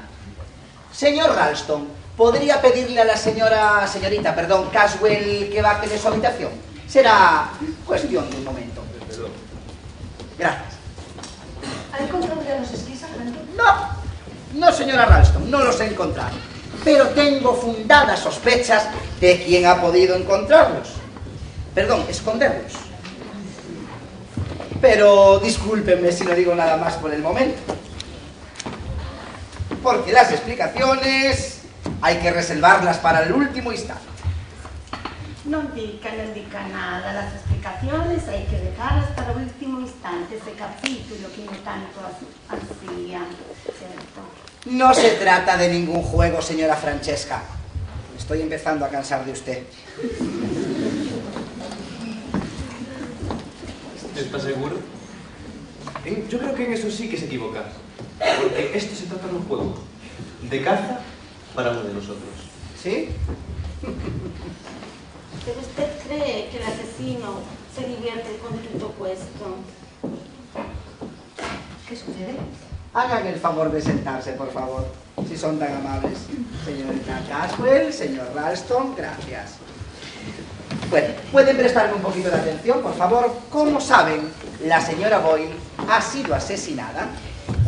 Señor Ralston, ¿podría pedirle a la señorita, Caswell, que baje de su habitación? Será cuestión de un momento. Gracias. ¿Ha encontrado ya los esquís, sargento? No, señora Ralston, no los he encontrado. Pero tengo fundadas sospechas de quién ha podido encontrarlos. Esconderlos. Pero discúlpenme si no digo nada más por el momento. Porque las explicaciones hay que reservarlas para el último instante. Non dica nada, las explicaciones hay que dejarlas para el último instante, ese capítulo que no tanto ansía, ¿cierto? No se trata de ningún juego, señora Francesca. Estoy empezando a cansar de usted. ¿Estás seguro? Yo creo que en eso sí que se equivoca. Porque esto se trata de un juego. De caza para uno de nosotros. ¿Sí? ¿Pero usted cree que el asesino se divierte con todo esto? ¿Qué sucede? Hagan el favor de sentarse, por favor, si son tan amables. Señorita Caswell, señor Ralston, gracias. Bueno, ¿pueden prestarme un poquito de atención, por favor? Como saben, la señora Boyle ha sido asesinada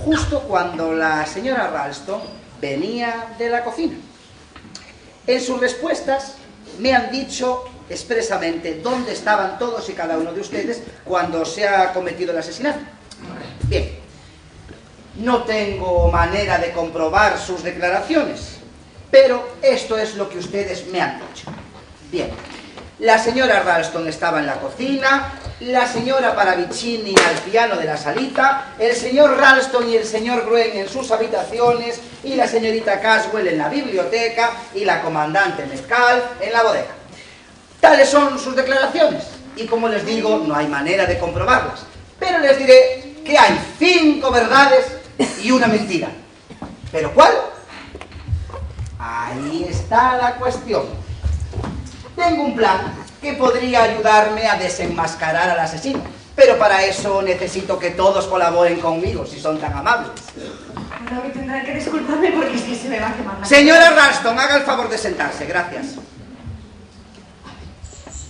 justo cuando la señora Ralston venía de la cocina. En sus respuestas me han dicho expresamente dónde estaban todos y cada uno de ustedes cuando se ha cometido el asesinato. Bien, no tengo manera de comprobar sus declaraciones, pero esto es lo que ustedes me han dicho. Bien, la señora Ralston estaba en la cocina, la señora Paravicini al piano de la salita, el señor Ralston y el señor Gruen en sus habitaciones, y la señorita Caswell en la biblioteca, y la comandante Metcalf en la bodega. Tales son sus declaraciones, y como les digo, no hay manera de comprobarlas. Pero les diré que hay 5 verdades y una mentira. ¿Pero cuál? Ahí está la cuestión. Tengo un plan que podría ayudarme a desenmascarar al asesino, pero para eso necesito que todos colaboren conmigo, si son tan amables. Ahora me tendrán que disculparme porque es que se me va a quemar la Señora Ralston, haga el favor de sentarse, gracias.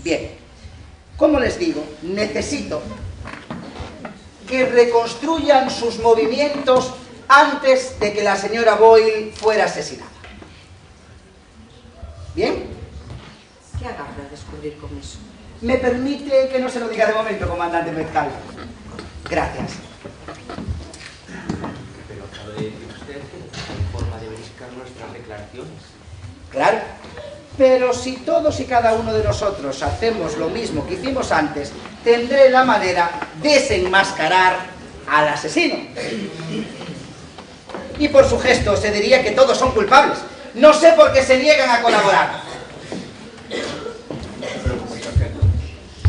Bien, como les digo, necesito que reconstruyan sus movimientos antes de que la señora Boyle fuera asesinada. ¿Bien? ¿Qué agarra descubrir con eso? ¿Me permite que no se lo diga de momento, comandante Metcalf? Gracias. Pero acaba de decir usted que no hay forma de verificar nuestras declaraciones. Claro, pero si todos y cada uno de nosotros hacemos lo mismo que hicimos antes, tendré la manera de desenmascarar al asesino. Y por su gesto se diría que todos son culpables. No sé por qué se niegan a colaborar. No se preocupe, sargento.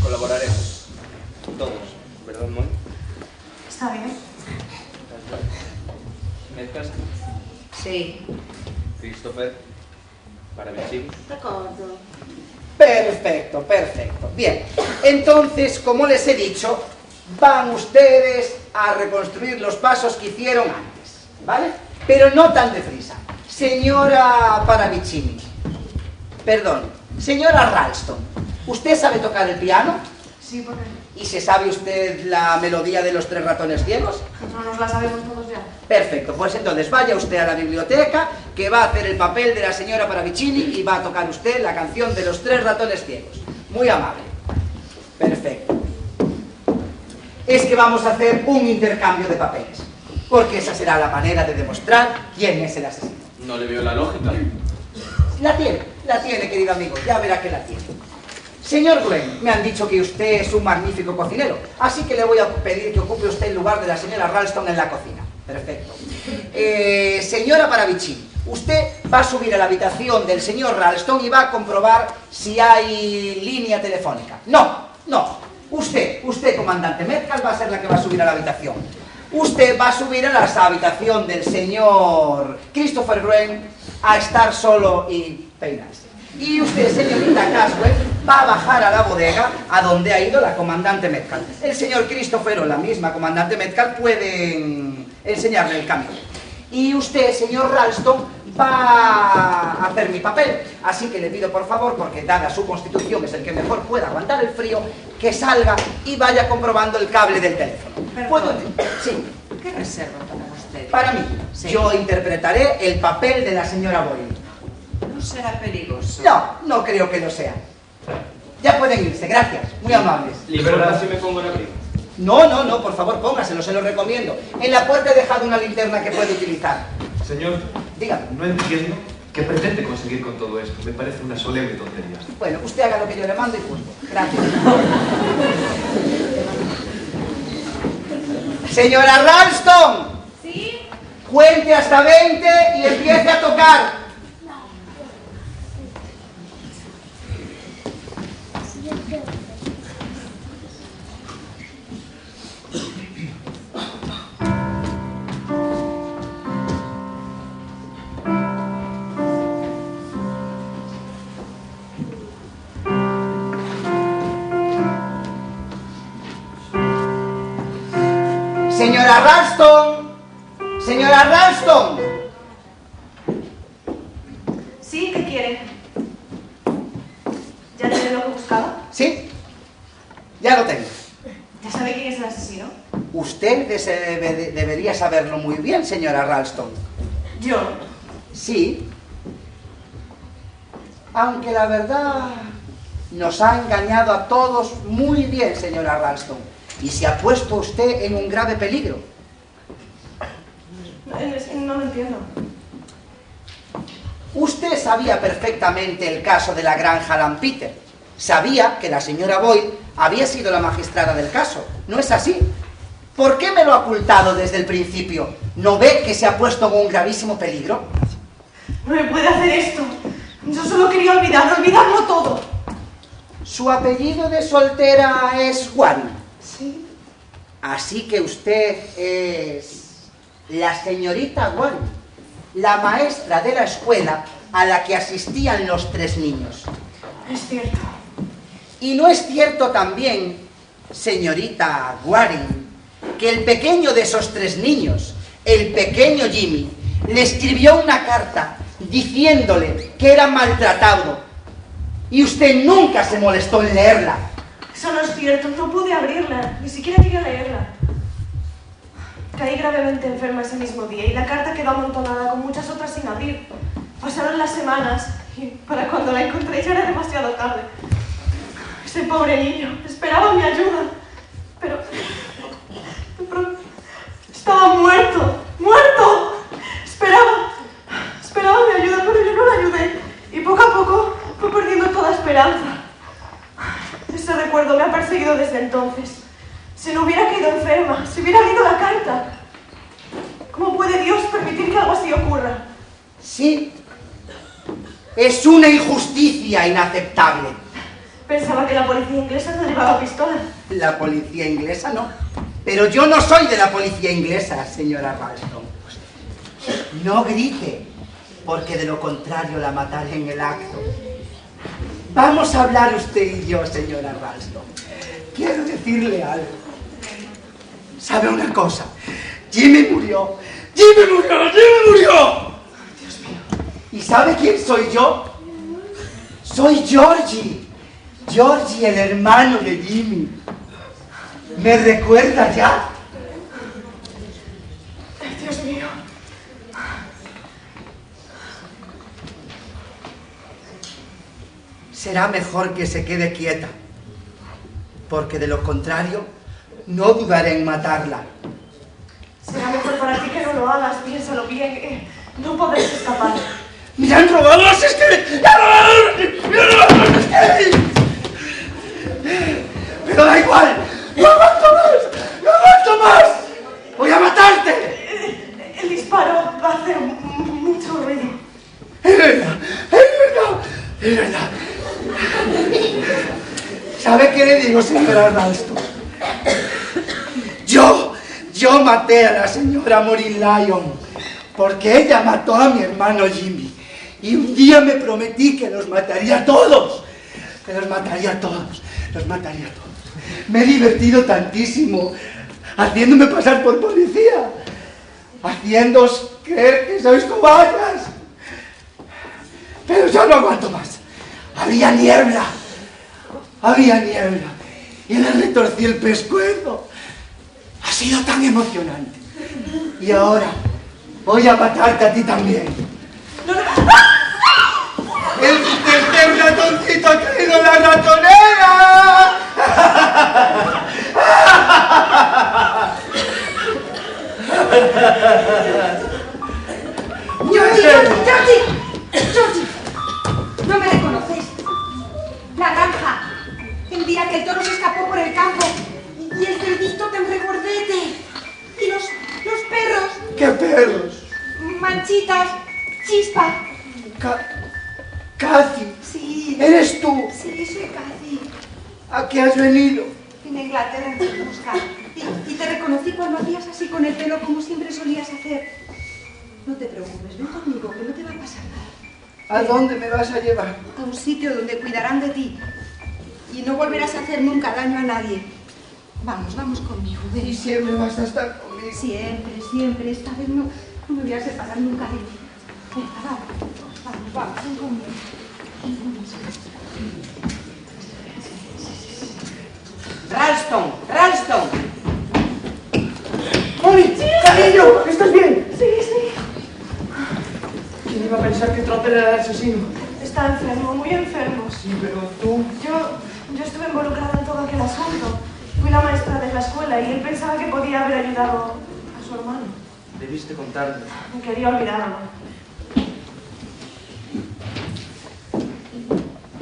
Colaboraremos. Todos, ¿verdad, Molly? Está bien. ¿Metcalf? Sí. Christopher. Paravicini. D'accordo. Perfecto, perfecto. Bien, entonces, como les he dicho, van ustedes a reconstruir los pasos que hicieron antes, ¿vale? Pero no tan deprisa. Señora Paravicini, perdón, señora Ralston, ¿usted sabe tocar el piano? Sí, porque ¿Y se sabe usted la melodía de los 3 ratones ciegos? no nos la sabemos todos ya. Perfecto, pues entonces vaya usted a la biblioteca, que va a hacer el papel de la señora Paravicini y va a tocar usted la canción de los 3 ratones ciegos. Muy amable. Perfecto. Es que vamos a hacer un intercambio de papeles, porque esa será la manera de demostrar quién es el asesino. No le veo la lógica. La tiene, querido amigo, ya verá que la tiene. Señor Gwen, me han dicho que usted es un magnífico cocinero, así que le voy a pedir que ocupe usted el lugar de la señora Ralston en la cocina. Perfecto. Señora Paravicini, usted va a subir a la habitación del señor Ralston y va a comprobar si hay línea telefónica. No. Usted, comandante Metcalf, va a ser la que va a subir a la habitación. Usted va a subir a la habitación del señor Christopher Green a estar solo y peinarse. Y usted, señorita Caswell, va a bajar a la bodega a donde ha ido la comandante Metcalf. El señor Christopher o la misma comandante Metcalf pueden enseñarle el camino. Y usted, señor Ralston, va a hacer mi papel. Así que le pido por favor, porque dada su constitución es el que mejor pueda aguantar el frío, que salga y vaya comprobando el cable del teléfono. ¿Puedo? Sí. ¿Qué reserva para usted? Para mí. Sí. Yo interpretaré el papel de la señora Boyle. ¿No será peligroso? No, no creo que lo sea. Ya pueden irse, gracias. Muy amables. ¿Libertad si me pongo el abrigo? No, por favor, póngaselo, se lo recomiendo. En la puerta he dejado una linterna que puede utilizar. Señor, dígame. No entiendo qué pretende conseguir con todo esto. Me parece una solemne tontería. Bueno, usted haga lo que yo le mando y punto. Gracias. Señora Ralston. ¿Sí? Cuente hasta 20 y empiece a tocar. Señora Ralston. Señora Ralston. Sí, ¿qué quiere? ¿Ya tiene lo que buscaba? Sí, ya lo tengo. ¿Ya sabe quién es el asesino? Usted debería saberlo muy bien, señora Ralston. ¿Yo? Sí. Aunque la verdad nos ha engañado a todos muy bien, señora Ralston. Y se ha puesto usted en un grave peligro. No lo entiendo. Usted sabía perfectamente el caso de la granja Lampeter. Sabía que la señora Boyle había sido la magistrada del caso. ¿No es así? ¿Por qué me lo ha ocultado desde el principio? ¿No ve que se ha puesto en un gravísimo peligro? No me puede hacer esto. Yo solo quería olvidarlo todo. Su apellido de soltera es Warren. Sí. Así que usted es la señorita Warren, la maestra de la escuela a la que asistían los 3 niños. Es cierto. Y no es cierto también, señorita Warren, que el pequeño de esos 3 niños, el pequeño Jimmy, le escribió una carta diciéndole que era maltratado y usted nunca se molestó en leerla. Eso no es cierto, no pude abrirla, ni siquiera quería leerla. Caí gravemente enferma ese mismo día y la carta quedó amontonada con muchas otras sin abrir. Pasaron las semanas y para cuando la encontré ya era demasiado tarde. Ese pobre niño esperaba mi ayuda, pero de pronto estaba muerto. Esperaba mi ayuda, pero yo no la ayudé y poco a poco fue perdiendo toda esperanza. Ese recuerdo me ha perseguido desde entonces. Si no hubiera caído enferma, si hubiera leído la carta. ¿Cómo puede Dios permitir que algo así ocurra? Sí, es una injusticia inaceptable. Pensaba que la policía inglesa no llevaba pistola. La policía inglesa no. Pero yo no soy de la policía inglesa, señora Ralston. No grite, porque de lo contrario la mataré en el acto. Vamos a hablar usted y yo, señora Ralston. Quiero decirle algo. ¿Sabe una cosa? Jimmy murió. ¡Jimmy murió! Dios mío. ¿Y sabe quién soy yo? Soy Georgie. Georgie, el hermano de Jimmy. ¿Me recuerda ya? Dios mío. Será mejor que se quede quieta, porque de lo contrario no dudaré en matarla. Será mejor para ti que no lo hagas, piénsalo bien. No podrás escapar. ¡Me han robado las esqueletas! ¡Pero da igual! ¡No aguanto más! ¡Voy a matarte! El disparo va a hacer mucho ruido. ¡Es verdad! ¿Sabe qué le digo, señora Ralston? Yo maté a la señora Maureen Lyon porque ella mató a mi hermano Jimmy y un día me prometí que los mataría a todos. Me he divertido tantísimo haciéndome pasar por policía, haciéndoos creer que sois cobardes. Pero ya no aguanto más. Había niebla. Y le retorcí el pescuezo. Ha sido tan emocionante. Y ahora voy a matarte a ti también. ¡El ratoncito ha caído en la ratonera! ¡Georgie! ¿No me reconocéis? La granja. El día que el toro se escapó por el campo. Y el cerdito tan regordete. Y los perros. ¿Qué perros? Manchitas. Chispa. Cathy. Sí. ¿Eres tú? Sí, soy Cathy. ¿A qué has venido? En Inglaterra en buscar. Y te reconocí cuando hacías así con el pelo como siempre solías hacer. No te preocupes, ven conmigo, que no te va a pasar nada. ¿A dónde me vas a llevar? A un sitio donde cuidarán de ti. Y no volverás a hacer nunca daño a nadie. Vamos conmigo, ven. ¿Y siempre vas a estar conmigo? Siempre. Esta vez no me voy a separar nunca de ti. Venga, vamos, ven conmigo. Ralston. ¡Molly! ¡Cariño! ¿Estás bien? Sí. ¿Quién iba a pensar que Trotter era el asesino? Está enfermo, muy enfermo. Sí, pero tú... Yo estuve involucrada en todo aquel asunto. Fui la maestra de la escuela y él pensaba que podía haber ayudado a su hermano. Debiste contarme. Quería olvidarlo.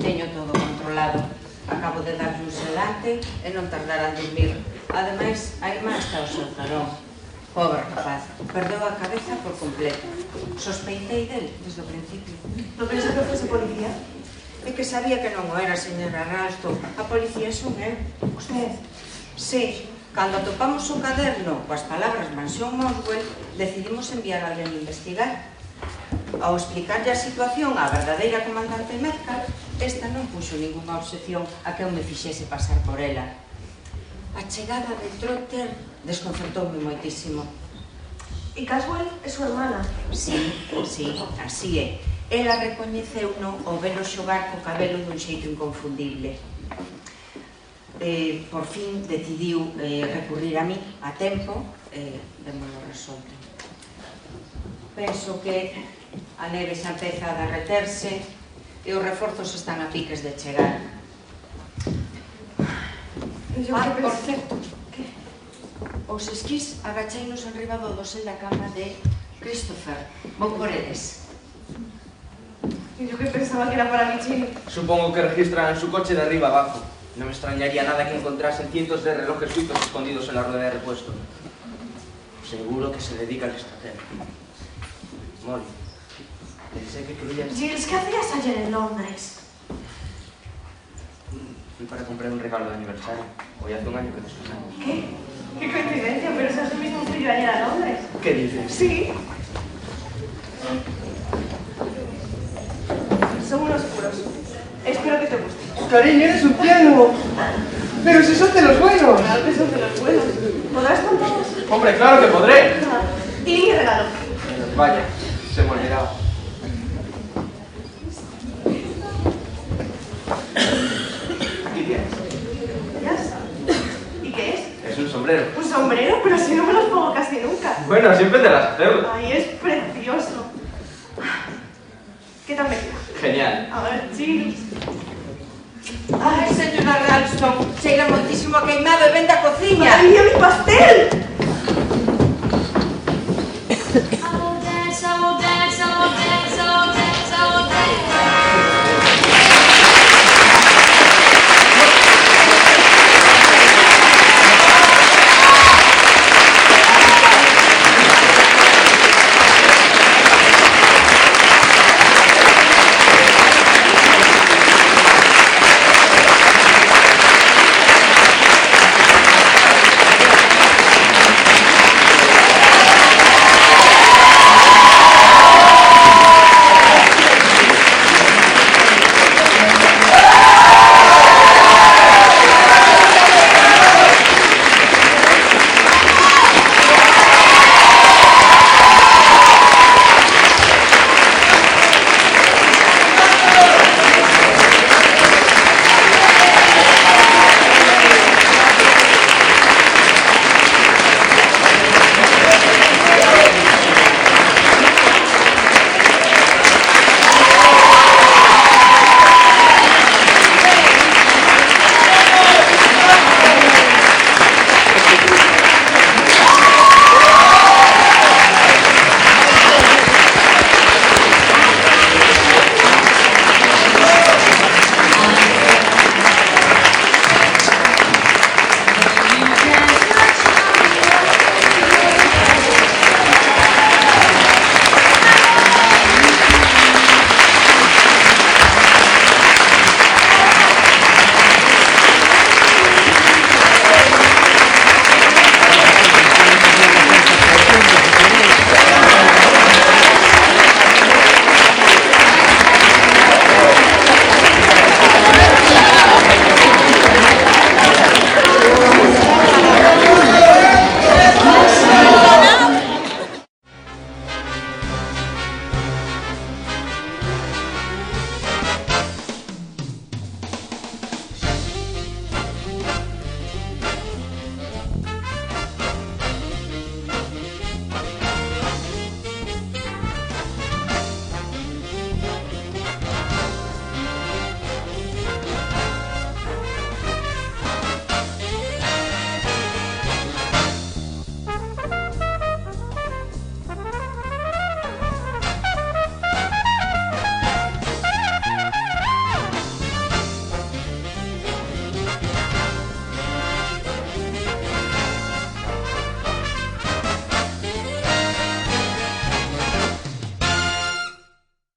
Teño todo controlado. Acabo de darlle un sedante e non tardará en dormir. Ademais, a irmá está ao seu carón. Pobre rapaz, perdeu a cabeza por completo. Sospeitei del desde o principio. ¿No pensó que fuese policía? É que sabía que non o era, señora Ralston. A policía son eu. ¿Usted? Sí. Cando atopamos o caderno coas palabras Mansión Moswell, decidimos enviar a alguén a investigar. Ao explicarlle a situación á verdadeira comandante Metcalf, esta non puxo ninguna obxección a que eu me fixese pasar por ela. A chegada de Trotter desconcertoume moitísimo. ¿Y Caswell es su hermana? Sí, así é. Ela recoñeceu-no ao velo xogar co cabelo dun xeito inconfundible. Por fin decidiu recurrir a mí a tempo e démoslo resolto. Penso que a neve xa empeza a derreterse e os reforzos están a piques de chegar. Por certo, os esquís agacheinos arriba do dosel da cama de Christopher. Vou por eles. Y yo que pensaba que era para mi chino. Supongo que registran su coche de arriba abajo. No me extrañaría nada que encontrasen cientos de relojes suizos escondidos en la rueda de repuesto. Seguro que se dedica al estratega. Molly, pensé que querías... Giles, ¿qué hacías ayer en Londres? Fui para comprar un regalo de aniversario. Hoy hace un año que nos casamos. ¿Qué? ¡Qué coincidencia! Pero eso es el mismo fui yo ayer a Londres. ¿Qué dices? Sí. Son unos puros. Espero que te gusten. Cariño, eres un piano. Pero si son de los buenos. Claro que son de los buenos. ¿Podrás contarlos? Hombre, claro que podré. Y mi regalo. Vaya, se me olvidaba. ¿Y qué es? ¿Y qué es? Es un sombrero. ¿Un sombrero? Pero si no me los pongo casi nunca. Bueno, siempre te las hacerlo. Ay, es precioso. ¿Qué tal me queda? Genial. A ver, Giles. Ai, señora Ralston, cheira moitísimo a queimado e ven da cociña. ¡Ay, mi pastel!